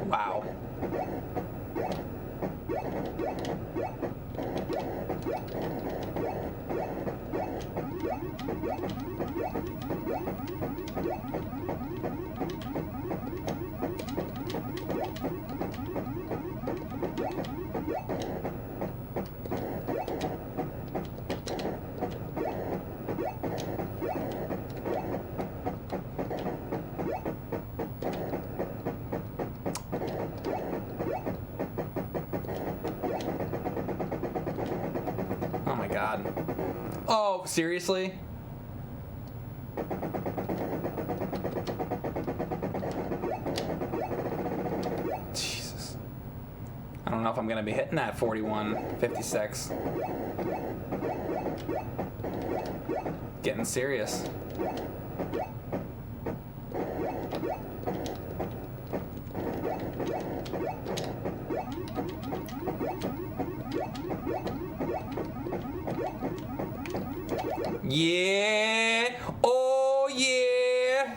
Speaker 1: Wow. Oh my god. Oh, seriously? Jesus. I don't know if I'm gonna be hitting that 41-56. Getting serious. Yeah. Oh yeah.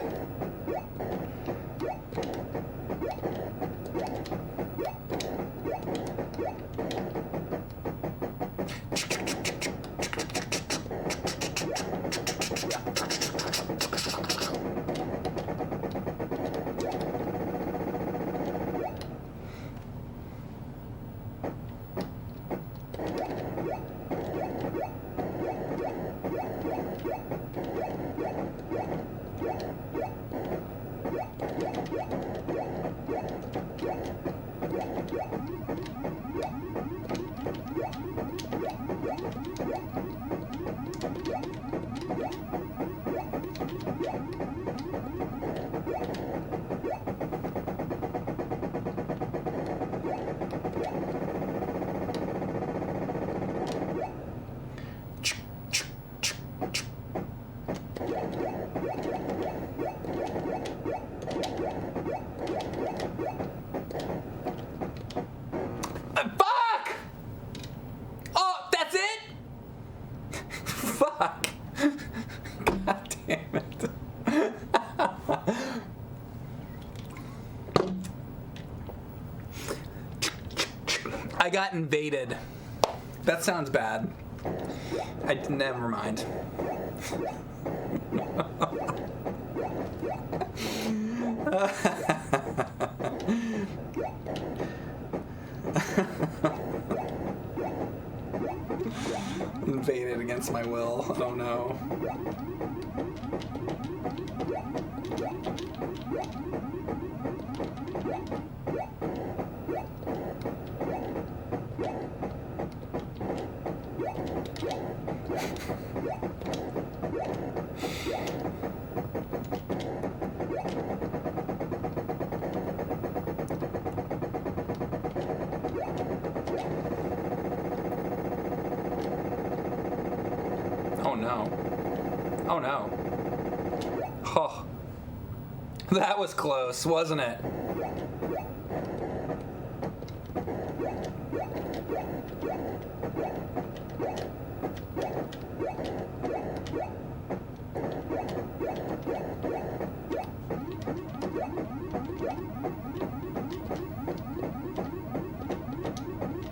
Speaker 1: I got invaded. That sounds bad. Never mind. Invaded against my will. Oh no. Oh no. Oh no. Oh. That was close, wasn't it?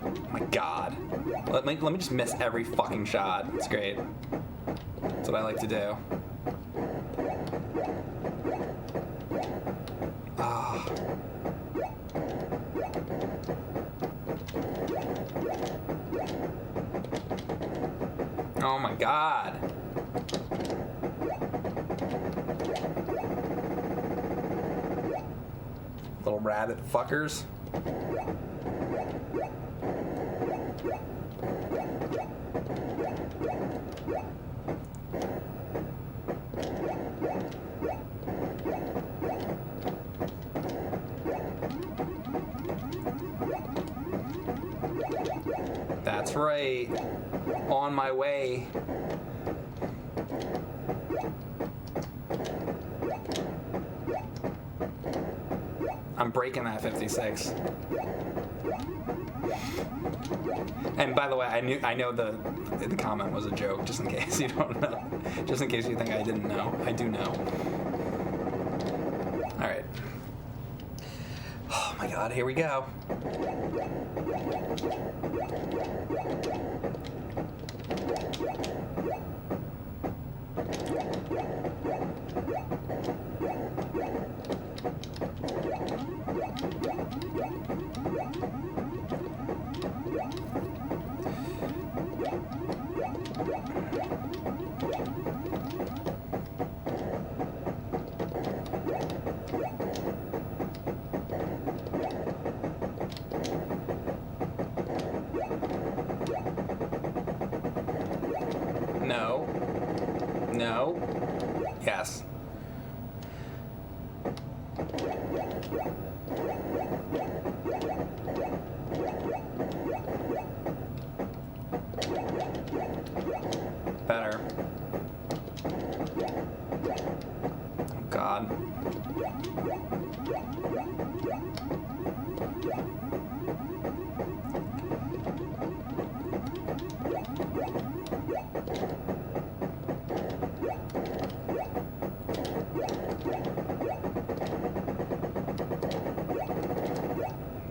Speaker 1: Oh my god. Let me just miss every fucking shot. It's great. That's what I like to do. Ah. Oh my god. Little rabbit fuckers. That's right. On my way. I'm breaking that 56. And by the way, I know the comment was a joke, just in case you don't know. Just in case you think I didn't know. I do know. Alright. Oh my god, here we go. No. No. Yes. Better. Oh God.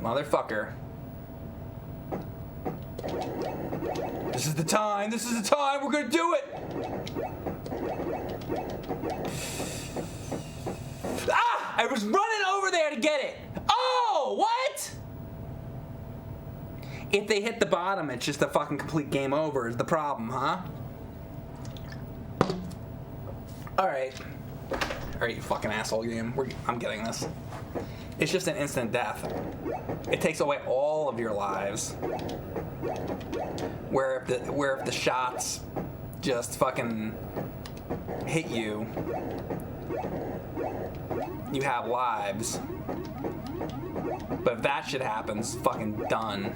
Speaker 1: Motherfucker. This is the time, we're gonna do it! Ah! I was running over there to get it! Oh, what? If they hit the bottom, it's just a fucking complete game over is the problem, huh? Alright. Alright, you fucking asshole game. I'm getting this. It's just an instant death. It takes away all of your lives. Where if the shots just fucking hit you, you have lives. But if that shit happens, fucking done.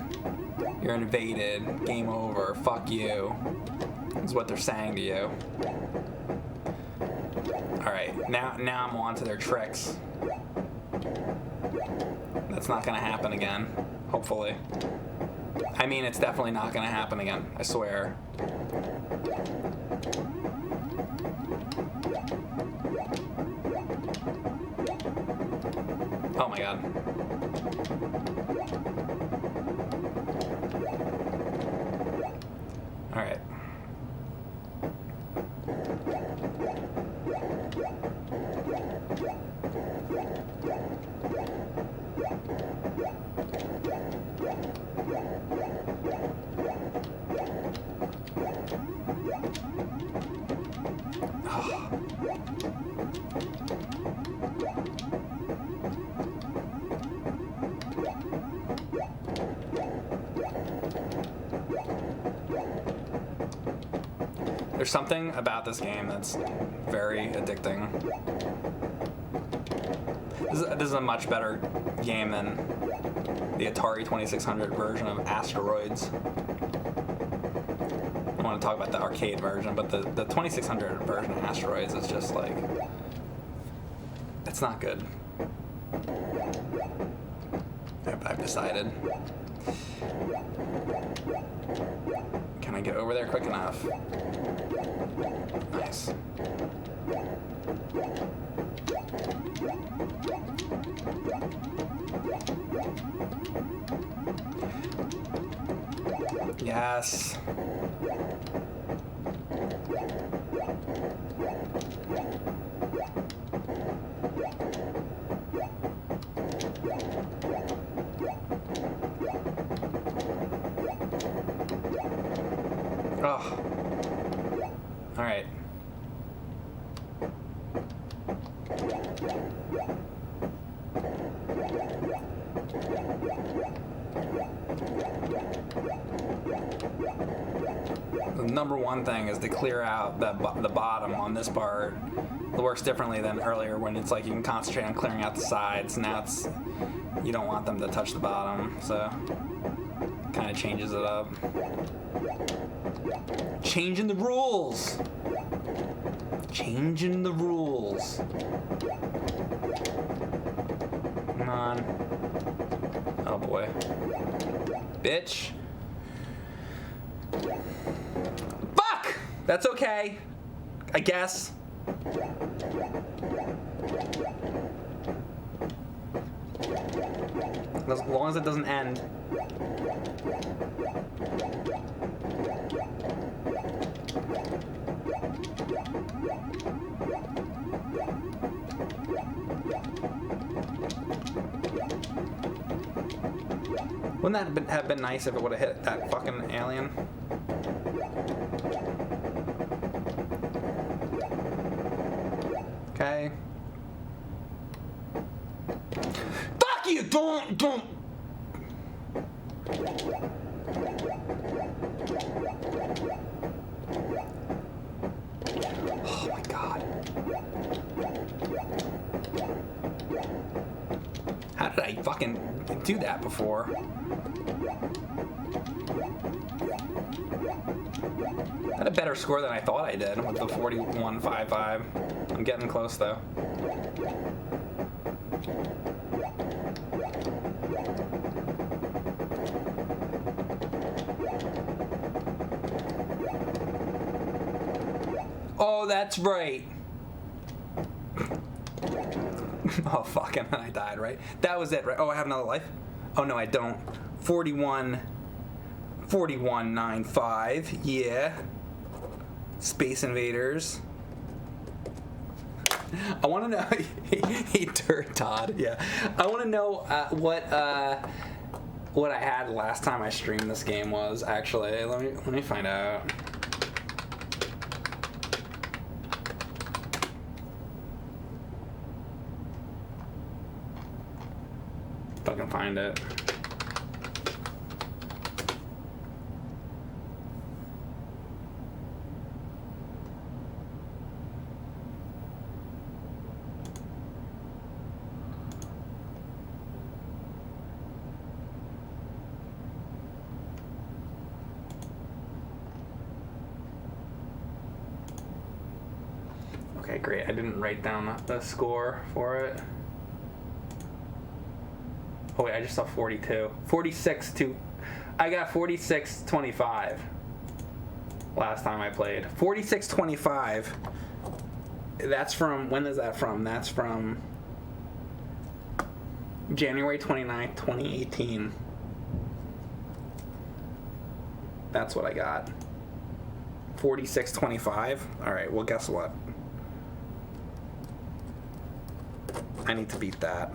Speaker 1: You're invaded. Game over. Fuck you. Is what they're saying to you. Alright, now I'm on to their tricks. That's not gonna happen again. Hopefully. I mean, it's definitely not gonna happen again. I swear. Oh my god. There's something about this game that's very addicting. This is a much better game than the Atari 2600 version of Asteroids. I want to talk about the arcade version, but the 2600 version of Asteroids is just like, it's not good. I've decided. Can I get over there quick enough? Nice. Yes. Oh. All right. The number one thing is to clear out the bottom on this part. It works differently than earlier when it's like you can concentrate on clearing out the sides. Now it's, you don't want them to touch the bottom, so kind of changes it up. Changing the rules. Changing the rules. Come on. Oh boy. Bitch. Fuck! That's okay. I guess. As long as it doesn't end. Wouldn't that have been nice if it would have hit that fucking alien? Okay. Fuck you! Don't! Oh my god. How did I fucking do that before? I had a better score than I thought I did with the 41.55. I'm getting close though. Oh, that's right. Oh, fuck, and then I died, right? That was it, right? Oh, I have another life? Oh, no, I don't. 41.95, yeah. Space Invaders. I want to know... he turned Todd, yeah. I want to know what I had last time I streamed this game was, actually. Let me find out. If I can find it. Okay, great. I didn't write down the score for it. Oh wait, I just saw 42. 46 to... I got 46.25 last time I played. 46.25. That's from... When is that from? That's from January 29th, 2018. That's what I got. 46.25. Alright, well guess what? I need to beat that.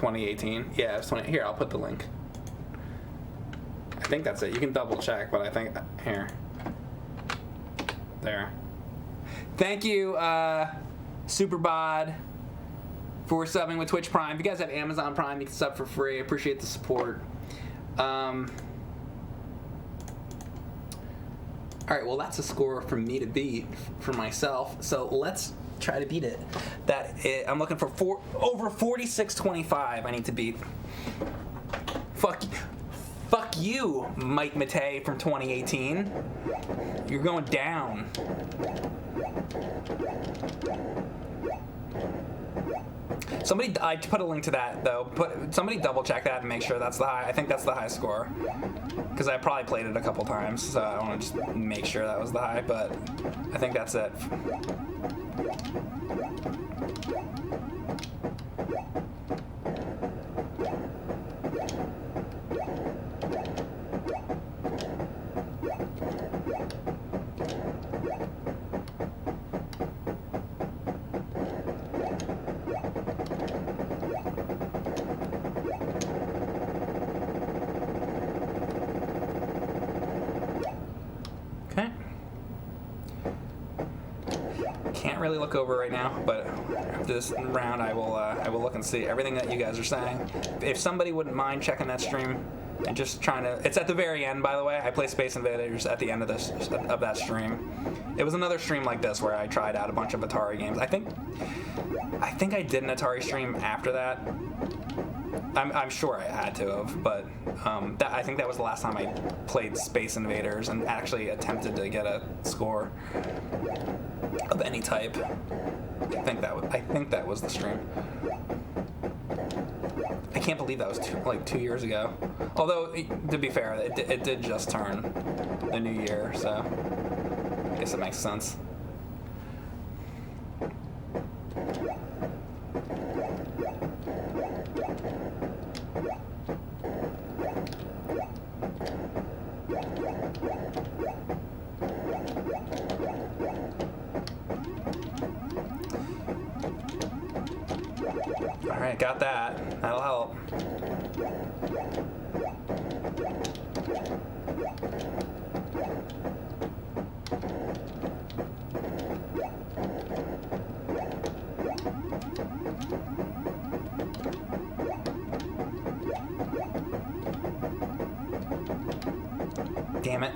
Speaker 1: 2018. Yeah, it was 20. Here, I'll put the link. I think that's it. You can double check, but I think here. There. Thank you, Superbod, for subbing with Twitch Prime. If you guys have Amazon Prime, you can sub for free. I appreciate the support. All right, well, that's a score for me to beat for myself. So let's try to beat it. I'm looking for over 4625. I need to beat. Fuck you, Mike Matei from 2018. You're going down. I put a link to that though. Somebody double check that and make sure that's the high. I think that's the high score, because I probably played it a couple times, so I want to just make sure that was the high. But I think that's it. Really look over right now, but this round I will look and see everything that you guys are saying. If somebody wouldn't mind checking that stream and just trying to, it's at the very end, by the way. I play Space Invaders at the end of that stream. It was another stream like this where I tried out a bunch of Atari games. I think I did an Atari stream after that. I'm sure I had to have, but I think that was the last time I played Space Invaders and actually attempted to get a score of any type. I think that was the stream. I can't believe that was 2 years ago. Although, to be fair, it did just turn the new year, so I guess it makes sense. Alright, got that. That'll help. Damn it.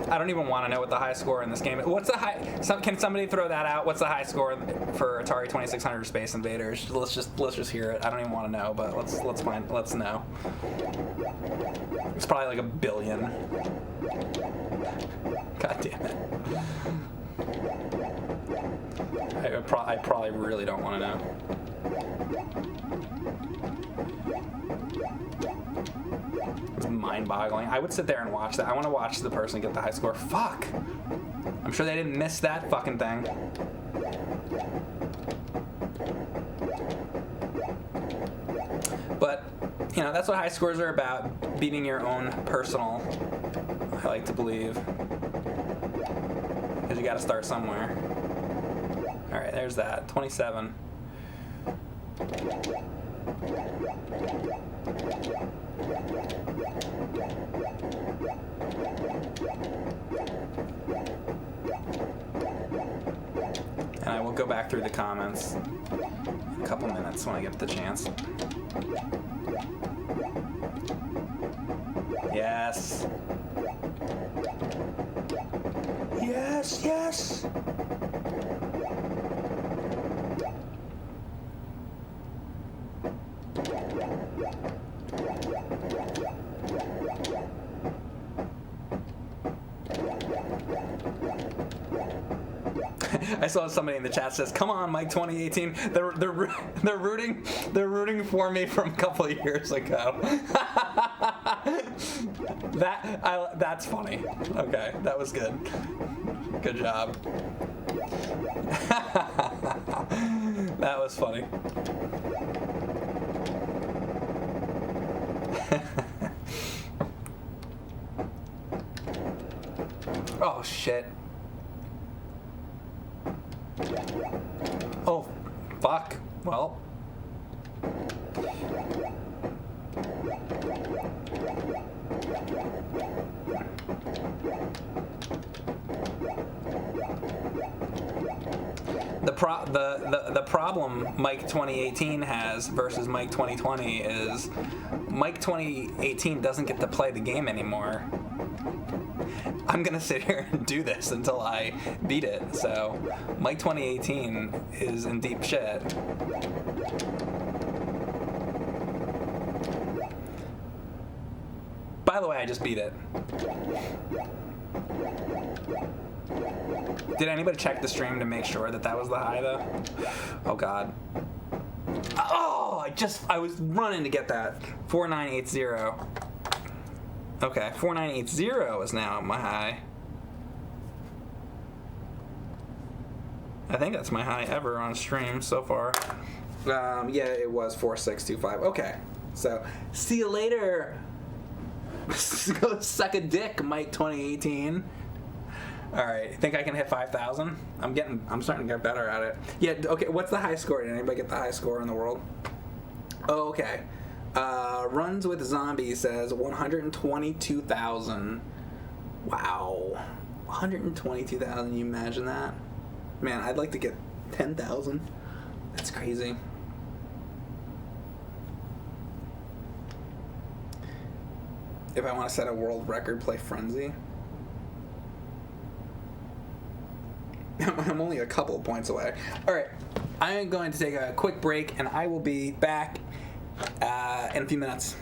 Speaker 1: I don't even want to know what the high score in this game is. What's the high? Can somebody throw that out? What's the high score for Atari 2600 Space Invaders? Let's just hear it. I don't even want to know, but let's know. It's probably like 1 billion. God damn it. I probably really don't want to know. It's mind-boggling. I would sit there and watch that. I want to watch the person get the high score. Fuck! I'm sure they didn't miss that fucking thing. But, you know, that's what high scores are about. Beating your own personal, I like to believe. Because you gotta start somewhere. Alright, there's that. 27. And I will go back through the comments in a couple minutes when I get the chance. Yes. Yes, yes. I saw somebody in the chat says, "Come on, Mike, 2018." They're rooting for me from a couple of years ago. That's funny. Okay, that was good. Good job. That was funny. Oh shit. Oh, fuck. Well. The problem Mike 2018 has versus Mike 2020 is Mike 2018 doesn't get to play the game anymore. I'm gonna sit here and do this until I beat it. So Mike 2018 is in deep shit. By the way, I just beat it. Did anybody check the stream to make sure that that was the high, though? Oh, God. Oh, I was running to get that. 4980. Okay, 4980 is now my high. I think that's my high ever on stream so far. Yeah, it was 4625. Okay, so see you later. Go suck a dick, Mike 2018. All right, think I can hit 5,000? I'm starting to get better at it. Yeah. Okay. What's the high score? Did anybody get the high score in the world? Oh, okay. Runs with Zombies says 122,000. Wow, 122,000. You imagine that? Man, I'd like to get 10,000. That's crazy. If I want to set a world record, play Frenzy. I'm only a couple of points away. All right, I'm going to take a quick break, and I will be back in a few minutes.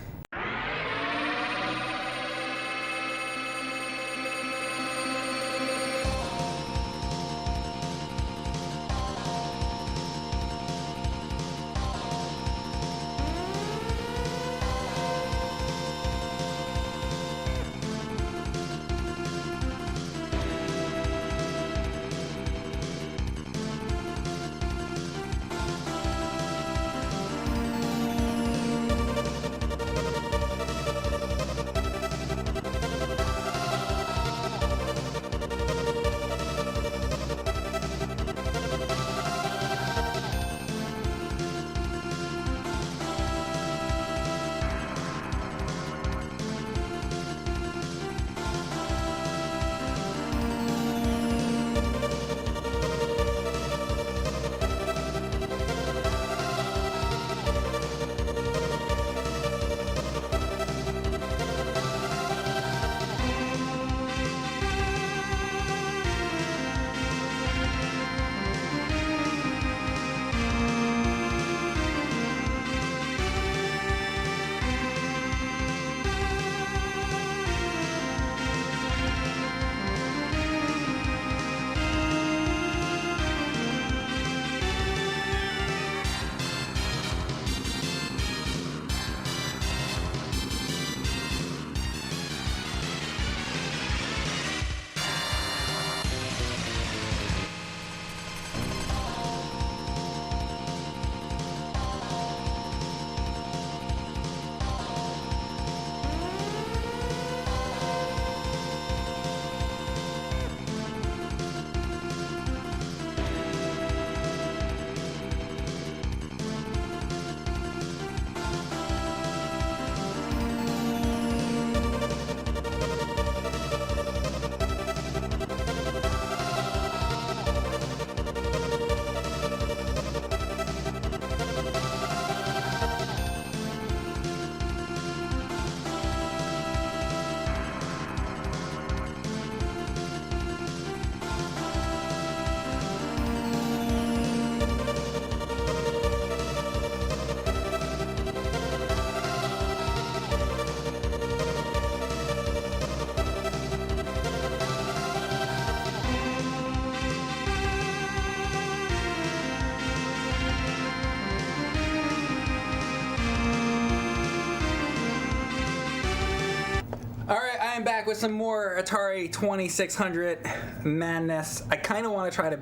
Speaker 1: I'm back with some more Atari 2600 madness. I kind of want to try to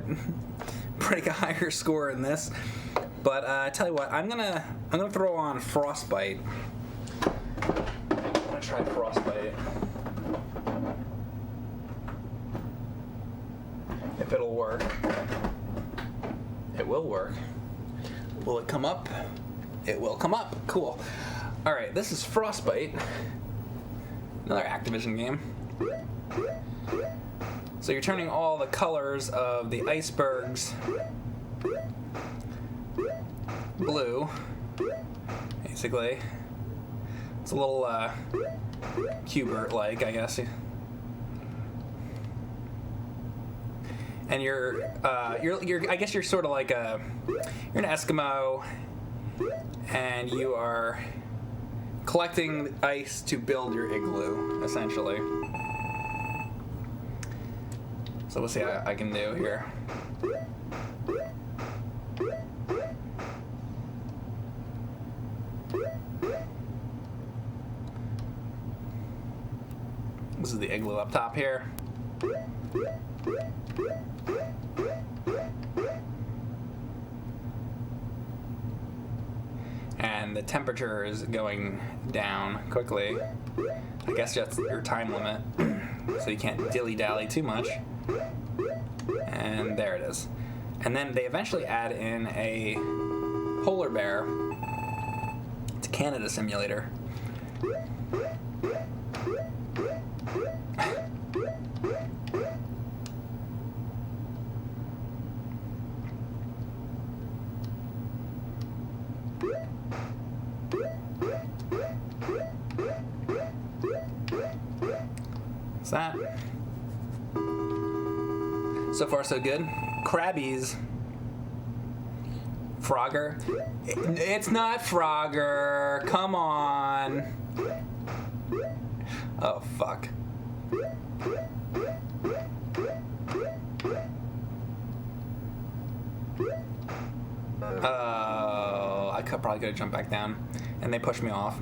Speaker 1: break a higher score in this, but I tell you what, I'm gonna throw on Frostbite. I'm gonna try Frostbite. If it'll work, it will work. Will it come up? It will come up. Cool. Alright, this is Frostbite. Another Activision game. So you're turning all the colors of the icebergs blue, basically. It's a little Cubert-like, I guess. And you're I guess you're sort of like you're an Eskimo, and you are collecting ice to build your igloo, essentially. So we'll see what I can do here. This is the igloo up top here. And the temperature is going down quickly. I guess that's your time limit, so you can't dilly-dally too much. And there it is. And then they eventually add in a polar bear to Canada Simulator. What's that? So far, so good. Krabbies. Frogger. It's not Frogger. Come on. Oh, fuck. Oh, I probably could have jumped back down. And they pushed me off.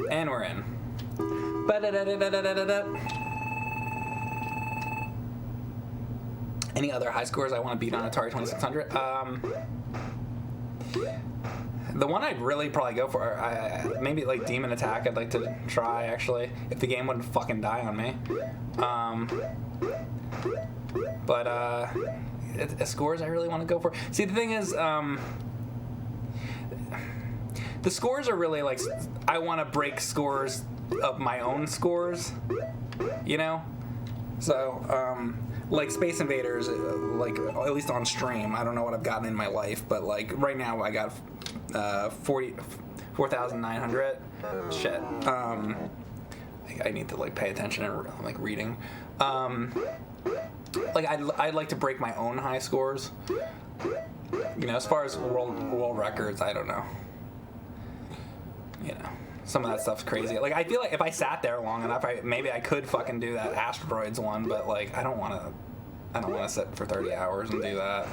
Speaker 1: And we're in. Any other high scores I want to beat on Atari 2600? The one I'd really probably go for, maybe like Demon Attack. I'd like to try, actually, if the game wouldn't fucking die on me. But scores I really want to go for. See, the thing is, the scores are really like, I want to break scores of my own scores, you know? So, like Space Invaders, like, at least on stream, I don't know what I've gotten in my life, but like, right now I got 4,900. Shit. I need to like pay attention and like reading. Like, I'd like to break my own high scores. You know, as far as world records, I don't know. You know, some of that stuff's crazy. Like, I feel like if I sat there long enough, maybe I could fucking do that Asteroids one, but like, I don't want to sit for 30 hours and do that.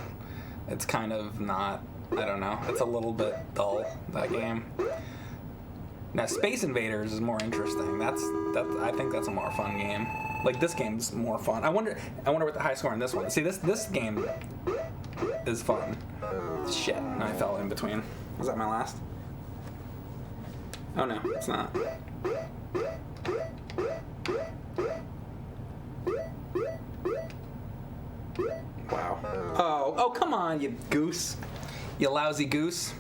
Speaker 1: It's kind of not, I don't know. It's a little bit dull, that game. Now, Space Invaders is more interesting. I think that's a more fun game. Like, this game's more fun. I wonder what the high score on this one. See, this game is fun. Shit, and I fell in between. Was that my last? Oh no, it's not. Wow. Oh, come on, you goose. You lousy goose.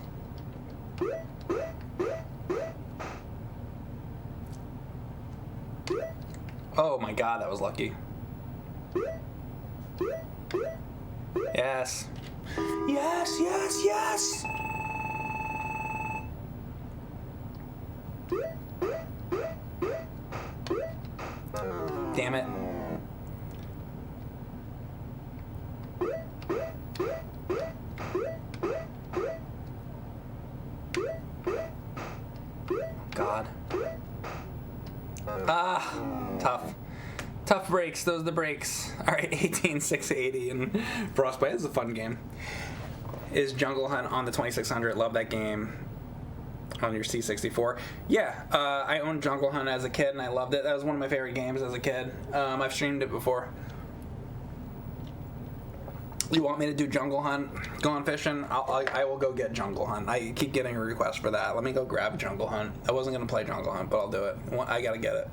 Speaker 1: Oh my god, that was lucky. Yes. Yes, yes, yes! Damn it. God. Ah, tough. Tough breaks, those are the breaks. Alright, 18680 and Frostbite. This is a fun game. Is Jungle Hunt on the 2600. Love that game. On your C64. Yeah, I owned Jungle Hunt as a kid and I loved it. That was one of my favorite games as a kid. I've streamed it before. You want me to do Jungle Hunt? Gone fishing? I will go get Jungle Hunt. I keep getting a request for that. Let me go grab Jungle Hunt. I wasn't going to play Jungle Hunt, but I'll do it. I gotta get it.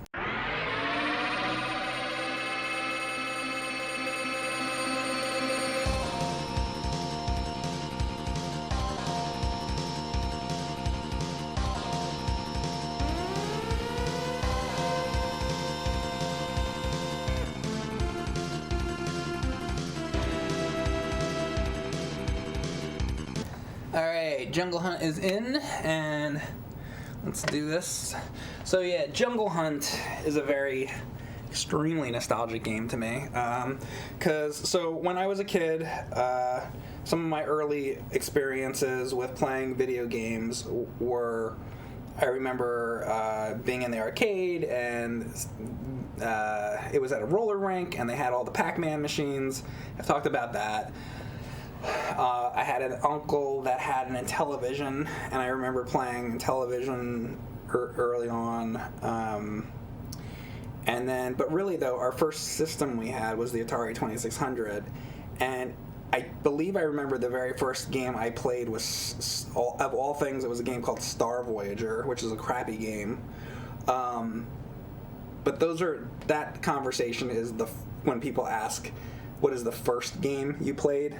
Speaker 1: right, Jungle Hunt is in, and let's do this. So yeah, Jungle Hunt is a very extremely nostalgic game to me. So when I was a kid, some of my early experiences with playing video games were, I remember being in the arcade, and it was at a roller rink, and they had all the Pac-Man machines. I've talked about that. I had an uncle that had an Intellivision, and I remember playing Intellivision early on. And then, but really though, our first system we had was the Atari 2600, and I believe I remember the very first game I played was, of all things, it was a game called Star Voyager, which is a crappy game. But that conversation is when people ask, what is the first game you played?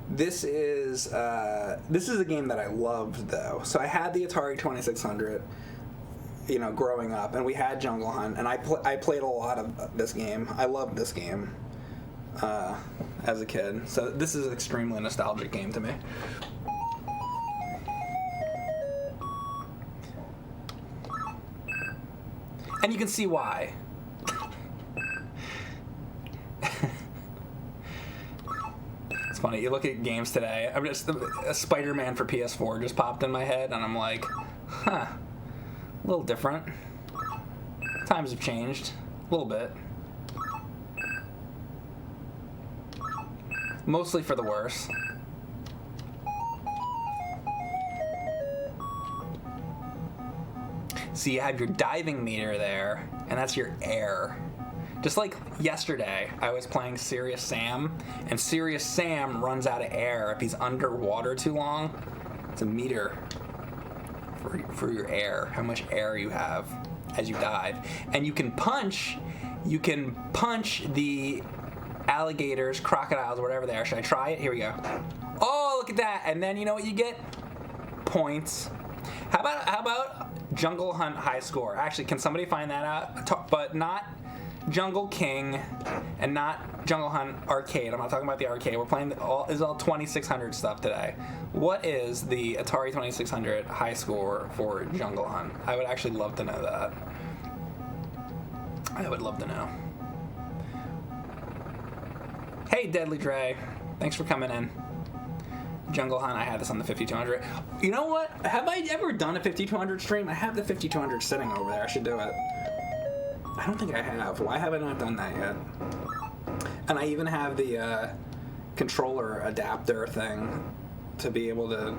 Speaker 1: This is a game that I loved, though. So I had the Atari 2600, growing up, and we had Jungle Hunt, and I played a lot of this game. I loved this game as a kid. So this is an extremely nostalgic game to me. And you can see why. It's funny, you look at games today, a Spider-Man for PS4 just popped in my head, and I'm like, a little different. Times have changed, a little bit. Mostly for the worse. So you have your diving meter there, and that's your air. Just like yesterday, I was playing Serious Sam, and Serious Sam runs out of air if he's underwater too long. It's a meter for your air, how much air you have as you dive. And you can punch the alligators, crocodiles, whatever they are. Should I try it? Here we go. Oh, look at that. And then you know what you get? Points. How about Jungle Hunt high score? Actually, can somebody find that out? But not Jungle King and not Jungle Hunt arcade. I'm not talking about the arcade. We're playing all 2600 stuff today. What is the Atari 2600 high score for Jungle Hunt? I would actually love to know that. I would love to know. Hey, Deadly Dre. Thanks for coming in. Jungle Hunt, I had this on the 5200. You know what? Have I ever done a 5200 stream? I have the 5200 sitting over there. I should do it. I don't think I have. Why have I not done that yet? And I even have the controller adapter thing to be able to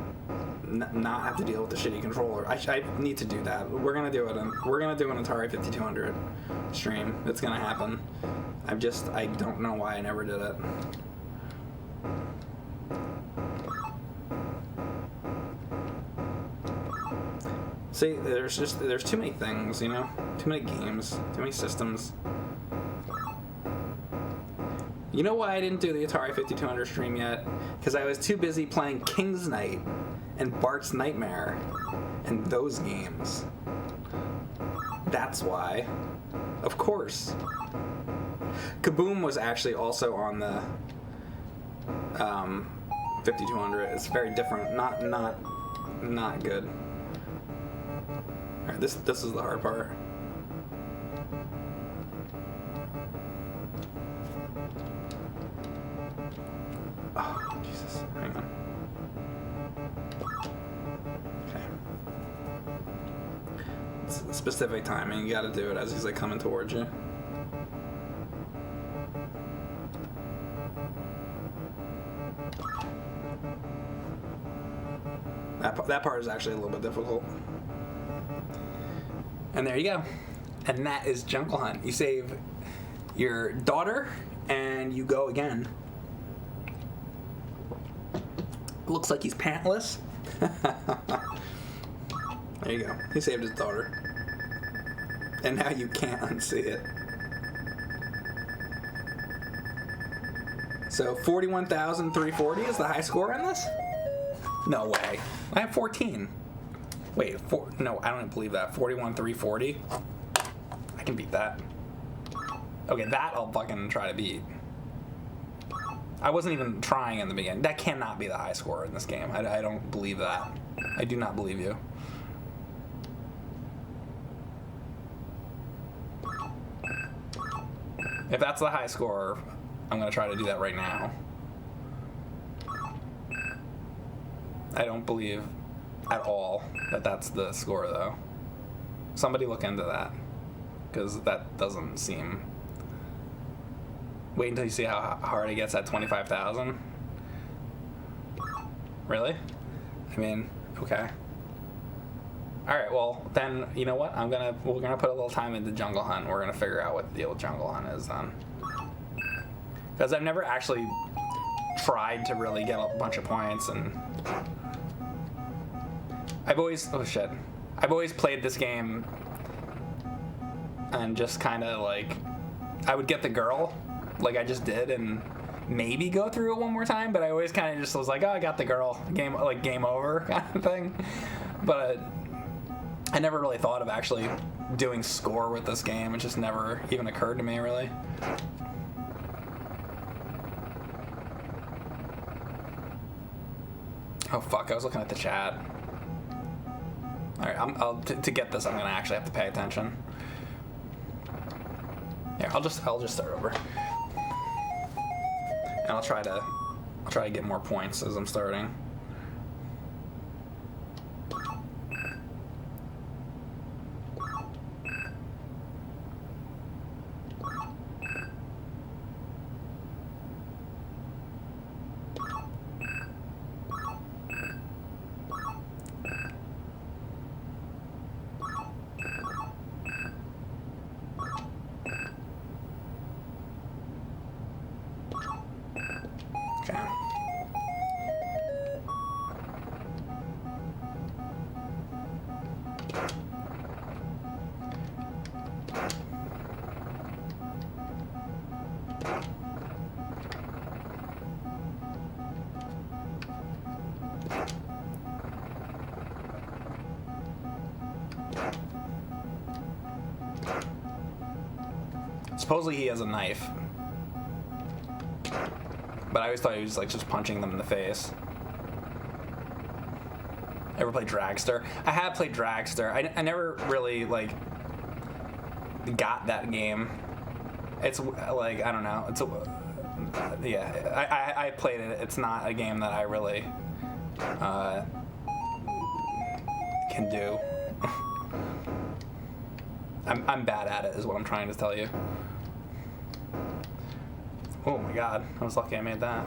Speaker 1: not have to deal with the shitty controller. I need to do that. We're gonna do it. We're gonna do an Atari 5200 stream. It's gonna happen. I don't know why I never did it. See, there's too many things, too many games, too many systems. You know why I didn't do the Atari 5200 stream yet? Because I was too busy playing King's Knight and Bart's Nightmare and those games. That's why. Of course. Kaboom was actually also on the 5200. It's very different. Not good. Alright, this is the hard part. Oh, Jesus. Hang on. Okay. It's specific timing. You gotta do it as he's like coming towards you. That part is actually a little bit difficult. And there you go. And that is Jungle Hunt. You save your daughter and you go again. Looks like he's pantless. There you go. He saved his daughter. And now you can't unsee it. So 41,340 is the high score on this? No way. I have 14. Wait, no, I don't even believe that. 41,340? I can beat that. Okay, that I'll fucking try to beat. I wasn't even trying in the beginning. That cannot be the high score in this game. I don't believe that. I do not believe you. If that's the high score, I'm going to try to do that right now. I don't believe at all that that's the score, though. Somebody look into that, because that doesn't seem... Wait until you see how hard it gets at 25,000. Really? I mean, okay. All right, well then, you know what? We're gonna put a little time into Jungle Hunt. We're gonna figure out what the deal with Jungle Hunt is then, because I've never actually tried to really get a bunch of points, and I've always played this game and just kind of like I would get the girl, like I just did, and maybe go through it one more time, but I always kind of just was like, oh, I got the girl, game over kind of thing. But I never really thought of actually doing score with this game. It just never even occurred to me, really. Oh fuck! I was looking at the chat. All right, to get this, I'm gonna actually have to pay attention. Yeah, I'll just start over, and I'll try to get more points as I'm starting. Supposedly he has a knife, but I always thought he was like just punching them in the face. Ever played Dragster? I have played Dragster. I never really like got that game. It's like, I don't know. It's yeah. I played it. It's not a game that I really can do. I'm bad at it, is what I'm trying to tell you. Oh my god, I was lucky I made that.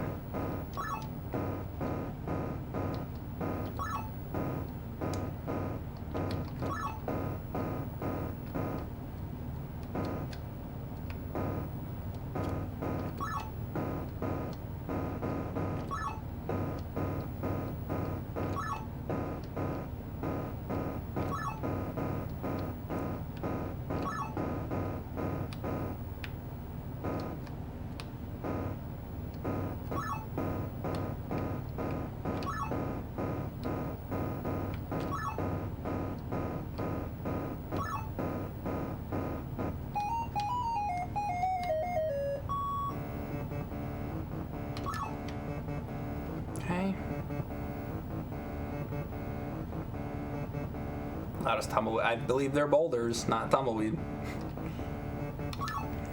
Speaker 1: Loudest tumbleweed. I believe they're boulders, not tumbleweed.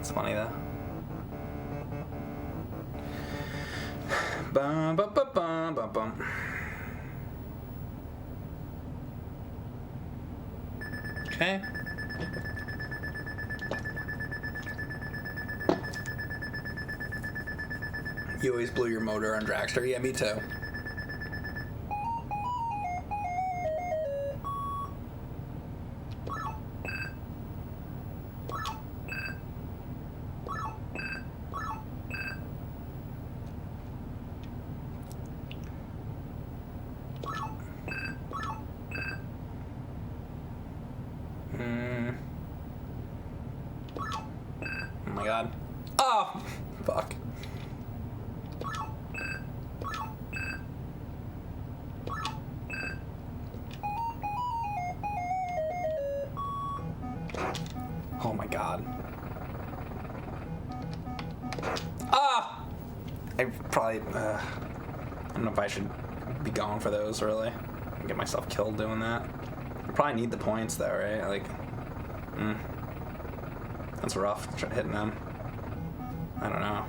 Speaker 1: It's funny though. Bum, bum, bum, bum, bum, bum. Okay. You always blew your motor on Dragster. Yeah, me too. Oh my god. Oh! Fuck. Oh my god. Ah! I probably, I don't know if I should be going for those, really. Get myself killed doing that. I probably need the points, though, right? Like, that's rough, hitting them. I don't know.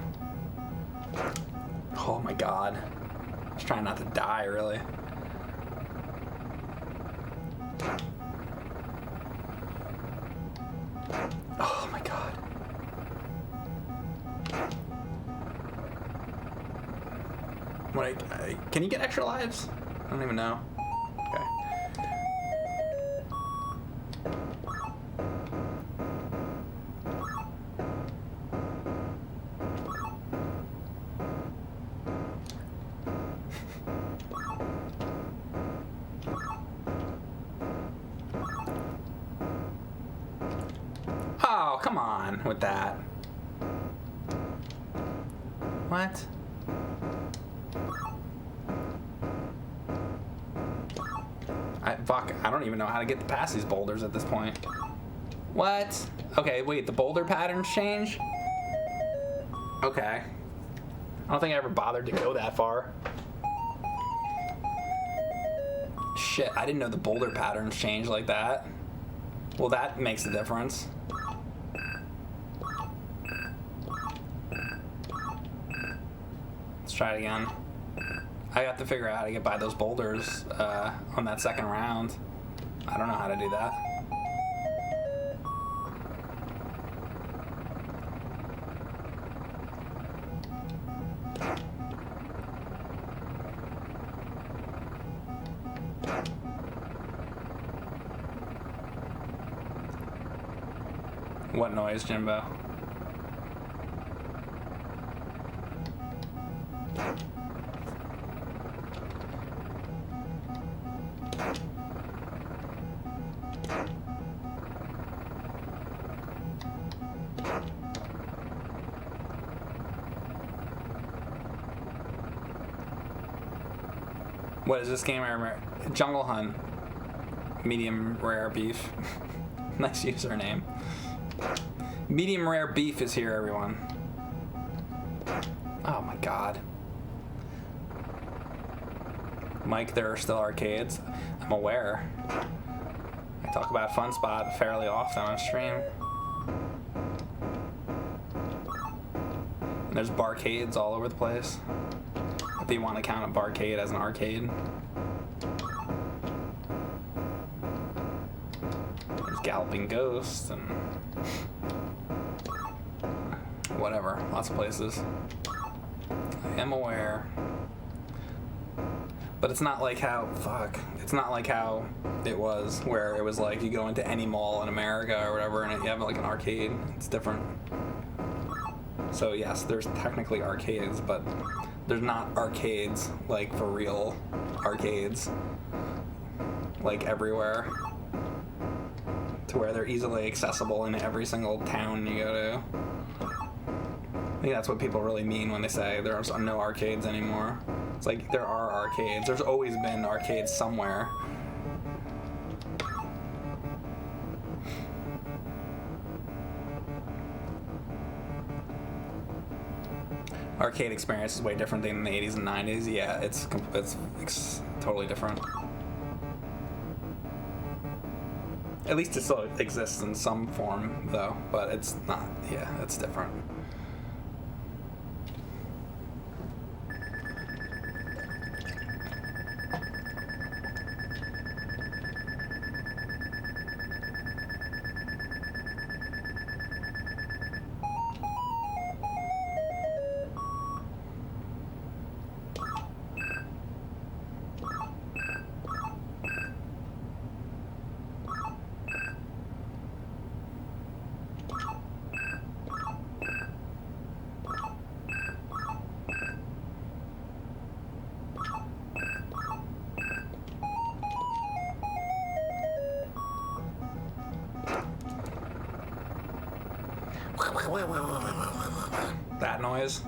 Speaker 1: Oh my god. Just trying not to die, really. Oh my god. What? Can you get extra lives? I don't even know. Okay. Oh, come on with that. What? Fuck, I don't even know how to get past these boulders at this point. What? Okay, wait, the boulder patterns change? Okay. I don't think I ever bothered to go that far. Shit, I didn't know the boulder patterns change like that. Well, that makes a difference. Let's try it again. I have to figure out how to get by those boulders on that second round. I don't know how to do that. What noise, Jimbo? What is this game? I remember. Jungle Hunt. Medium rare beef. Nice username. Medium rare beef is here, everyone. Oh my god. Mike, there are still arcades. I'm aware. I talk about Fun Spot fairly often on stream. And there's barcades all over the place. If you want to count a barcade as an arcade. There's Galloping Ghost and whatever, lots of places. I am aware. But it's not like how, it's not like how it was, where it was like you go into any mall in America or whatever and you have like an arcade. It's different. So yes, there's technically arcades, but there's not arcades, like for real arcades, like everywhere, to where they're easily accessible in every single town you go to. I think that's what people really mean when they say there's no arcades anymore. It's like there are arcades. There's always been arcades somewhere. Arcade experience is way different than the 80s and 90s. Yeah, it's totally different. At least it still exists in some form, though, but it's not. Yeah, it's different. That noise?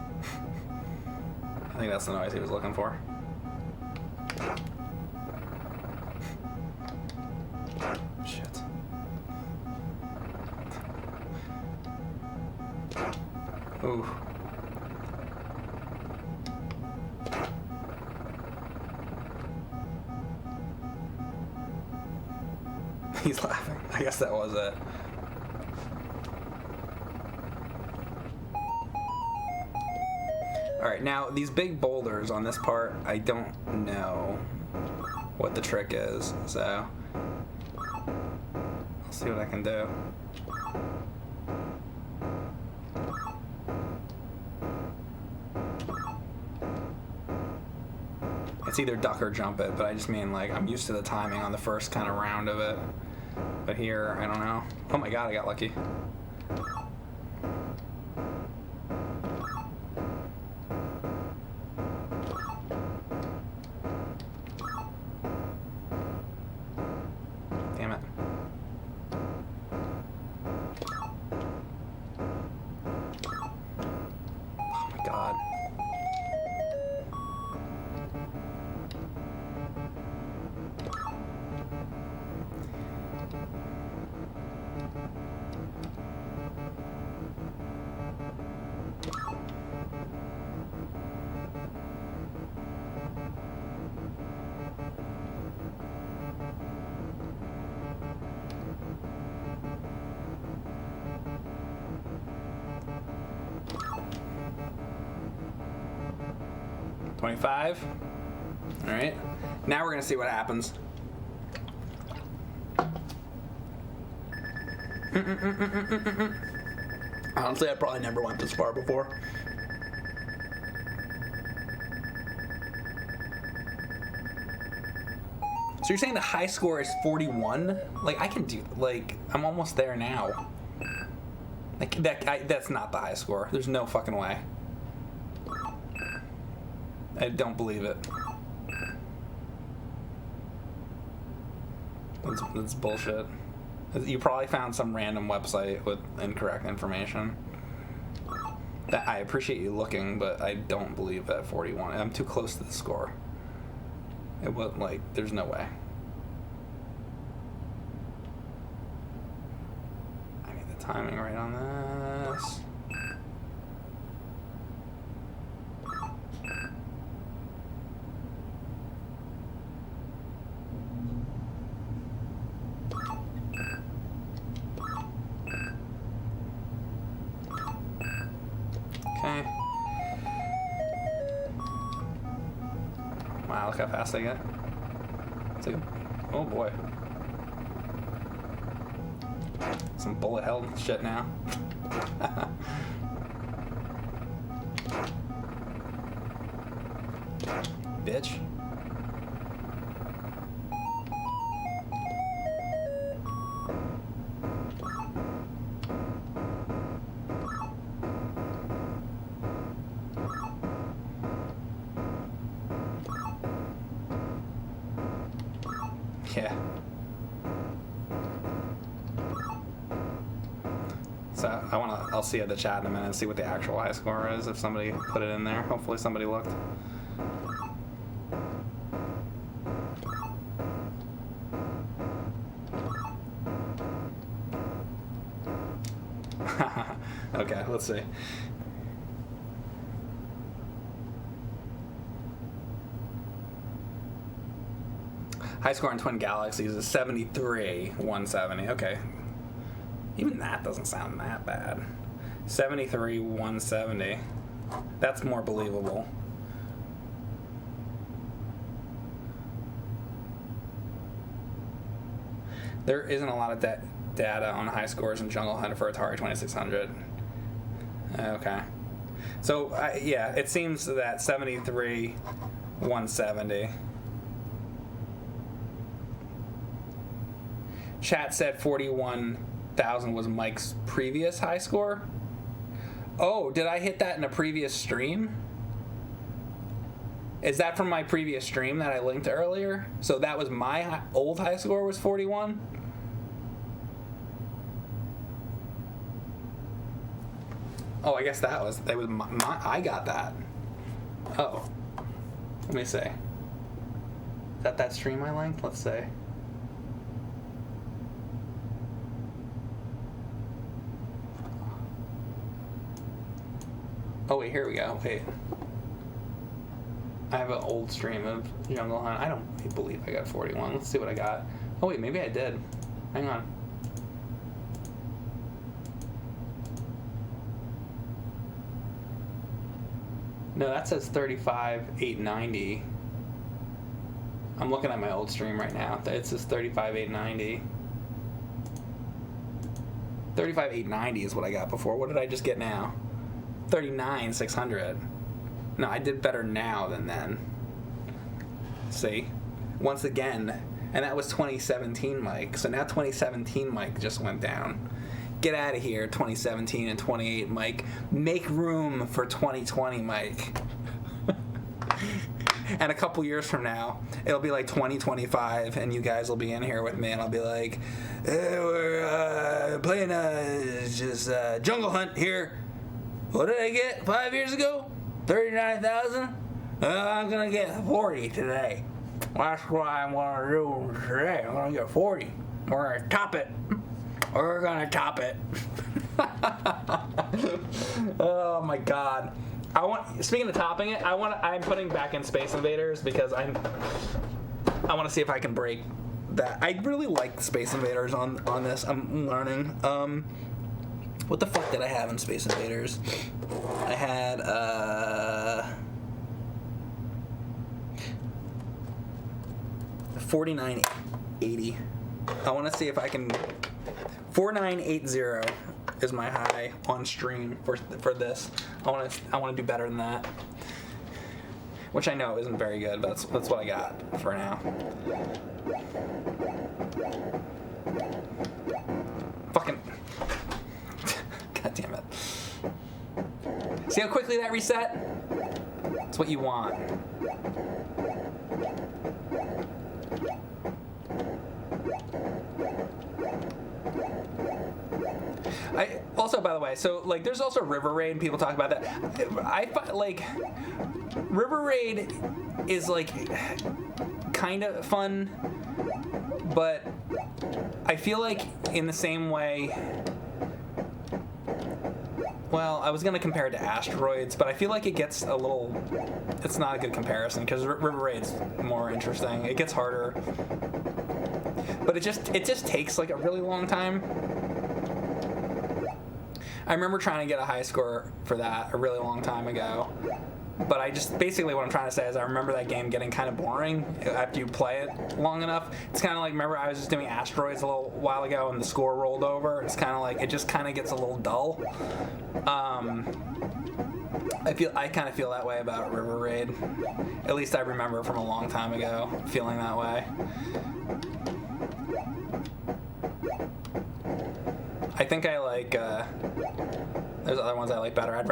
Speaker 1: I think that's the noise he was looking for. Shit. Ooh. He's laughing. I guess that was it. Alright, now these big boulders on this part, I don't know what the trick is, so I'll see what I can do. It's either duck or jump it, but I just mean, like, I'm used to the timing on the first kind of round of it. But here, I don't know. Oh my god, I got lucky. Damn it. Oh my god. $25. All right. Now we're gonna see what happens. Honestly, I probably never went this far before. So you're saying the high score is 41? Like, I can do, like, I'm almost there now. Like, that's not the high score. There's no fucking way. I don't believe it. That's bullshit. You probably found some random website with incorrect information. That I appreciate you looking, but I don't believe that 41. I'm too close to the score. It wasn't like, there's no way. I need the timing right on this. Okay. Wow, look how fast I get. It's like, oh boy. Some bullet hell shit now. Bitch. Yeah. So I'll see at the chat in a minute and see what the actual high score is if somebody put it in there. Hopefully somebody looked. Okay, let's see. High score on Twin Galaxies is 73,170. Okay. Even that doesn't sound that bad. 73,170. That's more believable. There isn't a lot of data on high scores in Jungle Hunt for Atari 2600. Okay. So, yeah, it seems that 73,170. Chat said 41,000 was Mike's previous high score. Oh, did I hit that in a previous stream? Is that from my previous stream that I linked earlier? So that was my old high score was 41? Oh, I guess that was my I got that. Oh. Let me see. Is that stream I linked? Let's see. Oh wait, here we go. Wait. I have an old stream of Jungle Hunt. I don't believe I got 41. Let's see what I got. Oh wait, maybe I did. Hang on. No, that says 35,890. I'm looking at my old stream right now. It says 35,890. 35,890 is what I got before. What did I just get now? 39,600. No, I did better now than then. See? Once again. And that was 2017 Mike. So now 2017 Mike just went down. Get out of here, 2017 and 28 Mike. Make room for 2020 Mike. And a couple years from now, it'll be like 2025, and you guys will be in here with me, and I'll be like, hey, we're playing just Jungle Hunt here. What did I get 5 years ago? 39,000? I'm going to get 40 today. That's what I'm going to do today. I'm going to get 40. We're going to top it. We're going to top it. Oh, my God. Speaking of topping it, I'm putting back in Space Invaders because I want to see if I can break that. I really like Space Invaders on this. I'm learning. What the fuck did I have in Space Invaders? I had 4980. I want to see if I can 4980 is my high on stream for this. I want to do better than that, which I know isn't very good, but that's what I got for now. Fucking God damn it! See how quickly that reset? That's what you want. Also, by the way, so like, there's also River Raid. People talk about that. I find like River Raid is like kind of fun, but I feel like in the same way. Well, I was gonna compare it to Asteroids, but I feel like it gets a little. It's not a good comparison because River Raid's more interesting. It gets harder, but it just takes like a really long time. I remember trying to get a high score for that a really long time ago, but basically what I'm trying to say is I remember that game getting kind of boring after you play it long enough. It's kind of like, remember I was just doing Asteroids a little while ago and the score rolled over. It's kind of like, it just kind of gets a little dull. I kind of feel that way about River Raid. At least I remember from a long time ago feeling that way. I think I like. There's other ones I like better. I'd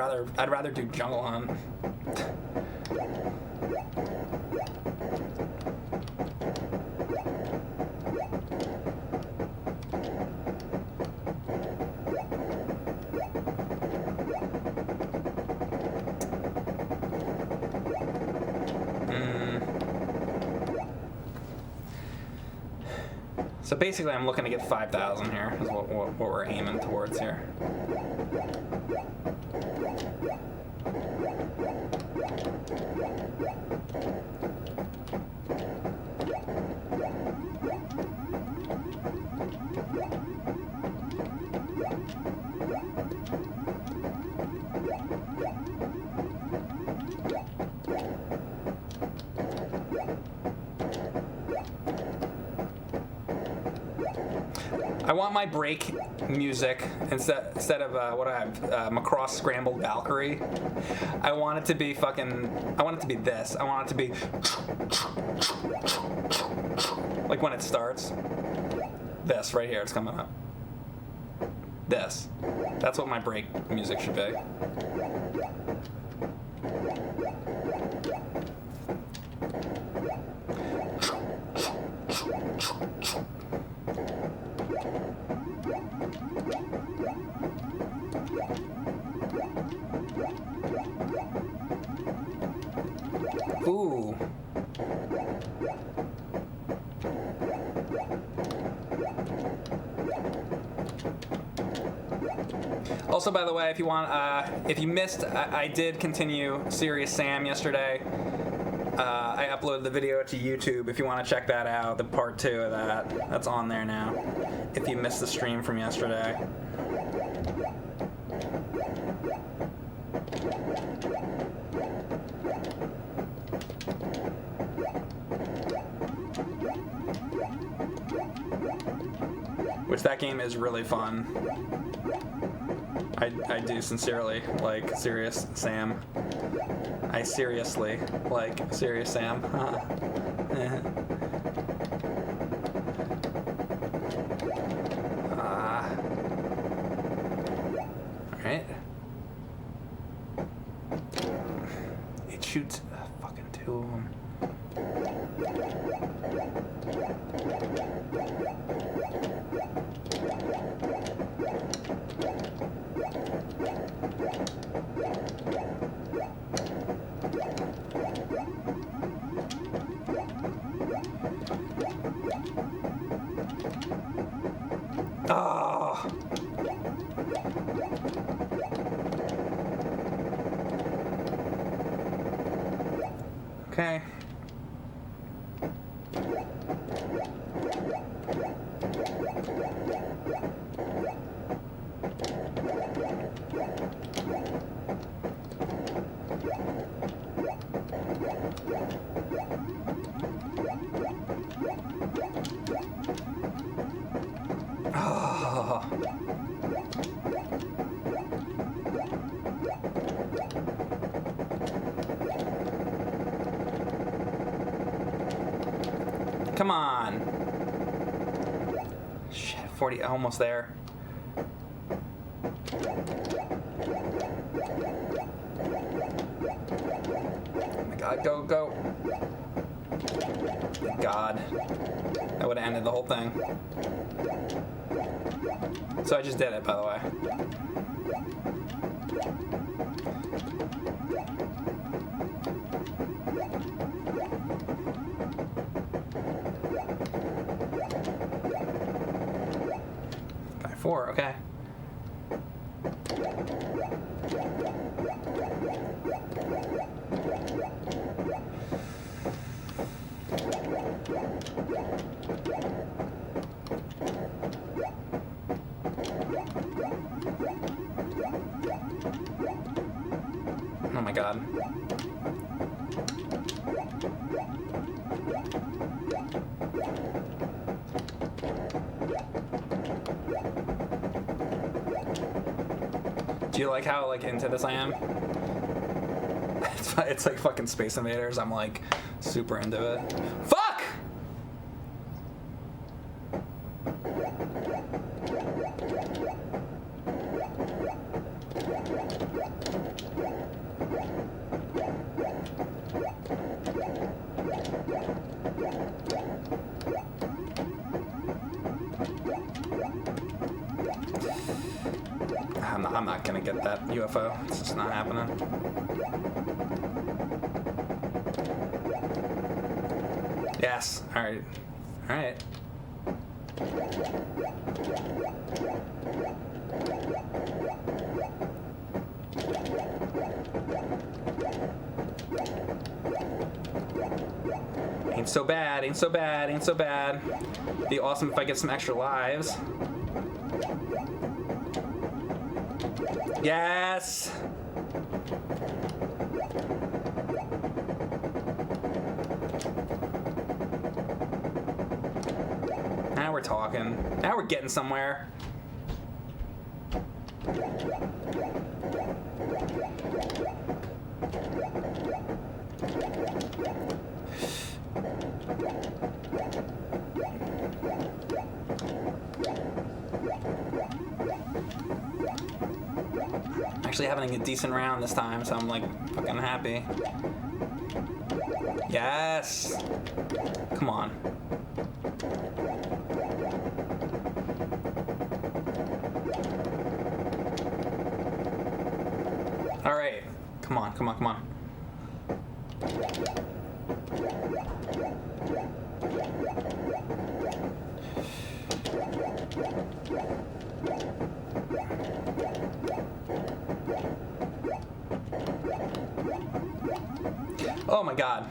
Speaker 1: rather do Jungle Hunt. So basically, I'm looking to get 5,000 here. Is what we're aiming towards here. I want my break music instead of what I have, Macross Scrambled Valkyrie. I want it to be this. I want it to be like when it starts. This right here, it's coming up. This. That's what my break music should be. Ooh. Also, by the way, if you missed, I did continue Serious Sam yesterday. I uploaded the video to YouTube. If you want to check that out, the part 2 of that, that's on there now. If you missed the stream from yesterday. Which that game is really fun. I do sincerely like Serious Sam. I seriously like Serious Sam. Alright. It shoots fucking 2 of them. Oh. Okay. Oh. Come on. Shit, 40, almost there. Oh my god, go, go. Thank God. That would have ended the whole thing. So I just did it, by the way. Guy 4, okay. Oh my god. Do you like how like into this I am? It's like fucking Space Invaders. I'm like super into it. Fuck! I'm not gonna get that UFO. It's just not happening. Yes. All right. All right. Ain't so bad. Ain't so bad. Ain't so bad. Be awesome if I get some extra lives. Yes! Now we're talking. Now we're getting somewhere. Actually having a decent round this time, so I'm like fucking happy. Yes! Come on. Alright. Come on, come on, come on. Oh my god.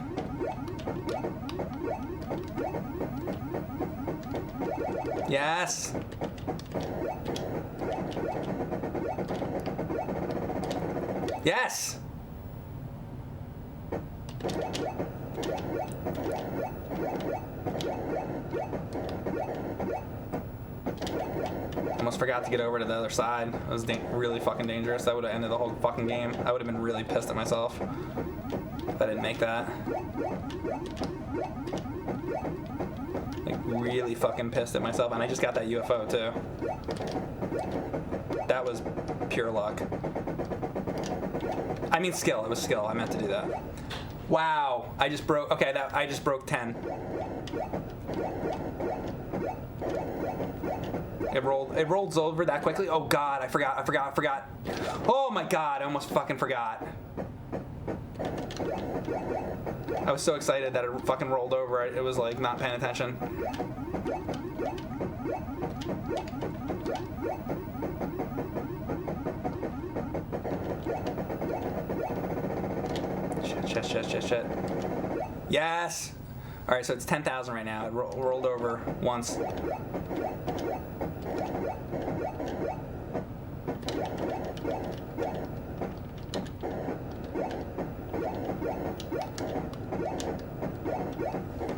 Speaker 1: Yes. Yes. Almost forgot to get over to the other side. It was really fucking dangerous. That would have ended the whole fucking game. I would have been really pissed at myself if I didn't make that. Like, really fucking pissed at myself. And I just got that UFO, too. That was pure luck. I mean skill. It was skill. I meant to do that. Wow. I just broke... Okay, I just broke 10. It rolls over that quickly. Oh god, I forgot. Oh my god, I almost fucking forgot. I was so excited that it fucking rolled over. It was like not paying attention. Shit. Yes! Alright, so it's 10,000 right now. It rolled over once.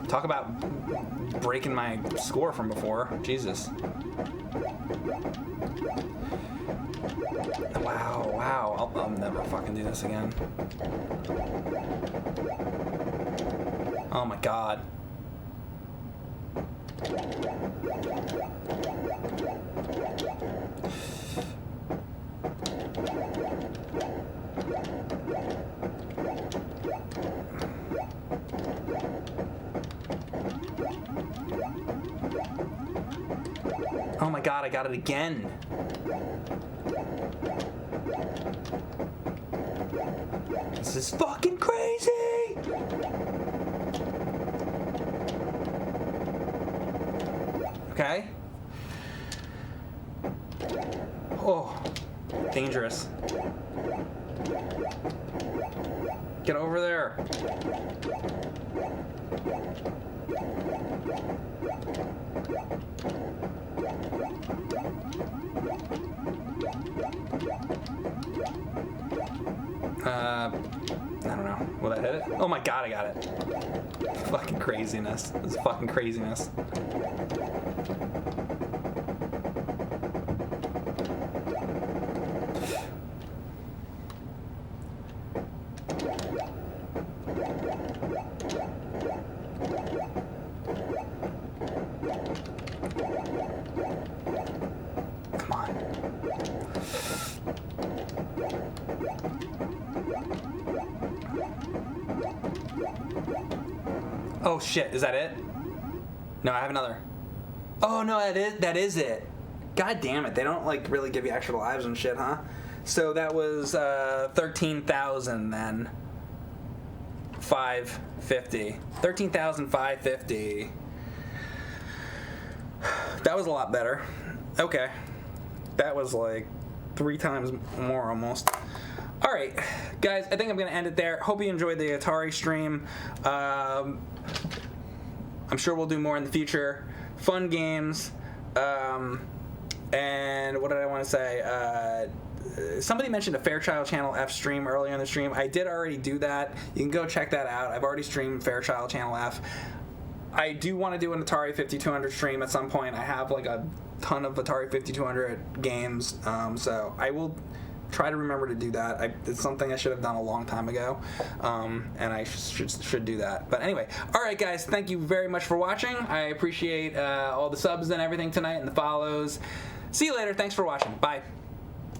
Speaker 1: Talk about breaking my score from before. Jesus. Wow. I'll never fucking do this again. Oh my god. Oh my god, I got it again. This is fucking crazy! Okay. Oh, dangerous. Get over there. I don't know. Will that hit it? Oh my god, I got it. Fucking craziness. This is fucking craziness. Come on. Oh shit, is that it? No, I have another. Oh no, that is it. God damn it, they don't like really give you extra lives and shit, huh? So that was 13,000 then. 550. 13,550. That was a lot better. Okay. That was like 3 times more almost. Alright, guys, I think I'm going to end it there. Hope you enjoyed the Atari stream. I'm sure we'll do more in the future. Fun games. And what did I want to say? Somebody mentioned a Fairchild Channel F stream earlier in the stream. I did already do that. You can go check that out. I've already streamed Fairchild Channel F. I do want to do an Atari 5200 stream at some point. I have like a ton of Atari 5200 games, so I will try to remember to do that. It's something I should have done a long time ago, and I should do that. But anyway, all right, guys, thank you very much for watching. I appreciate all the subs and everything tonight and the follows. See you later. Thanks for watching. Bye.